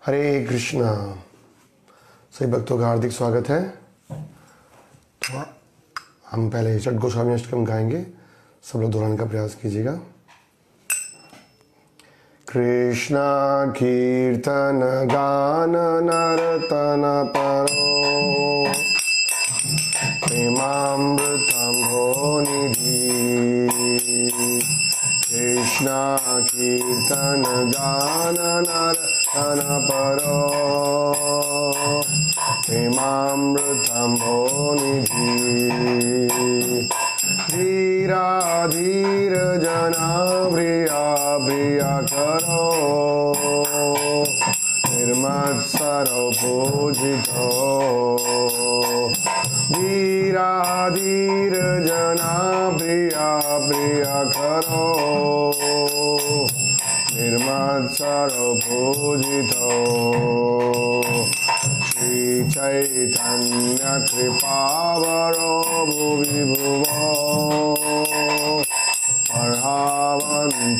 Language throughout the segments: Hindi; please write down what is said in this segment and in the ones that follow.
हरे कृष्णा। सभी भक्तों का हार्दिक स्वागत है। तो हम पहले षट गोस्वामी अष्टकम गाएंगे, सब लोग दोहराने का प्रयास कीजिएगा। कृष्णा कीर्तन गान नर्तन परो प्रेमामृतंभो निधि। कृष्णा कीर्तन गान नर्तन परो प्रेमामृतंभो निधि। धीरा धीर जना प्रिया प्रिया करो निर्मत्सरो पूजितो। धीरा धीर जना प्रिया प्रिया करो निर्मत्सरो पूजितो। श्री चैतन्य कृपावरो भुवि भुवो अर्हावंतारको।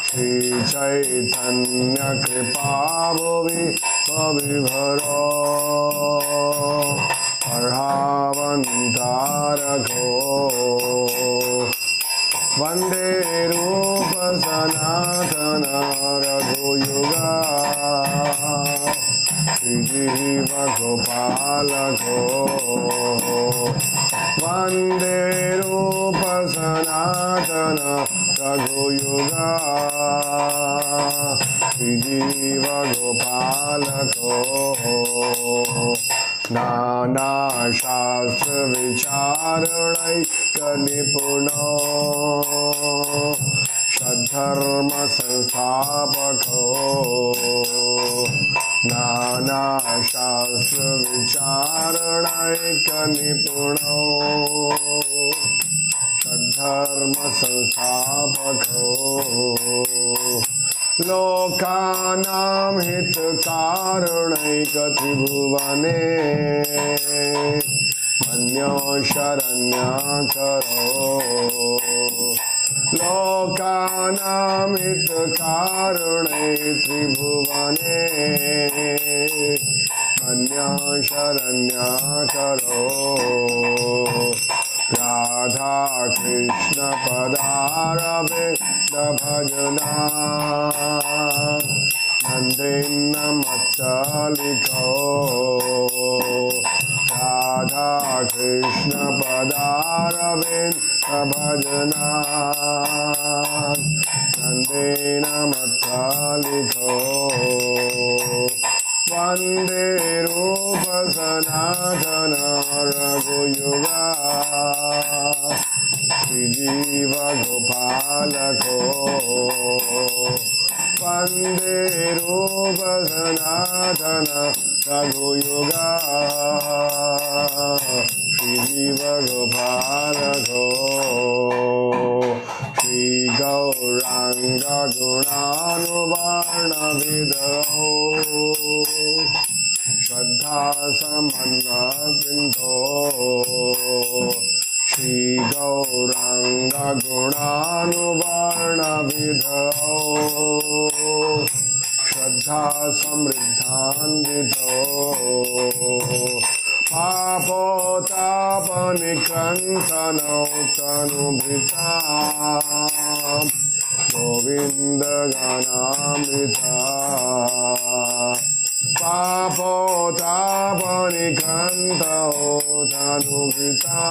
श्री चैतन्य कृपावि भरो अर्हावंतारको। वंदे रूप सनातन रघुयुगा श्रीजीव गोपालको। वंदे रूप सनातन रघुयुगा श्रीजीव गोपालको। नाना शास्त्र विचारणैक निपुणो सद्धर्म संस्थापको। नाना शास्त्र विचारणैक निपुणो सद्धर्म संस्थापको। लोकानां हितकारणैक त्रिभुवने मन्यो शरण्याकरो। लोकानां हितकारणे त्रिभुवने मन्यो शरण्याकरो। राधा कृष्ण पदारविन्द भजना नंदेन मत्तलिको। राधा कृष्ण पदारविन्द भजना नंदेन मत्तलिको। वंदे रूप सनातन रघुयुगा श्रीजीव गोपालको। वंदे रूप सनातन रघुयुगा श्रीजीव गोपालको। श्री गौरांग गुणानुवर्णविधौ श्रद्धा समन्वितो। श्री गौरांग गुणानुवर्णविधौ श्रद्धा समृद्धान्वितो। पापोतापनिकृन्तनौ तनुभृतां गोविन्दगानामृता। पापोतापनिकृन्तौ तनुभृतां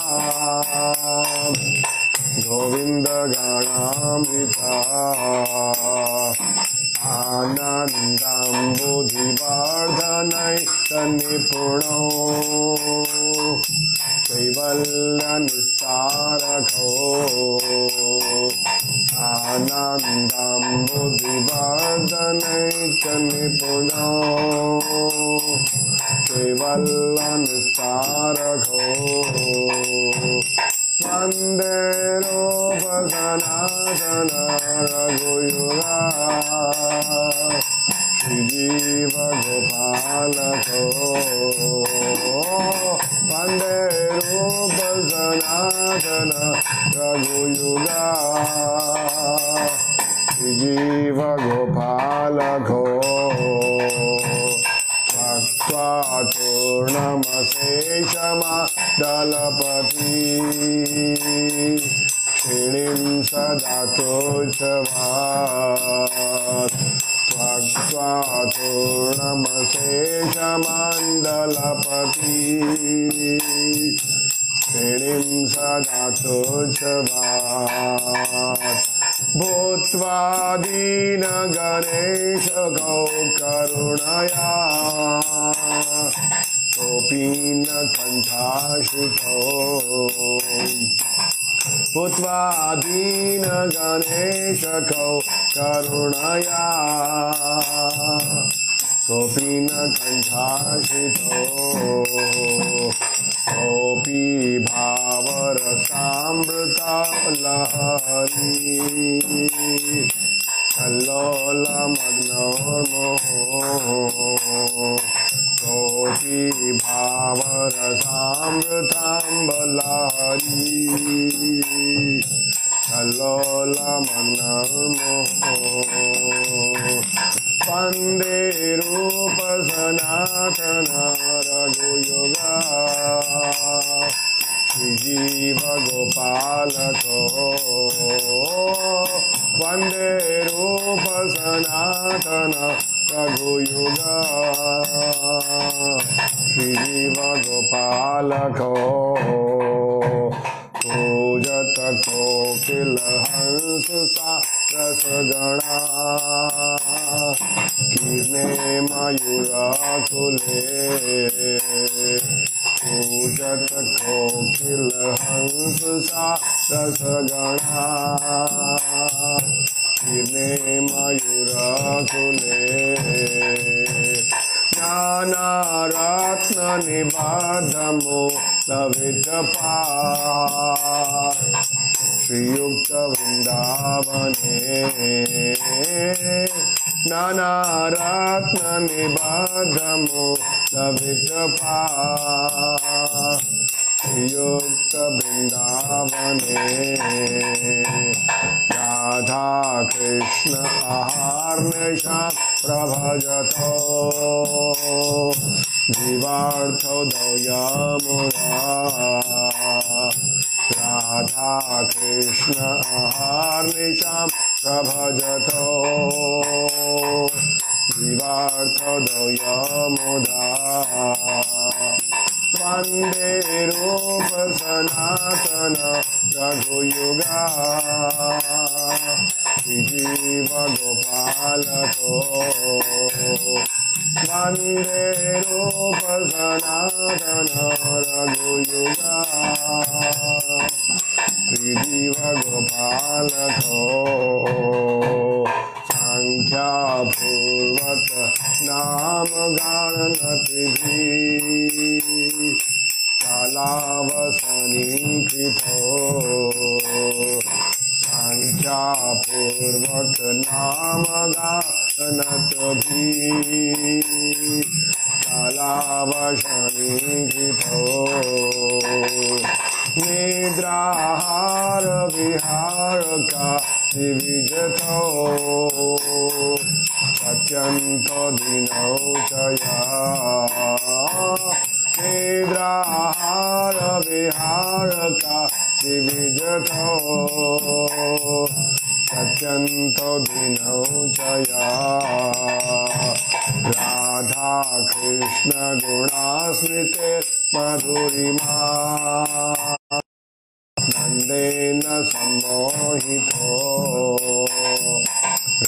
गोविन्दगानामृता। आनन्दं बुद्धिवर्धनैकनिपुणो कैवल्यनिस्तारको। आनन्दं बुद्धिवर्धनैकनिपुणो कैवल्यनिस्तारको। वंदे रूप सनातन रघुयुगा श्रीजीव गोपालको। वंदे रूप सनातन रघुयुगा श्रीजीव गोपालको। शेषमण्डलपति क्षिणीं सदा तुच्छवात् त्वक्त्वातुर्णमशेषमण्डलपति क्षिणीं सदा तुच्छवात् भूत्वा दीनगणेश करुणया कोऽपि न कण्ठाश्रितो भूत्वा दीनगणेश करुणया कोऽपि न कण्ठाश्रितो कोऽपि भावरसामृता लहरी कल्लोलमग्नोर्मोहो कोऽपि भावरसामृताम्बलहरी कल्लोलमग्नोर्मोहो वन्दे रूप सनातन रघुयुगा श्रीजीव गोपालको वन्दे रूप सनातन रघुयुगा श्रीजीव गोपालको पूजत कोकिल हंस सा रसगणा कीर्णे मयूराकुले पूजत कोकिल हंस सा रसगणा कीर्णे मयूराकुले नानारत्न निबद्धमूलविजपा श्रीयुक्त वृंदावने नानारत्न निबद्धमूलविजपा श्रीयुक्त वृंदावने राधा कृष्ण अहर्निशा प्रभजतो जीवार्थो यमुना राधा कृष्ण अहर्निशा प्रभजतो जीवार्थो यमुना वन्दे रूप सनातन रघुयुगा श्रीजीव गोपालको वन्दे रूप सनातन रघुयुगा श्रीजीव गोपालको संख्यापूर्वक नाम गणनतिभि कालावसनीकृतो संख्यापूर्वक नाम गणनतिभि कालावसनीकृतो निद्राहार विहार का विविजतो अत्यंतो दिनौचया निद्राहार विहार का विविजतो अत्यंतो दिनौचया राधा कृष्ण गुणास्मृते मधुरिमा नंदेन सम्मोहितो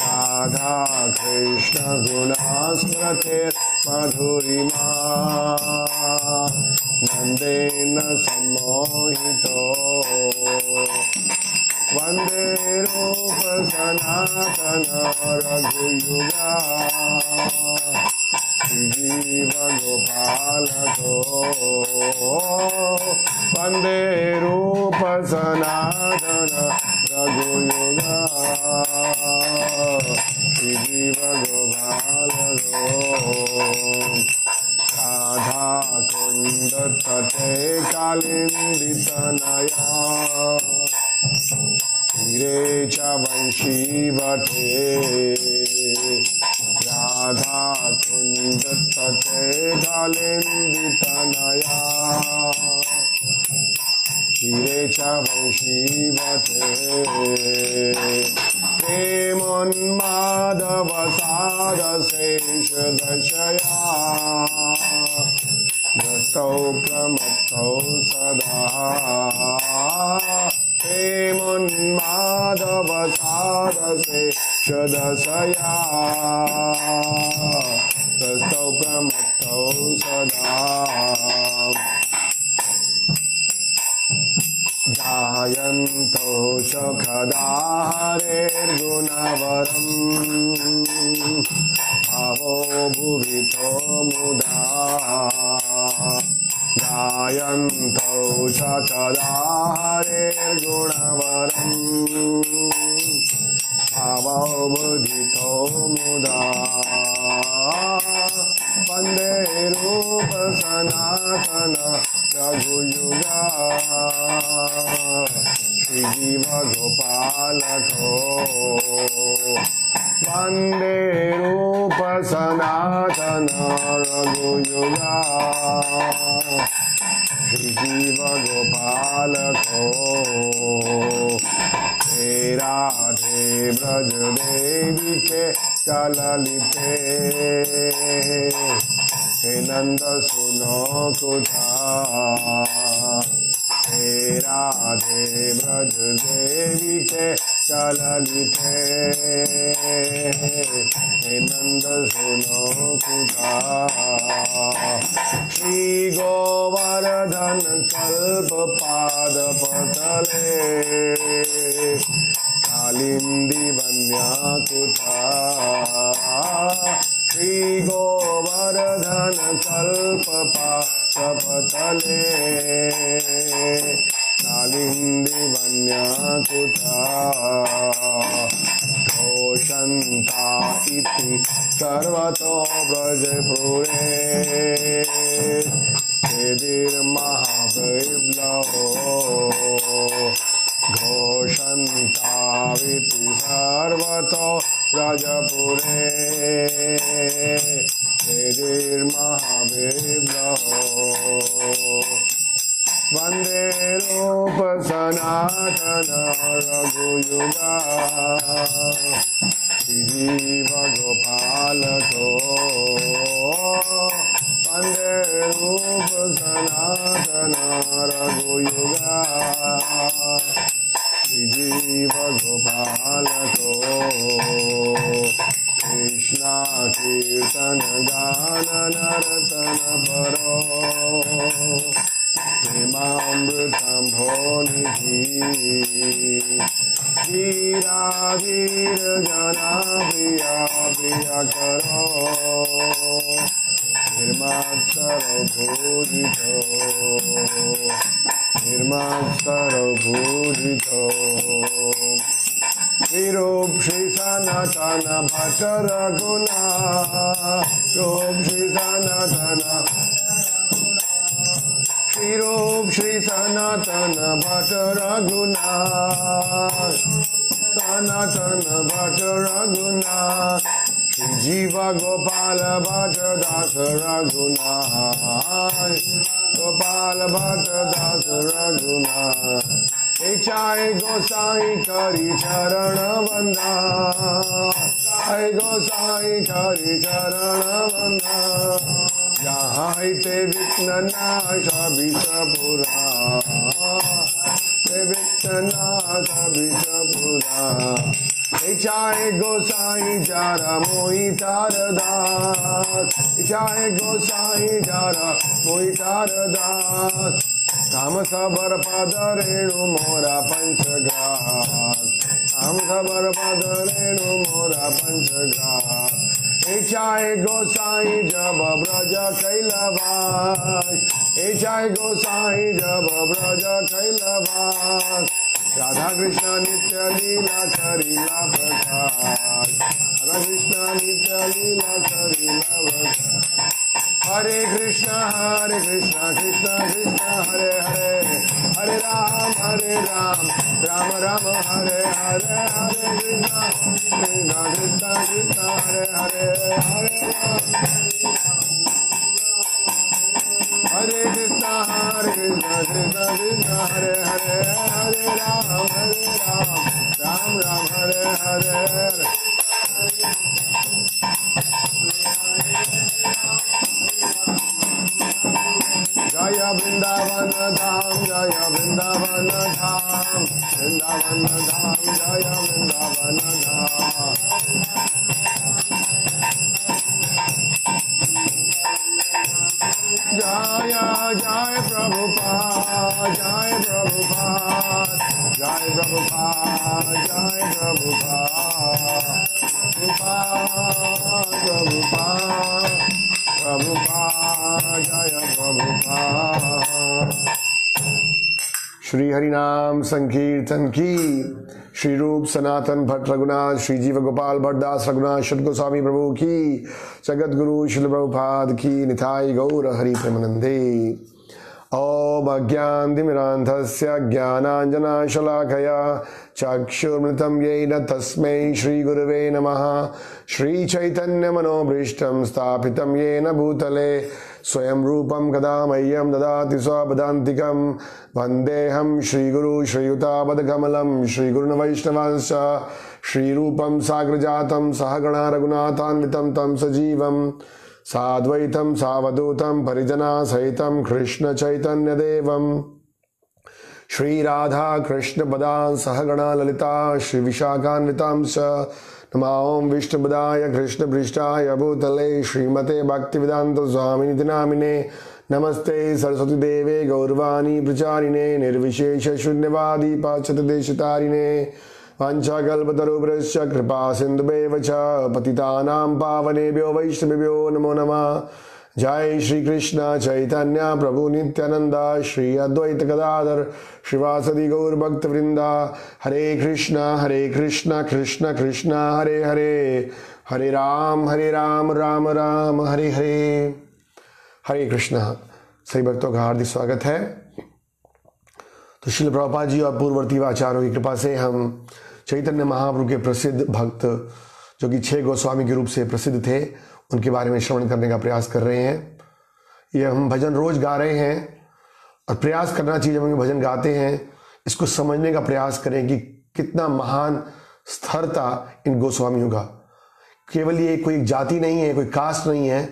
राधा कृष्ण गुणास्मृते मधुरिमा नंदेन सम्मोहितो वन्दे रूप सनातन रघुयुगा श्रीजीव गोपालको वन्दे रूप सनातन रघुयुगा श्रीजीव गोपालको राधा कुंड तटे कालिंदितनया तीरे च वंशी वटे राधा कुंज तटे कालिंदितनया तीरे च वंशीवते प्रेमोन्मादवसादशेषदशया दस्तौ प्रमत्तौ सदा प्रेमोन्मादवसादशेषदशया दस्तौ प्रमत्तौ सदा जायन्तो च खदाहरेर्गुणवरम् भावो भुवितो मुदा जायन्तो च खदाहरेर्गुणवरम् भावो भुवितो मुदा वन्दे रूप सनातन रघुयुगा श्रीजीव गोपाल को वन्दे रूप सनातन रघुयुगा श्रीजीव गोपाल को राधे ब्रज देवी के कललिते हे नंद सुनो कुथा हे राधे ब्रज देवी के कललिते हे नंद सुनो कुथा श्री गोवर्धन कल्प पाद पतले कालिंदी वन्या कुथा श्री गोवर्धन कल्प पादपतले कालिंदी वन्या कुथा घोषन्ता इति सर्वतो ब्रजपुरे महाविप्लवो घोषन्ताविति सर्वतो ब्रजपुरे महाविप्लवो वन्दे रूप सनातन रघुयुगा श्रीजीव गोपाल को वन्दे रूप सनातन रघुयुगा श्रीजीव गोपाल को कृष्णा कीर्तन गान नर्तन परो प्रेमामृतं भोनिधि वीरा वीर जना प्रिया प्रिया करो निर्माक्षरो भूजितो निर्माक्षरो भूजितो रूप श्री सनातन भट्ट रघुना रूप श्री सनातन रूप श्री सनातन भट्ट रघुनाथ सनातन भट्ट रघुनाथ श्री जीव गोपाल भट्ट दास रघुनाथ गोपाल भट्ट दास रघुनाथ इच्छाए गोसाई करी चरण वंदा गोसाई करी चरण वंदा जहाँ ते विघ्न नाश विषपुरा ते विघ्न नाश विषपुरा इच्छाए गोसाई जारा मोहि तार दास इच्छाए गोसाई जारा मोहि तार दास काम सबर पद रेणु मोरा पंचग्रास काम सबर पद रेणु मोरा पंचग्रास इच्छाए गोसाई जब ब्रज कैलवास इच्छाए गोसाई जब ब्रज कैलवास राधा कृष्ण नित्य लीला करीला प्रकाश राधा कृष्ण नित्य लीला करीला प्रकाश हरे Krishna Krishna Krishna Hare Hare Hare Ram Ram Ram Hare Hare Hare Krishna Krishna Krishna Hare Hare Hare Hare Krishna Krishna Krishna Hare Hare, Hare Ram Ram Hare Hare. Jaya Vrindavan Dham, Jaya Vrindavan Dham, Vrindavan Dham, Jaya Vrindavan Dham. Jaya Jai Prabhupada, Jai Prabhupada, Jai Prabhupada, Jai Prabhupada, Prabhupada, Prabhupada, Jaya Prabhupada. Shri हरिनाम संकीर्तन की। श्री रूप सनातन भट्ट रघुनाथ, श्री जीव गोपाल भट्टदास रघुनाथ षट गोस्वामी प्रभु की, जगत गुरु श्रील प्रभुपाद की, निताई गौर हरि प्रेमानंदे। ओम अज्ञानतिमिरान्धस्य ज्ञानाञ्जनशलाकया चक्षुर्मृतं येन तस्मै श्रीगुरवे नमः। श्रीचैतन्यमनोभीष्टं स्थापितं येन भूतले स्वयं रूपं कदा मह्यं ददाति स्वपदान्तिकं। वन्देऽहं श्रीगुरु श्रीयुतापदकमलं, श्रीगुरुन् वैष्णवांश्च श्रीरूपं साग्रजातं सहगणा रघुनाथान्वितं तं सजीवं साद्वैतं सावधूतं परिजना सहितं कृष्ण चैतन्य देवं। श्री राधा कृष्ण पदां सहगणा ललिता श्री विशाखान्वितांश्च नमो विष्णुपदाय कृष्ण पृष्ठाय भूतले श्रीमते भक्तिवेदांत स्वामिनिति नामिने। नमस्ते सरस्वती देवे गौरवाणी प्रचारिणे निर्विशेष शून्यवादी पाश्चात्य देशतारिणे। वाञ्छाकल्पतरुभ्यश्च कृपा सिन्धुभ्येव च पतितानां पावनेभ्यो वैष्णवेभ्यो नमो नमः। जय श्री कृष्ण चैतन्य प्रभु नित्यानंद, श्री अद्वैत गदाधर श्रीवासदि गौर भक्त वृंदा। हरे कृष्ण कृष्ण कृष्ण हरे हरे, हरे राम राम राम हरे हरे। हरे कृष्ण। सभी भक्तों का हार्दिक स्वागत है। तो श्रील प्रभुपाद जी और पूर्ववर्ती आचार्यों की कृपा से हम चैतन्य महाप्रभु के प्रसिद्ध भक्त, जो कि 6 गोस्वामी के रूप से प्रसिद्ध थे, उनके बारे में श्रवण करने का प्रयास कर रहे हैं। ये हम भजन रोज गा रहे हैं और प्रयास करना चाहिए, जब हम भजन गाते हैं इसको समझने का प्रयास करें कि कितना महान स्तर था इन गोस्वामियों का। केवल ये कोई जाति नहीं है, कोई कास्ट नहीं है,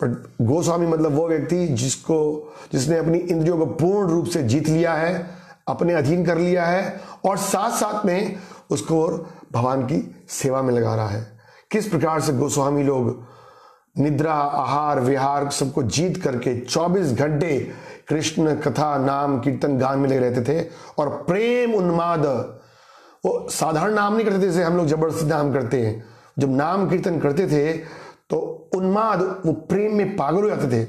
बट गोस्वामी मतलब वो व्यक्ति जिसने अपनी इंद्रियों को पूर्ण रूप से जीत लिया है, अपने अधीन कर लिया है और साथ साथ में उसको भगवान की सेवा में लगा रहा है। किस प्रकार से गोस्वामी लोग निद्रा आहार विहार सबको जीत करके 24 घंटे कृष्ण कथा नाम कीर्तन गान में लगे रहते थे और प्रेम उन्माद, वो साधारण नाम नहीं करते थे जैसे हम लोग जबरदस्ती नाम करते हैं। जब नाम कीर्तन करते थे तो उन्माद, वो प्रेम में पागल हो जाते थे।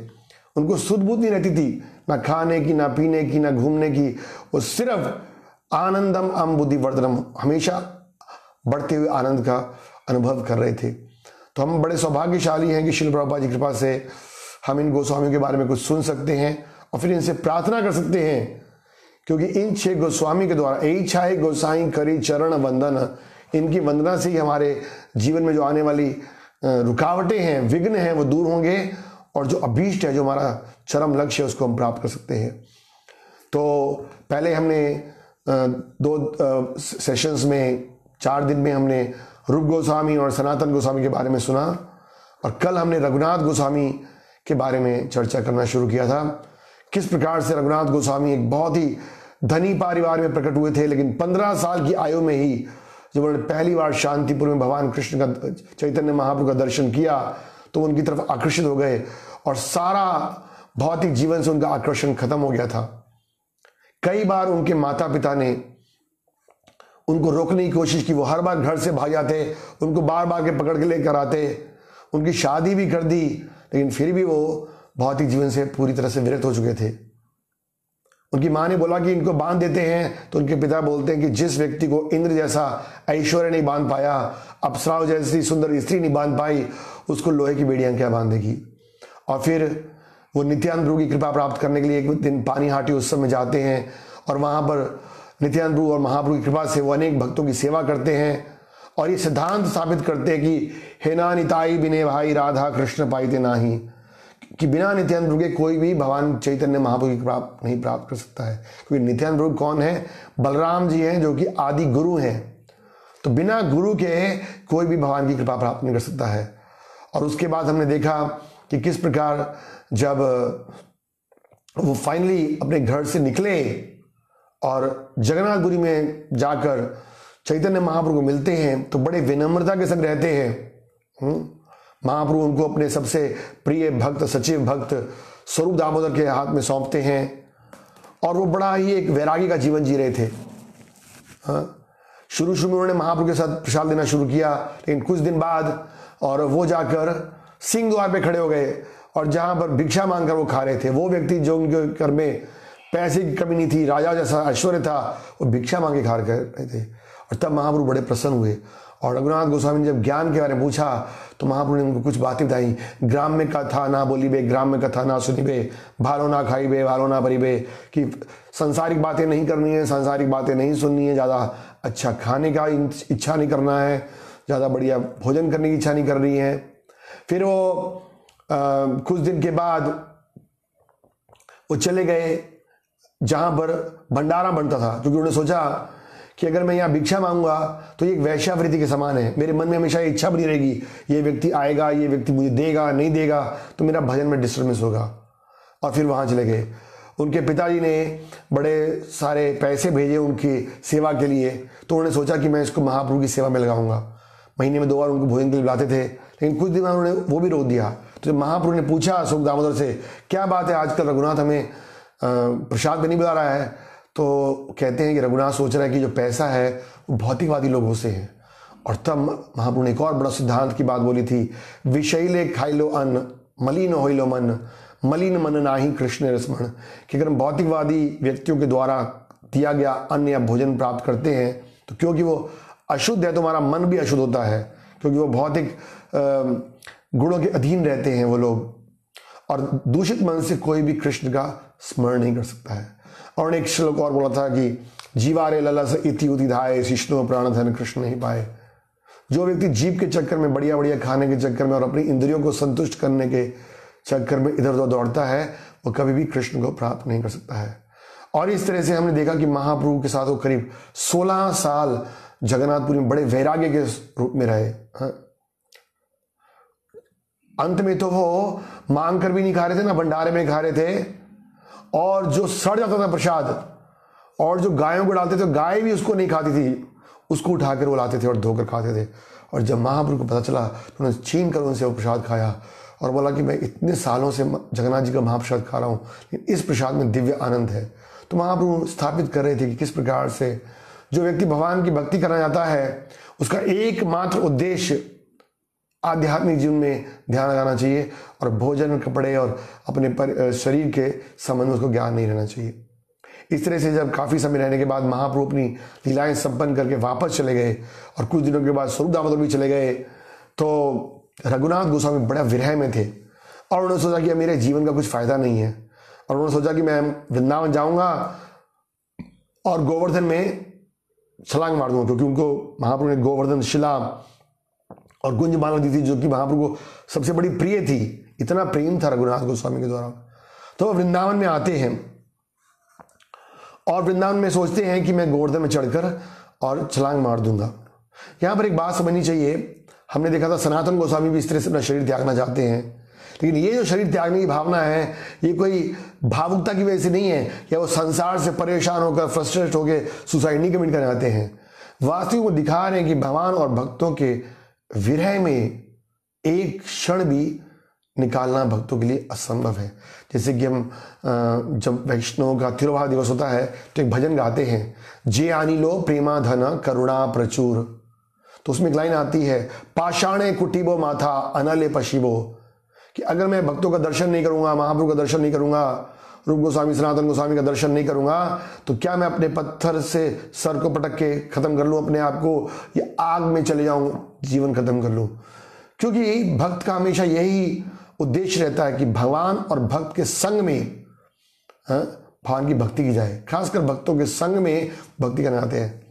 उनको सुध बुध नहीं रहती थी, ना खाने की, ना पीने की, ना घूमने की। वो सिर्फ आनंदम अम बुद्धि वर्धनम, हमेशा बढ़ते हुए आनंद का अनुभव कर रहे थे। तो हम बड़े सौभाग्यशाली हैं कि श्रील प्रभुपाद जी की कृपा से हम इन गोस्वामियों के बारे में कुछ सुन सकते हैं और फिर इनसे प्रार्थना कर सकते हैं, क्योंकि इन 6 गोस्वामी के द्वारा यही छाए गोसाई करी चरण वंदन, इनकी वंदना से ही हमारे जीवन में जो आने वाली रुकावटें हैं, विघ्न हैं, वो दूर होंगे और जो अभीष्ट है, जो हमारा चरम लक्ष्य है, उसको हम प्राप्त कर सकते हैं। तो पहले हमने 2 सेशंस में 4 दिन में हमने रूप गोस्वामी और सनातन गोस्वामी के बारे में सुना और कल हमने रघुनाथ गोस्वामी के बारे में चर्चा करना शुरू किया था। किस प्रकार से रघुनाथ गोस्वामी एक बहुत ही धनी परिवार में प्रकट हुए थे, लेकिन 15 साल की आयु में ही जब उन्होंने पहली बार शांतिपुर में भगवान कृष्ण का, चैतन्य महाप्रभु का दर्शन किया तो उनकी तरफ आकर्षित हो गए और सारा भौतिक जीवन से उनका आकर्षण खत्म हो गया था। कई बार उनके माता पिता ने उनको रोकने की कोशिश की, वो हर बार घर से भाग जाते, उनको बार बार के पकड़ के लेकर आते, उनकी शादी भी कर दी, लेकिन फिर भी वो भौतिक जीवन से पूरी तरह से विरक्त हो चुके थे। उनकी माँ ने बोला कि इनको बांध देते हैं, तो उनके पिता बोलते हैं कि जिस व्यक्ति को इंद्र जैसा ऐश्वर्य नहीं बांध पाया, अप्सराओं जैसी सुंदर स्त्री नहीं बांध पाई, उसको लोहे की बेड़ियां क्या बांधेगी। और फिर वो नित्यानंद प्रभु की कृपा प्राप्त करने के लिए एक दिन पानी हाटी उत्सव में जाते हैं और वहां पर नित्यानंद प्रभु और महाप्रभु की कृपा से वो अनेक भक्तों की सेवा करते हैं और ये सिद्धांत स्थापित करते हैं कि हेना निताई बिने भाई राधा कृष्ण पाइते नाही, कि बिना नित्यानंद प्रभु के कोई भी भगवान चैतन्य महाप्रभु की नहीं प्राप्त कर सकता है। क्योंकि नित्यानंद प्रभु कौन है? बलराम जी हैं, जो कि आदि गुरु हैं। तो बिना गुरु के कोई भी भगवान की कृपा प्राप्त नहीं कर सकता है। और उसके बाद हमने देखा कि किस प्रकार जब वो फाइनली अपने घर से निकले और जगन्नाथपुरी में जाकर चैतन्य महाप्रभु को मिलते हैं, तो बड़े विनम्रता के संग रहते हैं। महाप्रभु उनको अपने सबसे प्रिय भक्त, सचिव भक्त स्वरूप दामोदर के हाथ में सौंपते हैं और वो बड़ा ही एक वैरागी का जीवन जी रहे थे। शुरू में उन्होंने महाप्रभु के साथ प्रसाद देना शुरू किया, लेकिन कुछ दिन बाद और वो जाकर सिंह द्वार पे खड़े हो गए और जहां पर भिक्षा मांगकर वो खा रहे थे, वो व्यक्ति जो उनके घर में पैसे की कमी नहीं थी, राजा जैसा ऐश्वर्य था, वो भिक्षा मांग के खा रहे थे। और तब महाप्रभु बड़े प्रसन्न हुए और रघुनाथ गोस्वामी ने जब ज्ञान के बारे में पूछा तो महाप्रभु ने उनको कुछ बातें बताई। ग्राम में कथा ना बोली बे, ग्राम में कथा ना सुनी बे, भालो ना खाई बे, भालो ना भरी बे, कि सांसारिक बातें नहीं करनी है, सांसारिक बातें नहीं सुननी है, ज़्यादा अच्छा खाने का इच्छा नहीं करना है, ज़्यादा बढ़िया भोजन करने की इच्छा नहीं कर रही है। फिर वो कुछ दिन के बाद वो चले गए जहाँ पर भंडारा बनता था, क्योंकि उन्होंने सोचा कि अगर मैं यहाँ भिक्षा मांगूंगा तो ये एक वैश्यावृत्ति के समान है। मेरे मन में हमेशा ये इच्छा बनी रहेगी, ये व्यक्ति आएगा, ये व्यक्ति मुझे देगा, नहीं देगा, तो मेरा भजन में डिस्टर्बेंस होगा। और फिर वहाँ चले गए। उनके पिताजी ने बड़े सारे पैसे भेजे उनकी सेवा के लिए, तो उन्होंने सोचा कि मैं इसको महाप्रभु की सेवा में लगाऊंगा। महीने में 2 बार उनको भोजन के लिए बुलाते थे, लेकिन कुछ दिन बाद उन्होंने वो भी रोक दिया। तो जब महाप्रभु ने पूछा सुख दामोदर से, क्या बात है आजकल रघुनाथ हमें प्रसाद में नहीं बुला रहा है, तो कहते हैं कि रघुनाथ सोच रहा है कि जो पैसा है वो भौतिकवादी लोगों से है। और तब महाप्रभु ने एक और बड़ा सिद्धांत की बात बोली थी, विषैले खाइलो अन्न मलिन होइलो मन, मलिन मन नाही कृष्ण रसमण, कि अगर हम भौतिकवादी व्यक्तियों के द्वारा दिया गया अन्न या भोजन प्राप्त करते हैं तो क्योंकि वो अशुद्ध है तो हमारा मन भी अशुद्ध होता है, क्योंकि वो भौतिक गुणों के अधीन रहते हैं वो लोग, और दूषित मन से कोई भी कृष्ण का स्मरण नहीं कर सकता है। और एक श्लोक और बोला था कि जीवारे ललस इति उति धाये, शिष्णु प्राण धन कृष्ण नहीं पाए। जो व्यक्ति जीव के चक्कर में, बढ़िया बढ़िया खाने के चक्कर में और अपनी इंद्रियों को संतुष्ट करने के चक्कर में इधर उधर दौड़ता है, वो कभी भी कृष्ण को प्राप्त नहीं कर सकता है। और इस तरह से हमने देखा कि महाप्रभु के साथ वो करीब 16 साल जगन्नाथपुरी में बड़े वैराग्य के रूप में रहे। अंत में तो वो मांग कर भी नहीं खा रहे थे ना, भंडारे में खा रहे थे, और जो सड़ जाता था प्रसाद और जो गायों को डालते थे, गाय भी उसको नहीं खाती थी, उसको उठाकर वो लाते थे और धोकर खाते थे। और जब महाप्रभु को पता चला तो उन्होंने छीन कर उनसे वो प्रसाद खाया और बोला कि मैं इतने सालों से जगन्नाथ जी का महाप्रसाद खा रहा हूँ, लेकिन इस प्रसाद में दिव्य आनंद है। तो महाप्रभु स्थापित कर रहे थे कि किस प्रकार से जो व्यक्ति भगवान की भक्ति करना चाहता है, उसका एकमात्र उद्देश्य आध्यात्मिक जीवन में ध्यान लगाना चाहिए और भोजन, कपड़े और अपने शरीर के संबंध में उसको ज्ञान नहीं रहना चाहिए। इस तरह से जब काफ़ी समय रहने के बाद महाप्रभु अपनी लीलाएं संपन्न करके वापस चले गए और कुछ दिनों के बाद स्वरूप दामोदर भी चले गए, तो रघुनाथ गोस्वामी बड़ा विरह में थे और उन्होंने सोचा कि अब मेरे जीवन का कुछ फायदा नहीं है। और उन्होंने सोचा कि मैं वृंदावन जाऊंगा और गोवर्धन में छलांग मार दूंगा, क्योंकि उनको महाप्रभु ने गोवर्धन शिला और गुंज माला दी थी, जो कि महाप्रभु को सबसे बड़ी प्रिय थी। इतना प्रेम था रघुनाथ गोस्वामी के द्वारा। तो वृंदावन में आते हैं और वृंदावन में सोचते हैं कि मैं गोवर्धन में चढ़कर और छलांग मार दूंगा। यहाँ पर एक बात समझनी चाहिए, हमने देखा था सनातन गोस्वामी भी इस तरह से अपना शरीर त्यागना चाहते हैं, लेकिन ये जो शरीर त्यागने की भावना है ये कोई भावुकता की वजह से नहीं है, या वो संसार से परेशान होकर फ्रस्ट्रेट होकर सुसाइड नहीं कमिट करना चाहते हैं। वास्तविक वो दिखा रहे हैं कि भगवान और भक्तों के विरह में एक क्षण भी निकालना भक्तों के लिए असंभव है। जैसे कि हम जब वैष्णव का तिरुभाव दिवस होता है तो एक भजन गाते हैं, जे आनी लो प्रेमा धन करुणा प्रचुर। तो उसमें एक लाइन आती है, पाषाणे कुटिबो माथा अनले पशिबो, कि अगर मैं भक्तों का दर्शन नहीं करूंगा, महाप्रभु का दर्शन नहीं करूंगा, रूप गोस्वामी सनातन गोस्वामी का दर्शन नहीं करूंगा, तो क्या मैं अपने पत्थर से सर को पटक के खत्म कर लूं अपने आप को, या आग में चले जाऊं, जीवन खत्म कर लूं? क्योंकि भक्त का हमेशा यही उद्देश्य रहता है कि भगवान और भक्त के संग में भगवान की भक्ति की जाए। खासकर भक्तों के संग में भक्ति करना चाहते हैं।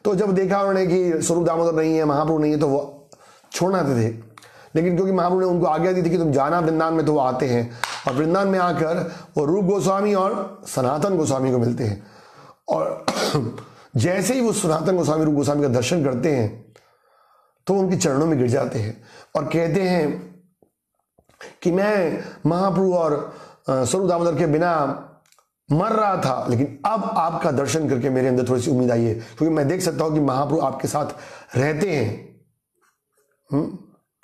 तो जब देखा उन्होंने कि स्वरूप दामोदर नहीं है, महाप्रभु नहीं है, तो वो छोड़ना थे। लेकिन क्योंकि महाप्रभु ने उनको आज्ञा दी थी कि तुम जाना वृंदावन में, तो वो आते हैं और वृंदावन में आकर वो रूप गोस्वामी और सनातन गोस्वामी को मिलते हैं। और जैसे ही वो सनातन गोस्वामी रूप गोस्वामी का दर्शन करते हैं तो उनके चरणों में गिर जाते हैं और कहते हैं कि मैं महाप्रभु और स्वरूप दामोदर के बिना मर रहा था, लेकिन अब आपका दर्शन करके मेरे अंदर थोड़ी सी उम्मीद आई है, क्योंकि मैं देख सकता हूं कि महाप्रभु आपके साथ रहते हैं।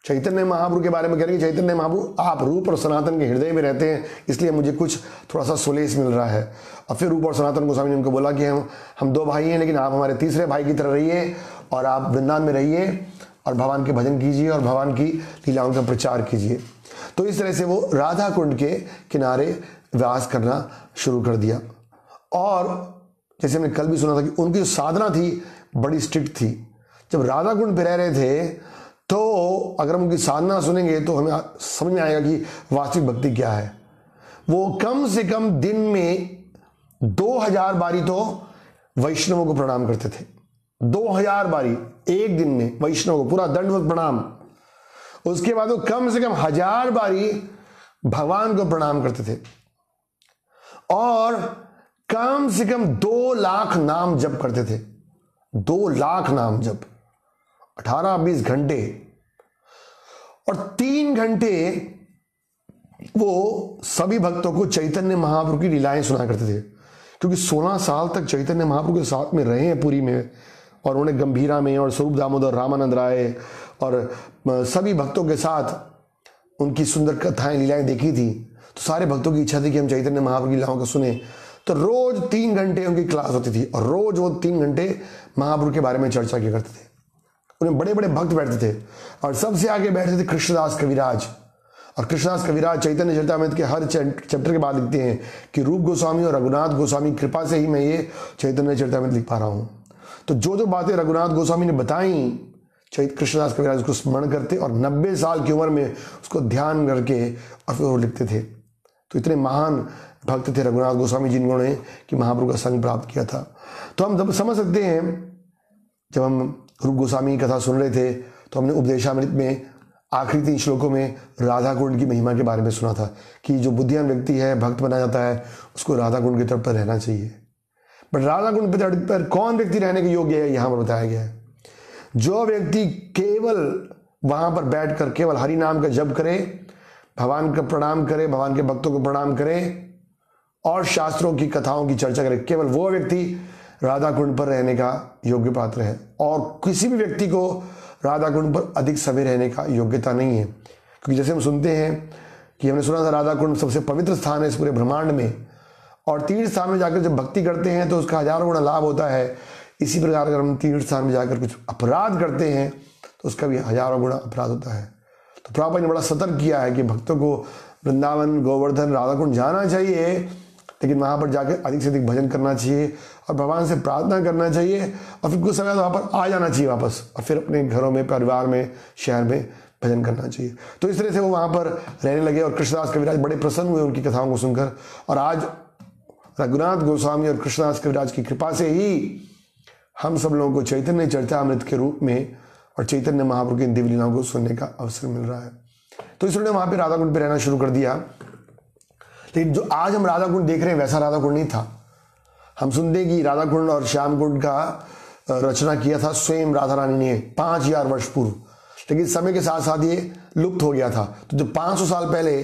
चैतन्य महाप्रभु के बारे में कह रहे हैं, चैतन्य महाप्रभु आप रूप और सनातन के हृदय में रहते हैं, इसलिए मुझे कुछ थोड़ा सा सुलेस मिल रहा है। और फिर रूप और सनातन गोस्वामी ने उनको बोला कि हम दो भाई हैं, लेकिन आप हमारे तीसरे भाई की तरह रहिए और आप वृंदावन में रहिए और भगवान के भजन कीजिए और भगवान की लीलाओं का प्रचार कीजिए। तो इस तरह से वो राधा कुंड के किनारे वास करना शुरू कर दिया। और जैसे हमने कल भी सुना था कि उनकी जो साधना थी बड़ी स्ट्रिक्ट थी। जब राधा कुंड पे रह रहे थे तो अगर हम उनकी साधना सुनेंगे तो हमें समझ में आएगा कि वास्तविक भक्ति क्या है। वो कम से कम दिन में 2000 बारी तो वैष्णवों को प्रणाम करते थे। 2000 बारी एक दिन में वैष्णव को पूरा दंडवत प्रणाम। उसके बाद वो कम से कम 1000 बारी भगवान को प्रणाम करते थे और कम से कम 2 लाख नाम जप करते थे। 2 लाख नाम जप, 18-20 घंटे। और 3 घंटे वो सभी भक्तों को चैतन्य महाप्रभु की लीलाएं सुना करते थे, क्योंकि 16 साल तक चैतन्य महाप्रभु के साथ में रहे हैं पुरी में, और उन्होंने गंभीरा में और स्वरूप दामोदर, रामानंद राय और सभी भक्तों के साथ उनकी सुंदर कथाएं लीलाएं देखी थी। तो सारे भक्तों की इच्छा थी कि हम चैतन्य महाप्रभु की लीलाओं को सुने। तो रोज 3 घंटे उनकी क्लास होती थी और रोज वो 3 घंटे महाप्रभु के बारे में चर्चा किया करते थे। उन्हें बड़े बड़े भक्त बैठते थे और सबसे आगे बैठते थे कृष्णदास कविराज। और कृष्णदास कविराज चैतन्य चरितामृत के हर चैप्टर के बाद लिखते हैं कि रूप गोस्वामी और रघुनाथ गोस्वामी कृपा से ही मैं ये चैतन्य चरितामृत लिख पा रहा हूँ। तो जो बातें रघुनाथ गोस्वामी ने बताई, कृष्णदास कविराज उसको स्मरण करते और 90 साल की उम्र में उसको ध्यान करके और फिर वो लिखते थे। तो इतने महान भक्त थे रघुनाथ गोस्वामी जिन्होंने कि महाप्रभु का संग प्राप्त किया था। तो हम जब समझ सकते हैं, जब हम रूप गोस्वामी की कथा सुन रहे थे तो हमने उपदेशामृत में आखिरी 3 श्लोकों में राधा कुंड की महिमा के बारे में सुना था कि जो बुद्धिमान व्यक्ति है, भक्त बना जाता है, उसको राधा कुंड के तट पर रहना चाहिए। बट राधा कुंड के तट पर कौन व्यक्ति रहने के योग्य है, यहाँ पर बताया गया है। जो व्यक्ति केवल वहां पर बैठकर केवल हरि नाम का जप करे, भगवान का प्रणाम करे, भगवान के भक्तों को प्रणाम करे और शास्त्रों की कथाओं की चर्चा करे, केवल वो व्यक्ति राधा कुंड पर रहने का योग्य पात्र है। और किसी भी व्यक्ति को राधा कुंड पर अधिक समय रहने का योग्यता नहीं है, क्योंकि जैसे हम सुनते हैं कि हमने सुना था राधा कुंड सबसे पवित्र स्थान है इस पूरे ब्रह्मांड में, और तीर्थ स्थान में जाकर जब भक्ति करते हैं तो उसका 1000 गुना लाभ होता है। इसी प्रकार अगर हम तीर्थ स्थान में जाकर कुछ अपराध करते हैं तो उसका भी 1000 गुना अपराध होता है। तो प्रभुपाद ने बड़ा सतर्क किया है कि भक्तों को वृंदावन, गोवर्धन, राधा कुंड जाना चाहिए, लेकिन वहां पर जाकर अधिक से अधिक भजन करना चाहिए और भगवान से प्रार्थना करना चाहिए और फिर कुछ समय वहां पर आ जाना चाहिए वापस, और फिर अपने घरों में, परिवार में, शहर में भजन करना चाहिए। तो इस तरह से वो वहां पर रहने लगे और कृष्णदास कविराज बड़े प्रसन्न हुए उनकी कथाओं को सुनकर। और आज रघुनाथ गोस्वामी और कृष्णदास कविराज की कृपा से ही हम सब लोगों को चैतन्य चरितामृत के रूप में और चैतन्य महाप्रभु की दिव्य लीलाओं को सुनने का अवसर मिल रहा है। तो इसलिए वहां पे राधा कुंड पे रहना शुरू कर दिया। लेकिन जो आज हम राधा कुंड देख रहे हैं वैसा राधा कुंड नहीं था। हम सुनते हैं कि राधा कुंड और श्याम कुंड का रचना किया था स्वयं राधा रानी ने 5000 वर्ष पूर्व, लेकिन समय के साथ साथ ये लुप्त हो गया था। तो जब 500 साल पहले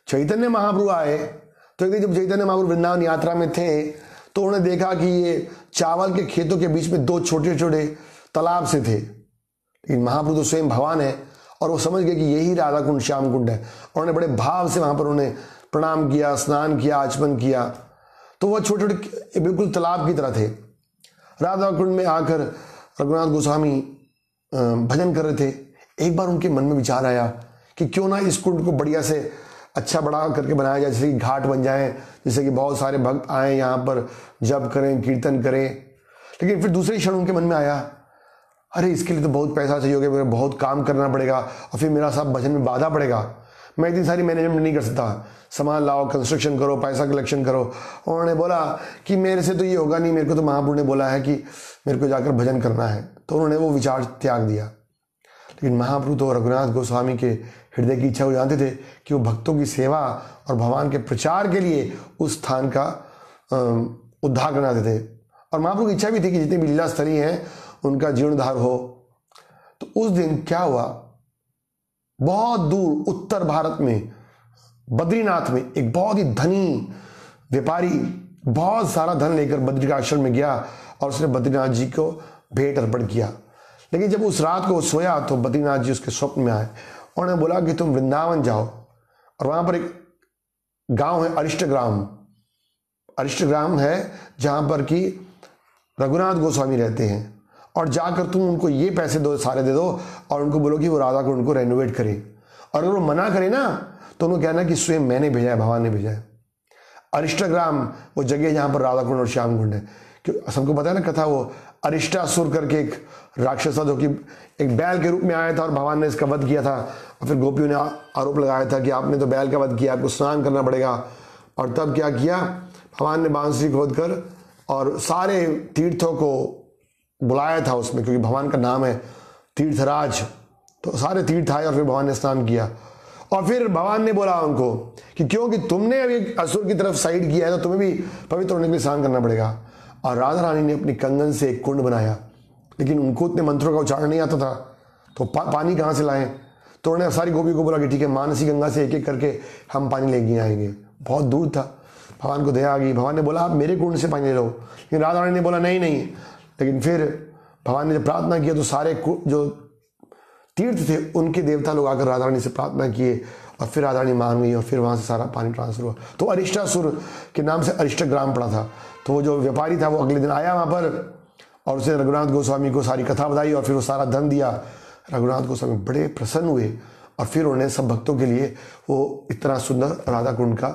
चैतन्य महाप्रभु आए तो एक दिन जब चैतन्य महाप्रभु वृंदावन यात्रा में थे तो उन्होंने देखा कि ये चावल के खेतों के बीच में 2 छोटे छोटे तालाब से थे, लेकिन महाप्रभु तो स्वयं भगवान है और वो समझ गए कि यही राधा कुंड श्याम कुंड है। उन्होंने बड़े भाव से वहां पर उन्होंने प्रणाम किया, स्नान किया, आचमन किया। तो वह छोटे छोटे बिल्कुल तालाब की तरह थे। राधा कुंड में आकर रघुनाथ गोस्वामी भजन कर रहे थे। एक बार उनके मन में विचार आया कि क्यों ना इस कुंड को बढ़िया से अच्छा बड़ा करके बनाया जाए, जैसे कि घाट बन जाए, जिससे कि बहुत सारे भक्त आए यहाँ पर जप करें, कीर्तन करें। लेकिन फिर दूसरे क्षण उनके मन में आया, अरे इसके लिए तो बहुत पैसा चाहिए होगा, मेरा बहुत काम करना पड़ेगा और फिर मेरा सब भजन में बाधा पड़ेगा। मैं इतनी सारी मैनेजमेंट नहीं कर सकता, सामान लाओ, कंस्ट्रक्शन करो, पैसा कलेक्शन करो। उन्होंने बोला कि मेरे से तो ये होगा नहीं, मेरे को तो महाप्रभु ने बोला है कि मेरे को जाकर भजन करना है। तो उन्होंने वो विचार त्याग दिया। लेकिन महाप्रभु तो रघुनाथ गोस्वामी के हृदय की इच्छा को जानते थे कि वो भक्तों की सेवा और भगवान के प्रचार के लिए उस स्थान का उद्धार करना चाहते थे। और महाप्रभु की इच्छा भी थी कि जितने भी लीला स्थली हैं उनका जीर्णोद्धार हो। तो उस दिन क्या हुआ, बहुत दूर उत्तर भारत में बद्रीनाथ में एक बहुत ही धनी व्यापारी बहुत सारा धन लेकर बद्री का आश्रम में गया और उसने बद्रीनाथ जी को भेंट अर्पण किया। लेकिन जब उस रात को सोया तो बद्रीनाथ जी उसके स्वप्न में आए। उन्होंने बोला कि तुम वृंदावन जाओ और वहां पर एक गांव है अरिष्टग्राम। अरिष्टग्राम है जहां पर कि रघुनाथ गोस्वामी रहते हैं, और जाकर तुम उनको ये पैसे दो, सारे दे दो और उनको बोलो कि वो राधा कुंड को रेनोवेट करे। और अगर वो मना करे ना तो उनको कहना कि स्वयं मैंने भेजा है, भगवान ने भेजा है। अरिष्टग्राम वो जगह है जहां पर राधा कुंड और श्याम कुंड है। क्यों सबको पता है ना कथा, वो अरिष्टासुर करके एक राक्षस था जो कि एक बैल के रूप में आया था और भगवान ने इसका वध किया था। और फिर गोपियों ने आरोप लगाया था कि आपने तो बैल का वध किया, आपको स्नान करना पड़ेगा। और तब क्या किया, भगवान ने बांसुरी खोद कर और सारे तीर्थों को बुलाया था उसमें, क्योंकि भगवान का नाम है तीर्थराज। तो सारे तीर्थ आए और फिर भगवान ने स्नान किया। और फिर भगवान ने बोला उनको कि क्योंकि तुमने अभी असुर की तरफ साइड किया है तो तुम्हें भी पवित्र होने के लिए स्नान करना पड़ेगा। और राधा रानी ने अपनी कंगन से एक कुंड बनाया, लेकिन उनको इतने मंत्रों का उच्चारण नहीं आता था, तो पानी कहाँ से लाएं। तो उन्होंने सारी गोपी को बोला कि ठीक है, मानसी गंगा से एक एक करके हम पानी लेके आएंगे। बहुत दूर था, भगवान को दया आ गई। भगवान ने बोला आप मेरे कुंड से पानी ले लो, लेकिन राधा रानी ने बोला नहीं नहीं। लेकिन फिर भगवान ने जब प्रार्थना किया तो सारे जो तीर्थ थे उनके देवता लोग आकर राधा रानी से प्रार्थना किए और फिर राधा रानी मान गई और फिर वहां से सारा पानी ट्रांसफर हुआ। तो अरिष्टासुर के नाम से अरिष्टग्राम पड़ा था। तो वो जो व्यापारी था वो अगले दिन आया वहां पर और उसने रघुनाथ गोस्वामी को सारी कथा बताई और फिर वो सारा धन दिया। रघुनाथ गोस्वामी बड़े प्रसन्न हुए और फिर उन्होंने सब भक्तों के लिए वो इतना सुंदर राधा कुंड का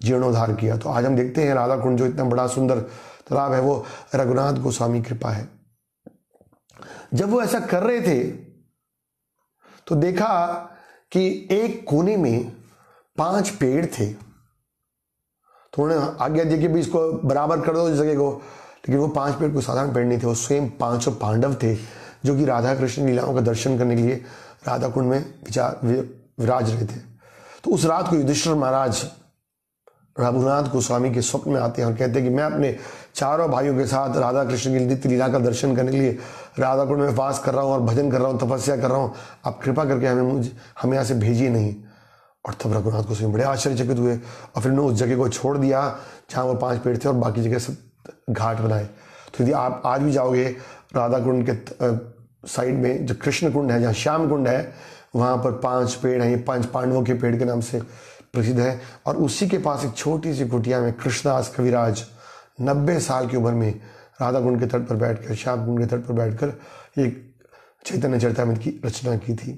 जीर्णोद्धार किया। तो आज हम देखते हैं राधा कुंड जो इतना बड़ा सुंदर तालाब है वो रघुनाथ गोस्वामी कृपा है। जब वो ऐसा कर रहे थे तो देखा कि एक कोने में 5 पेड़ थे। तो उन्होंने आज्ञा दी कि भी इसको बराबर कर दो इस जगह को। लेकिन वो 5 पेड़ कोई साधारण पेड़ नहीं थे, वो स्वयं 500 पांडव थे जो कि राधा कृष्ण लीलाओं का दर्शन करने के लिए राधा कुंड में विराज रहे थे। तो उस रात को युधिष्ठिर महाराज रघुनाथ गोस्वामी के स्वप्न में आते हैं और कहते हैं कि मैं अपने चारों भाइयों के साथ राधा कृष्ण की नित्य लीला का दर्शन करने के लिए राधा कुंड में वास कर रहा हूँ और भजन कर रहा हूँ, तपस्या कर रहा हूँ, आप कृपा करके हमें यहाँ से भेजिए नहीं। और तब रघुनाथ गोस्वामी बड़े आश्चर्यचकित हुए और फिर उन्होंने उस जगह को छोड़ दिया जहाँ वो 5 पेड़ थे और बाकी जगह सब घाट बनाए। तो यदि आप आज भी जाओगे राधा कुंड के साइड में जो कृष्ण कुंड है, जहाँ श्याम कुंड है, वहाँ पर 5 पेड़ हैं। ये 5 पांडवों के पेड़ के नाम से प्रसिद्ध है। और उसी के पास एक छोटी सी कुटिया में कृष्णदास कविराज 90 साल की उम्र में राधा कुंड के तट पर बैठकर, श्याम कुंड के तट पर बैठकर एक चैतन्य चरितामृत की रचना की थी।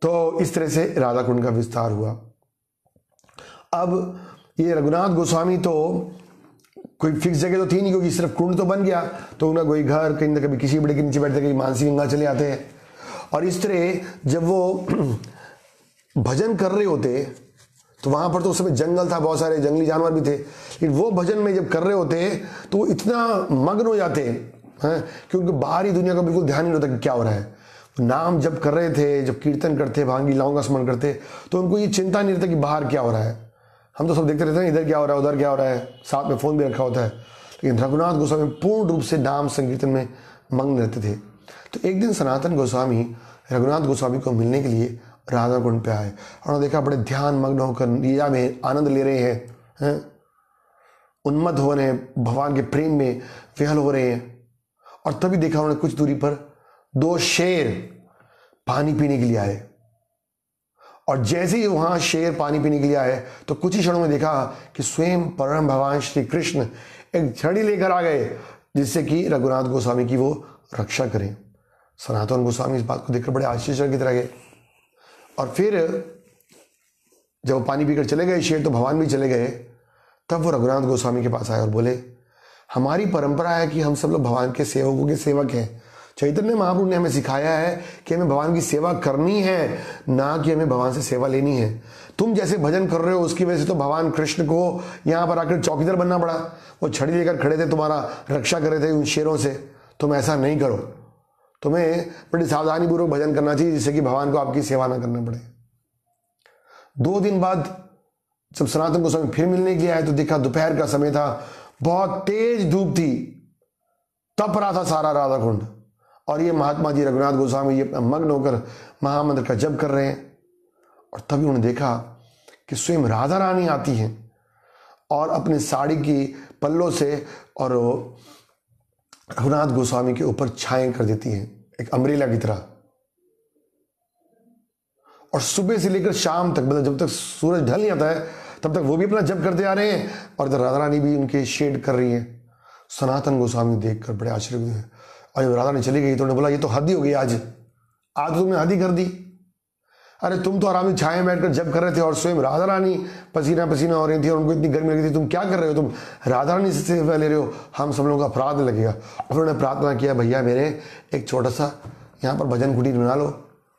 तो इस तरह से राधा कुंड का विस्तार हुआ। अब ये रघुनाथ गोस्वामी तो कोई फिक्स जगह तो थी नहीं, क्योंकि सिर्फ कुंड तो बन गया तो उनका कोई घर कहीं ना कभी किसी बड़े के नीचे बैठते, कहीं मानसी गंगा चले आते हैं। और इस तरह जब वो भजन कर रहे होते तो वहां पर तो उस समय जंगल था, बहुत सारे जंगली जानवर भी थे, लेकिन वो भजन में जब कर रहे होते तो वो इतना मग्न हो जाते हैं कि उनको बाहरी दुनिया का बिल्कुल ध्यान नहीं होता कि क्या हो रहा है। नाम जब कर रहे थे, जब कीर्तन करते, भांगी लीलाओं का स्मरण करते, तो उनको ये चिंता नहीं रहता कि बाहर क्या हो रहा है। हम तो सब देखते रहते हैं इधर क्या हो रहा है, उधर क्या हो रहा है, साथ में फोन भी रखा होता है। लेकिन रघुनाथ गोस्वामी पूर्ण रूप से नाम संकीर्तन में मग्न रहते थे। तो एक दिन सनातन गोस्वामी रघुनाथ गोस्वामी को मिलने के लिए राधा कुंड पे आए और उन्होंने देखा बड़े ध्यान मग्न होकर लीला में आनंद ले रहे हैं, उन्मत्त हो रहे हैं, भगवान के प्रेम में विहल हो रहे हैं। और तभी देखा उन्होंने कुछ दूरी पर 2 शेर पानी पीने के लिए आए। और जैसे ही वहां शेर पानी पीने के लिए आए तो कुछ ही क्षणों में देखा कि स्वयं परम भगवान श्री कृष्ण एक छड़ी लेकर आ गए जिससे कि रघुनाथ गोस्वामी की वो रक्षा करें। सनातन गोस्वामी इस बात को देखकर बड़े आश्चर्यचकित रह गए। और फिर जब वो पानी पीकर चले गए शेर, तो भगवान भी चले गए। तब वो रघुनाथ गोस्वामी के पास आए और बोले हमारी परंपरा है कि हम सब लोग भगवान के सेवकों के सेवक हैं, चैतन्य महाप्रभु ने हमें सिखाया है कि हमें भगवान की सेवा करनी है, ना कि हमें भगवान से सेवा लेनी है। तुम जैसे भजन कर रहे हो उसकी वजह से तो भगवान कृष्ण को यहाँ पर आकर चौकीदार बनना पड़ा। वो छड़ी लेकर खड़े थे, तुम्हारा रक्षा कर रहे थे उन शेरों से। तुम ऐसा नहीं करो, तुम्हें बड़ी सावधानी पूर्वक भजन करना चाहिए जिससे कि भगवान को आपकी सेवा ना करना पड़े। 2 दिन बाद जब सनातन गोस्वामी फिर मिलने के लिए आए तो देखा दोपहर का समय था, बहुत तेज धूप थी, तप रहा था सारा राधा कुंड, और ये महात्मा जी रघुनाथ गोस्वामी ये मग्न होकर महामंत्र का जप कर रहे हैं। और तभी उन्होंने देखा कि स्वयं राधा रानी आती हैं और अपने साड़ी की पल्लों से और रघुनाथ गोस्वामी के ऊपर छाएं कर देती हैं, एक अम्ब्रेला की तरह। और सुबह से लेकर शाम तक, मतलब जब तक सूरज ढल नहीं आता है तब तक वो भी अपना जप करते आ रहे हैं और इधर राधा रानी भी उनके शेड कर रही है। सनातन गोस्वामी देखकर बड़े आश्चर्य हुए। और जब राधा रानी चली गई तो उन्होंने बोला ये तो हद ही हो गई, आज तुमने हद ही कर दी। अरे तुम तो आराम से छाए बैठकर जप कर रहे थे और स्वयं राधा रानी पसीना पसीना हो रही थी और उनको इतनी गर्मी लगी थी, तुम क्या कर रहे हो, तुम राधा रानी से सेवा ले रहे हो, हम सब लोगों का अपराध लगेगा। और उन्होंने प्रार्थना किया, भैया मेरे एक छोटा सा यहाँ पर भजन कुटीर बना लो,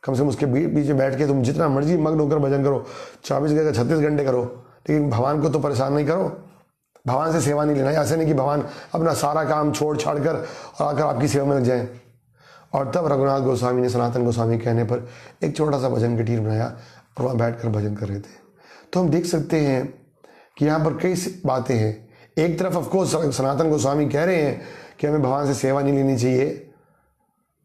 कम से कम उसके बीच में बैठ के तुम जितना मर्जी मग्न होकर भजन करो, 24 घंटे 36 घंटे करो, लेकिन भगवान को तो परेशान नहीं करो, भगवान से सेवा नहीं लेना। ऐसे नहीं कि भगवान अपना सारा काम छोड़ छाड़ कर और आकर आपकी सेवा में लग जाए। और तब रघुनाथ गोस्वामी ने सनातन गोस्वामी के कहने पर एक छोटा सा भजन कुटीर बनाया और वहाँ बैठ कर भजन कर रहे थे। तो हम देख सकते हैं कि यहाँ पर कई बातें हैं। एक तरफ ऑफकोर्स सनातन गोस्वामी कह रहे हैं कि हमें भगवान से सेवा नहीं लेनी चाहिए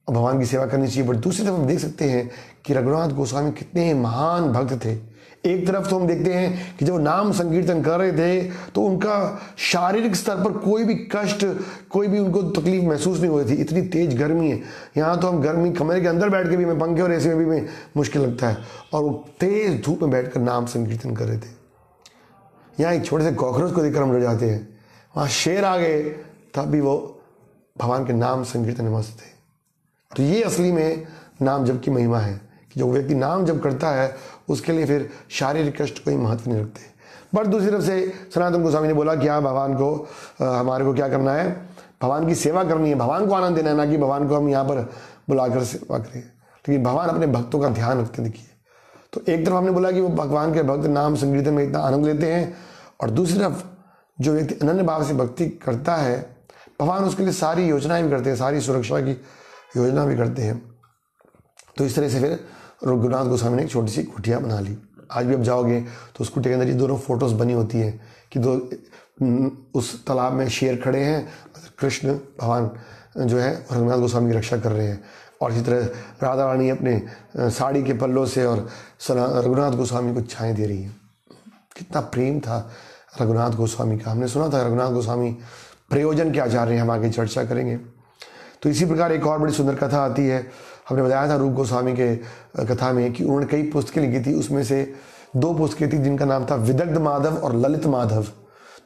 और भगवान की सेवा करनी चाहिए, बट दूसरी तरफ हम देख सकते हैं कि रघुनाथ गोस्वामी कितने महान भक्त थे। एक तरफ तो हम देखते हैं कि जब नाम संकीर्तन कर रहे थे तो उनका शारीरिक स्तर पर कोई भी कष्ट, कोई भी उनको तकलीफ महसूस नहीं हो रही थी। इतनी तेज गर्मी है, यहाँ तो हम गर्मी कमरे के अंदर बैठ के भी, मैं पंखे और एसी में भी मैं मुश्किल लगता है, और वो तेज धूप में बैठकर नाम संकीर्तन कर रहे थे। यहाँ एक छोटे से कॉकरोच को देखकर हम डर जाते हैं, वहाँ शेर आ गए तब भी वो भगवान के नाम संकीर्तन में मस्त थे। तो ये असली में नाम जप की महिमा है कि जो व्यक्ति नाम जप करता है उसके लिए फिर शारीरिक कष्ट कोई महत्व नहीं रखते। बट दूसरी तरफ से सनातन गोस्वामी ने बोला कि हाँ, भगवान को हमारे को क्या करना है, भगवान की सेवा करनी है, भगवान को आनंद देना है, ना कि भगवान को हम यहाँ पर बुलाकर सेवा करें। लेकिन भगवान अपने भक्तों का ध्यान रखते देखिए। तो एक तरफ हमने बोला कि वो भगवान के भक्त नाम संकीर्तन में इतना आनंद लेते हैं, और दूसरी तरफ जो व्यक्ति अनन्य भाव से भक्ति करता है भगवान उसके लिए सारी योजनाएं भी करते हैं, सारी सुरक्षा की योजना भी करते हैं। तो इस तरह से फिर रघुनाथ गोस्वामी ने एक छोटी सी कुटिया बना ली। आज भी आप जाओगे तो उस कुटिया के अंदर ये दोनों फोटोज बनी होती हैं कि दो उस तालाब में शेर खड़े हैं, कृष्ण भगवान जो है रघुनाथ गोस्वामी की रक्षा कर रहे हैं, और इसी तरह राधा रानी अपने साड़ी के पल्लों से और रघुनाथ गोस्वामी को छाएं दे रही है। कितना प्रेम था रघुनाथ गोस्वामी का। हमने सुना था रघुनाथ गोस्वामी प्रयोजन के आचार्य हैं, हम आगे चर्चा करेंगे। तो इसी प्रकार एक और बड़ी सुंदर कथा आती है। हमने बताया था रूप गोस्वामी के कथा में कि उन्होंने कई पुस्तकें लिखी थी, उसमें से 2 पुस्तकें थी जिनका नाम था विदग्ध माधव और ललित माधव।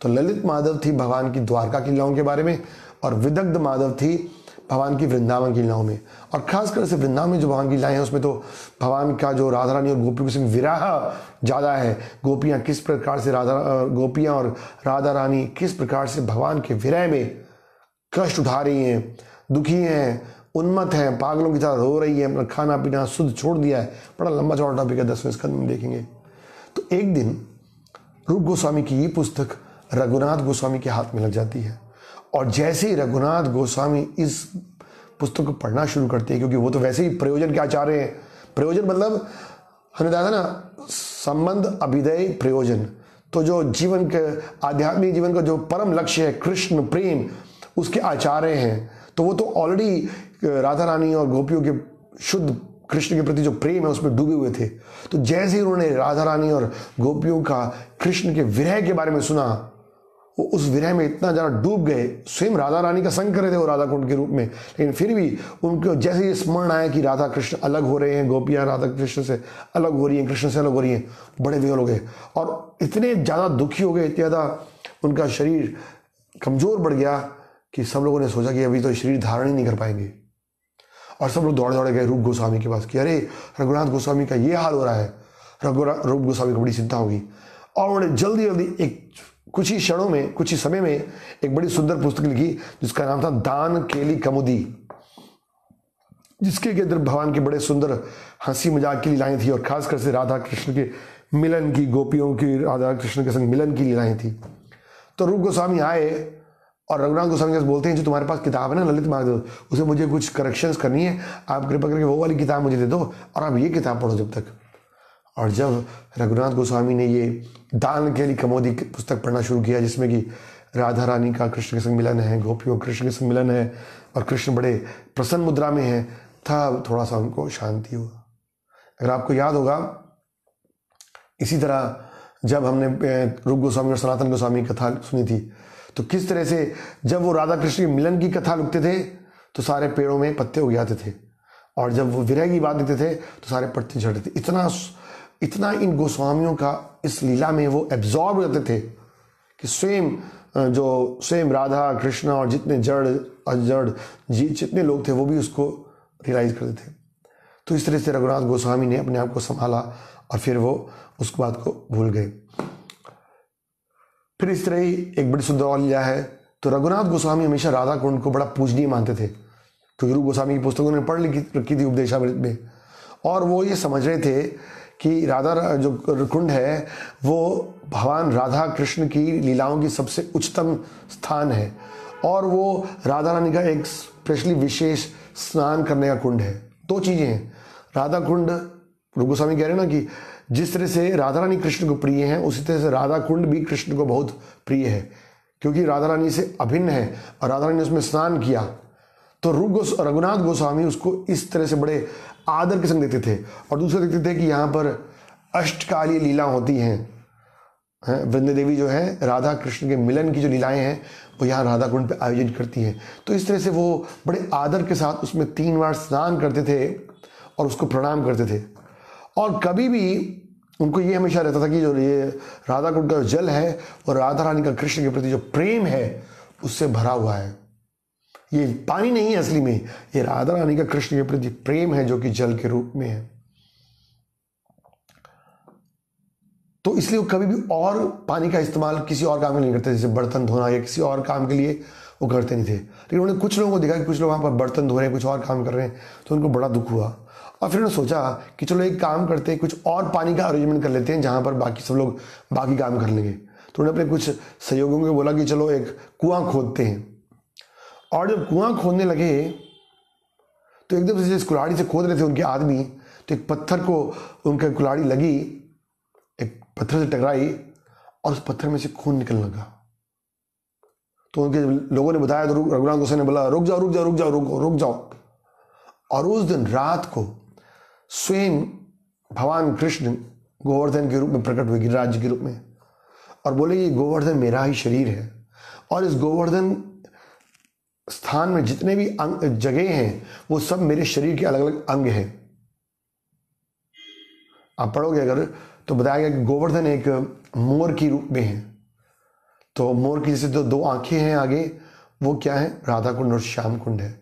तो ललित माधव थी भगवान की द्वारका की लीलाओं के बारे में, और विदग्ध माधव थी भगवान की वृंदावन की लीलाओं में। और खासकर से वृंदावन में जो भगवान की लीलाएं हैं उसमें तो भगवान का जो राधा रानी और गोपियों के विराह ज़्यादा है। गोपियाँ किस प्रकार से गोपियाँ और राधा रानी किस प्रकार से भगवान के विरह में कष्ट उठा रही हैं, दुखी हैं, उन्मत्त हैं, पागलों की तरह रो रही है, अपना खाना पीना शुद्ध छोड़ दिया है। बड़ा लंबा चौड़ा टॉपिक है, 10वें स्कंद में देखेंगे। तो एक दिन रूप गोस्वामी की ये पुस्तक रघुनाथ गोस्वामी के हाथ में लग जाती है, और जैसे ही रघुनाथ गोस्वामी इस पुस्तक को पढ़ना शुरू करते हैं, क्योंकि वो तो वैसे ही प्रयोजन के आचार्य हैं। प्रयोजन मतलब हमने बताया था ना, संबंध, अभिदय, प्रयोजन। तो जो जीवन के आध्यात्मिक जीवन का जो परम लक्ष्य है कृष्ण प्रेम, उसके आचार्य हैं। तो वो तो ऑलरेडी राधा रानी और गोपियों के शुद्ध कृष्ण के प्रति जो प्रेम है उसमें डूबे हुए थे। तो जैसे ही उन्होंने राधा रानी और गोपियों का कृष्ण के विरह के बारे में सुना, वो उस विरह में इतना ज़्यादा डूब गए। स्वयं राधा रानी का संग कर रहे थे वो राधा कुंड के रूप में, लेकिन फिर भी उनको जैसे ये स्मरण आया कि राधा कृष्ण अलग हो रहे हैं, गोपियाँ राधा कृष्ण से अलग हो रही हैं, कृष्ण से अलग हो रही हैं, बड़े विकल हो गए और इतने ज़्यादा दुखी हो गए, इतने ज़्यादा उनका शरीर कमज़ोर बढ़ गया कि सब लोगों ने सोचा कि अभी तो शरीर धारण ही नहीं कर पाएंगे। और सब लोग दौड़े दौड़े गए रूप गोस्वामी के पास कि अरे रघुनाथ गोस्वामी का ये हाल हो रहा है। रूप गोस्वामी को बड़ी चिंता होगी, और उन्होंने जल्दी जल्दी एक कुछ ही क्षणों में, कुछ ही समय में एक बड़ी सुंदर पुस्तक लिखी जिसका नाम था दान केली कमुदी। जिसके अंदर भगवान के बड़े सुंदर हंसी मजाक की लीलाएं थी और खासकर से राधा कृष्ण के मिलन की, गोपियों की राधा कृष्ण के संग मिलन की लीलाएं थी। तो रूप गोस्वामी आए और रघुनाथ गोस्वामी बोलते हैं जो तुम्हारे पास किताब है ना ललित मार्ग, उसे मुझे कुछ करेक्शंस करनी है, आप कृपा करके वो वाली किताब मुझे दे दो और आप ये किताब पढ़ो जब तक। और जब रघुनाथ गोस्वामी ने ये दान केली कमोदी पुस्तक पढ़ना शुरू किया, जिसमें कि राधा रानी का कृष्ण के संग मिलन है, गोपियों कृष्ण के संग मिलन है और कृष्ण बड़े प्रसन्न मुद्रा में है, तब थोड़ा सा उनको शांति हुआ। अगर आपको याद होगा, इसी तरह जब हमने रूप गोस्वामी और सनातन गोस्वामी की कथा सुनी थी, तो किस तरह से जब वो राधा कृष्ण के मिलन की कथा लिखते थे तो सारे पेड़ों में पत्ते उग जाते थे, और जब वो विरह की बात देते थे तो सारे पत्ते झड़ते थे। इतना इन गोस्वामियों का इस लीला में वो एब्जॉर्ब हो जाते थे कि स्वयं राधा कृष्ण और जितने जड़ अजड़ जितने लोग थे वो भी उसको रियलाइज करते थे। तो इस तरह से रघुनाथ गोस्वामी ने अपने आप को संभाला और फिर वो उस बात को भूल गए। फिर इस तरह ही एक बड़ी सुंदर और लीला है। तो रघुनाथ गोस्वामी हमेशा राधा कुंड को बड़ा पूजनीय मानते थे, क्योंकि रूप गोस्वामी की पुस्तकों ने पढ़ रखी थी उपदेशामृत में, और वो ये समझ रहे थे कि राधा जो कुंड है वो भगवान राधा कृष्ण की लीलाओं की सबसे उच्चतम स्थान है, और वो राधा रानी का एक स्पेशली विशेष स्नान करने का कुंड है। दो चीज़ें हैं, राधा कुंड, रूप गोस्वामी कह रहे हैं ना कि जिस तरह से राधा रानी कृष्ण को प्रिय है, उसी तरह से राधा कुंड भी कृष्ण को बहुत प्रिय है, क्योंकि राधा रानी से अभिन्न है और राधा रानी ने उसमें स्नान किया। तो रघुनाथ गोस्वामी उसको इस तरह से बड़े आदर के संग देखते थे। और दूसरा देखते थे कि यहाँ पर अष्टकालीय लीला होती हैं, वृंदा देवी जो है राधा कृष्ण के मिलन की जो लीलाएं हैं वो यहाँ राधा कुंड पे आयोजित करती हैं। तो इस तरह से वो बड़े आदर के साथ उसमें 3 बार स्नान करते थे और उसको प्रणाम करते थे। और कभी भी उनको ये हमेशा रहता था कि जो ये राधा कुंड का जल है वो राधा रानी का कृष्ण के प्रति जो प्रेम है उससे भरा हुआ है। ये पानी नहीं है असली में, ये राधा रानी का कृष्ण के प्रति प्रेम है जो कि जल के रूप में है। तो इसलिए वो कभी भी और पानी का इस्तेमाल किसी और काम के लिए नहीं करते, जैसे बर्तन धोना या किसी और काम के लिए वो करते नहीं थे। लेकिन उन्होंने कुछ लोगों को देखा कि कुछ लोग वहाँ पर बर्तन धो रहे हैं, कुछ और काम कर रहे हैं, तो उनको बड़ा दुख हुआ। और फिर उन्होंने सोचा कि चलो एक काम करते हैं, कुछ और पानी का अरेंजमेंट कर लेते हैं जहाँ पर बाकी सब लोग बाकी काम कर लेंगे। तो उन्होंने अपने कुछ सहयोगियों को बोला कि चलो एक कुआं खोदते हैं। और जब कुआं खोदने लगे तो एकदम से जिस कुल्हाड़ी से खोद रहे थे उनके आदमी, तो एक पत्थर को उनका कुल्हाड़ी लगी, एक पत्थर से टकराई और उस पत्थर में से खून निकलने लगा। तो उनके लोगों ने बताया, तो रघुनाथ गोस्वामी ने बोला रुक जाओ। और उस दिन रात को स्वयं भगवान कृष्ण गोवर्धन के रूप में प्रकट हुए, गिरिराज के रूप में, और बोले ये गोवर्धन मेरा ही शरीर है, और इस गोवर्धन स्थान में जितने भी जगह हैं वो सब मेरे शरीर के अलग अलग अंग हैं। आप पढ़ोगे अगर तो बताया गया कि गोवर्धन एक मोर की रूप में है। तो मोर की जैसे दो आंखें हैं आगे, वो क्या है, राधा कुंड और श्याम कुंड है।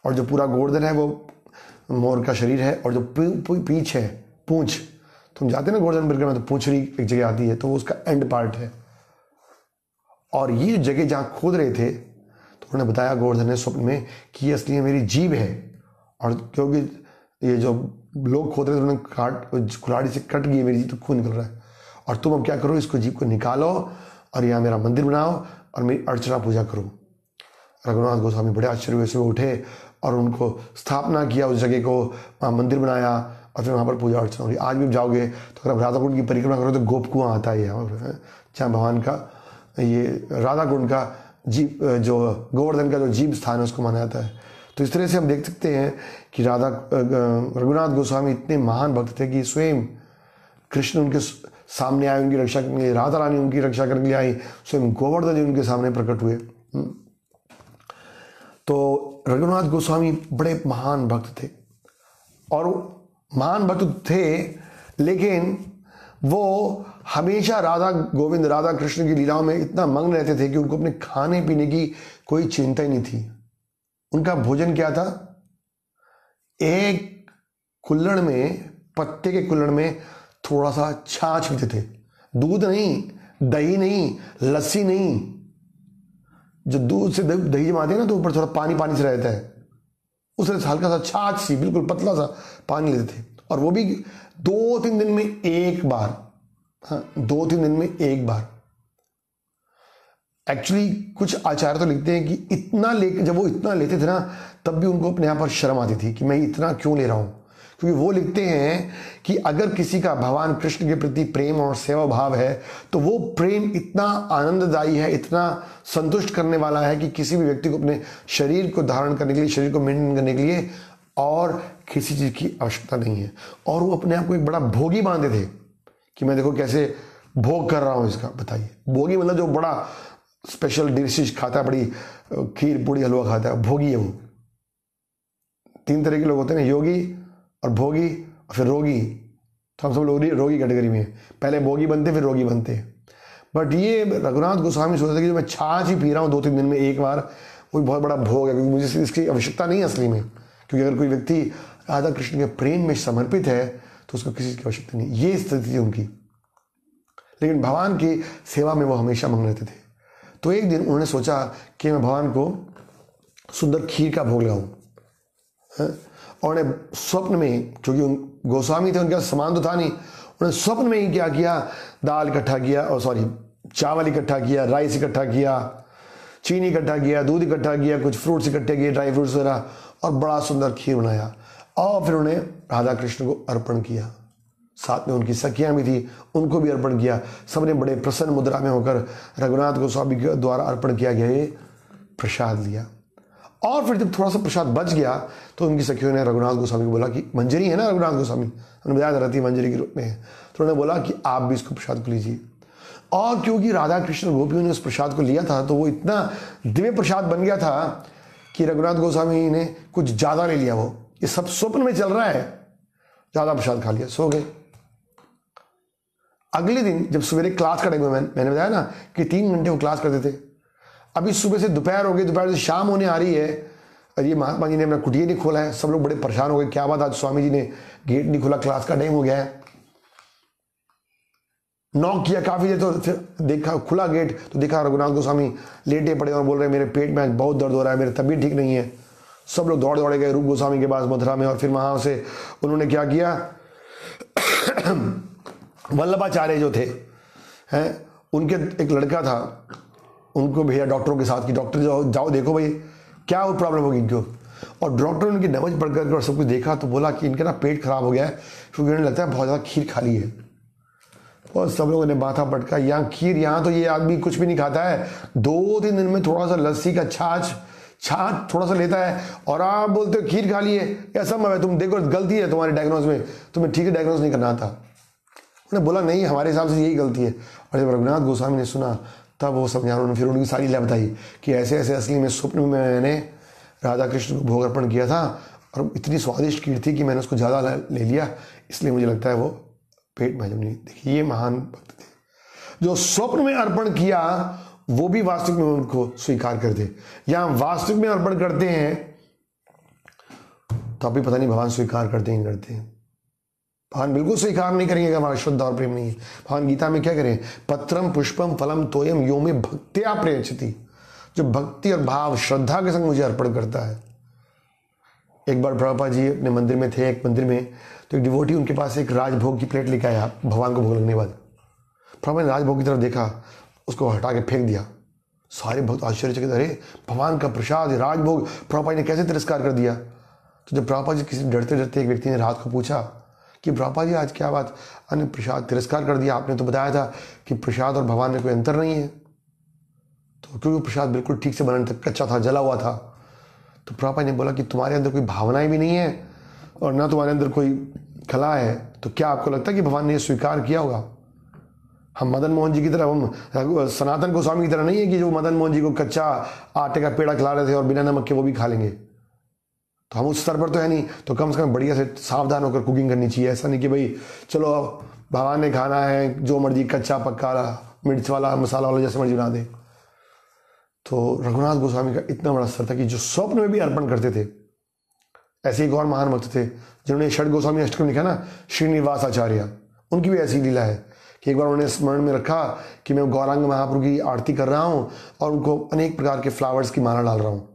और जो पूरा गोवर्धन है वो मोर का शरीर है, और जो पीछ है, पूंछ, तुम जाते हैं ना गोवर्धन परिक्रमा तो पूंछड़ी एक जगह आती है, तो वो उसका एंड पार्ट है। और ये जगह जहाँ खोद रहे थे तो उन्होंने बताया गोवर्धन ने स्वप्न में कि ये असली मेरी जीभ है, और क्योंकि ये जो लोग खोद रहे थे उन्होंने कुल्हाड़ी से कट गई मेरी जीभ, तो खून निकल रहा है, और तुम अब क्या करो, इसको जीभ को निकालो और यहाँ मेरा मंदिर बनाओ और मेरी अर्चना पूजा करो। रघुनाथ गोस्वामी बड़े आश्चर्य से उठे और उनको स्थापना किया, उस जगह को वहाँ मंदिर बनाया और फिर वहाँ पर पूजा अर्चना हो रही। आज भी जाओगे तो अगर आप राधा कुंड की परिक्रमा करो तो गोप कुआं आता है यहाँ पर, जहाँ भगवान का ये राधा कुंड का जीव, जो गोवर्धन का जो जीव स्थान है उसको माना जाता है। तो इस तरह से हम देख सकते हैं कि रघुनाथ गोस्वामी इतने महान भक्त थे कि स्वयं कृष्ण उनके सामने आए, उनकी रक्षा करने के लिए, राधा रानी उनकी रक्षा करने के लिए आई, स्वयं गोवर्धन जी उनके सामने प्रकट हुए। तो रघुनाथ गोस्वामी बड़े महान भक्त थे, और महान भक्त थे, लेकिन वो हमेशा राधा कृष्ण की लीलाओं में इतना मग्न रहते थे कि उनको अपने खाने पीने की कोई चिंता ही नहीं थी। उनका भोजन क्या था, एक कुल्हड़ में, पत्ते के कुल्हड़ में थोड़ा सा छाछ पीते थे, दूध नहीं, दही नहीं, लस्सी नहीं। जो दूध से दही जमाते हैं ना तो ऊपर थोड़ा पानी पानी से रहता है, उससे हल्का सा छाछ सी, बिल्कुल पतला सा पानी लेते थे, और वो भी 2-3 दिन में एक बार। हाँ, 2-3 दिन में एक बार। एक्चुअली कुछ आचार्य तो लिखते हैं कि इतना ले, जब वो इतना लेते थे ना, तब भी उनको अपने आप पर शर्म आती थी कि मैं इतना क्यों ले रहा हूं। क्योंकि वो लिखते हैं कि अगर किसी का भगवान कृष्ण के प्रति प्रेम और सेवा भाव है तो वो प्रेम इतना आनंददायी है, इतना संतुष्ट करने वाला है कि किसी भी व्यक्ति को अपने शरीर को धारण करने के लिए, शरीर को मेंटेन करने के लिए और किसी चीज की आवश्यकता नहीं है। और वो अपने आप को एक बड़ा भोगी मानते थे कि मैं देखो कैसे भोग कर रहा हूं इसका। बताइए, भोगी मतलब जो बड़ा स्पेशल डिशेज खाता है, बड़ी खीर पूड़ी हलवा खाता है, भोगी है वो। 3 तरह के लोग होते हैं, योगी और भोगी और फिर रोगी। तो हम सब लोग रोगी कैटेगरी में हैं। पहले भोगी बनते फिर रोगी बनते। बट ये रघुनाथ गोस्वामी सोचते थे कि जो मैं छाछ ही पी रहा हूँ 2-3 दिन में एक बार, वो बहुत बड़ा भोग है, क्योंकि मुझे इसकी आवश्यकता नहीं है असली में। क्योंकि अगर कोई व्यक्ति राधा कृष्ण के प्रेम में समर्पित है तो उसको किसी की आवश्यकता नहीं। ये स्थिति थी उनकी। लेकिन भगवान की सेवा में वो हमेशा मग्न रहते थे। तो एक दिन उन्होंने सोचा कि मैं भगवान को सुंदर खीर का भोग लगाऊं। और उन्हें स्वप्न में, क्योंकि गोस्वामी थे, उनके पास सामान तो था नहीं, उन्होंने स्वप्न में ही क्या किया, दाल इकट्ठा किया, और सॉरी चावल इकट्ठा किया, राइस इकट्ठा किया, चीनी इकट्ठा किया, दूध इकट्ठा किया, कुछ फ्रूट्स इकट्ठे किए, ड्राई फ्रूट्स वगैरह, और बड़ा सुंदर खीर बनाया। और फिर उन्हें राधा कृष्ण को अर्पण किया। साथ में उनकी सखियां भी थी, उनको भी अर्पण किया। सबने बड़े प्रसन्न मुद्रा में होकर रघुनाथ गोस्वामी के द्वारा अर्पण किया गया ये प्रसाद लिया। और फिर जब थोड़ा सा प्रसाद बच गया तो उनकी सखियों ने रघुनाथ गोस्वामी को बोला कि मंजरी है ना, रघुनाथ गोस्वामी उन्होंने बताया रहती है मंजरी के रूप में है, तो उन्होंने बोला कि आप भी इसको प्रसाद को लीजिए। और क्योंकि राधा कृष्ण गोपियों ने उस प्रसाद को लिया था तो वो इतना दिव्य प्रसाद बन गया था कि रघुनाथ गोस्वामी ने कुछ ज्यादा ले लिया। वो ये सब स्वप्न में चल रहा है, ज्यादा प्रसाद खा लिया, सो गए। अगले दिन जब सवेरे क्लास का टाइम, मैंने बताया ना कि 3 घंटे वो क्लास करते थे। अभी सुबह से दोपहर हो गई, दोपहर से शाम होने आ रही है, और ये महात्मा जी ने अपना कुटिया नहीं खोला है। सब लोग बड़े परेशान हो गए, क्या बात आज स्वामी जी ने गेट नहीं खोला, क्लास का टाइम हो गया है। नॉक किया काफी देर, तो फिर देखा खुला गेट, तो देखा रघुनाथ गोस्वामी लेटे पड़े और बोल रहे मेरे पेट में बहुत दर्द हो रहा है, मेरी तबीयत ठीक नहीं है। सब लोग दौड़े गए रूप गोस्वामी के पास मथुरा में, और फिर वहां से उन्होंने क्या किया, वल्लभाचार्य जो थे हैं, उनके एक लड़का था, उनको भेजा डॉक्टरों के साथ कि डॉक्टर जाओ देखो भाई क्या प्रॉब्लम होगी इनको। और डॉक्टर ने उनकी नमज पढ़ कर और सब कुछ देखा तो बोला कि इनका ना पेट खराब हो गया है, क्योंकि उन्हें लगता है बहुत ज़्यादा खीर खा ली है। और सब लोगों ने माथा पटका, यहाँ खीर, यहाँ तो ये आदमी कुछ भी नहीं खाता है, 2-3 दिन में थोड़ा सा लस्सी का छाछ थोड़ा सा लेता है, और आप बोलते हो खीर खा ली है, ऐसा मैं, तुम देखो गलती है तुम्हारे डायग्नोज में, तुम्हें ठीक है डायग्नोज नहीं करना था। उन्होंने बोला नहीं, हमारे हिसाब से यही गलती है। और जब रघुनाथ गोस्वामी ने सुना तब वो समझा, उन्होंने फिर उनकी सारी लीला बताई कि ऐसे ऐसे असली में स्वप्न में मैंने राधा कृष्ण को भोग अर्पण किया था, और इतनी स्वादिष्ट खीर थी कि मैंने उसको ज़्यादा ले लिया, इसलिए मुझे लगता है वो पेट में हजम नहीं। देखिए ये महान भक्त थे, जो स्वप्न में अर्पण किया वो भी वास्तविक में उनको स्वीकार करते। या वास्तविक में अर्पण करते हैं तो अभी पता नहीं भगवान स्वीकार करते हैं करते हैं। भगवान बिल्कुल स्वीकार नहीं करेंगे अगर हमारा श्रद्धा और प्रेम नहीं है। भगवान गीता में क्या करें, पत्रम पुष्पम फलम तोयम यो में भक्त्या प्रयच्छति, जो भक्ति और भाव श्रद्धा के संग मुझे अर्पण करता है। एक बार प्रभुपाद जी अपने मंदिर में थे, एक मंदिर में, तो एक डिवोटी उनके पास एक राजभोग की प्लेट लेके आया भगवान को भोग लगने के बाद। प्रभुपाद ने राजभोग की तरफ देखा, उसको हटा के फेंक दिया। सारे भक्त आश्चर्यचकित, अरे भगवान का प्रसाद राजभोग प्रभुपाद ने कैसे तिरस्कार कर दिया। तो जब प्रभुपाद जी किसी डरते डरते एक व्यक्ति ने रात को पूछा कि प्रभुपाद जी आज क्या बात, अन्य प्रसाद तिरस्कार कर दिया, आपने तो बताया था कि प्रसाद और भगवान में कोई अंतर नहीं है। तो क्योंकि प्रसाद बिल्कुल ठीक से बना था, कच्चा था, जला हुआ था। तो प्रभुपाद ने बोला कि तुम्हारे अंदर कोई भावनाएं भी नहीं है और ना तुम्हारे अंदर कोई कला है, तो क्या आपको लगता है कि भगवान ने स्वीकार किया होगा। हम मदन मोहन जी की तरह, हम सनातन गोस्वामी की तरह नहीं है कि जो मदन मोहन जी को कच्चा आटे का पेड़ा खिला रहे थे और बिना नमक के वो भी खा लेंगे। तो हम उस स्तर पर तो है नहीं, तो कम से कम बढ़िया से सावधान होकर कुकिंग करनी चाहिए। ऐसा नहीं कि भाई चलो भगवान ने खाना है जो मर्जी कच्चा पक्का मिर्च वाला मसाला वाला जैसे मर्जी बना दे। तो रघुनाथ गोस्वामी का इतना बड़ा स्तर था कि जो स्वप्न में भी अर्पण करते थे। ऐसे एक और महान भक्त थे जिन्होंने षड गोस्वामी अष्टकम लिखा ना, श्रीनिवास आचार्य, उनकी भी ऐसी लीला है कि एक बार उन्होंने स्मरण में रखा कि मैं गौरांग महाप्रभु की आरती कर रहा हूँ और उनको अनेक प्रकार के फ्लावर्स की माला डाल रहा हूँ।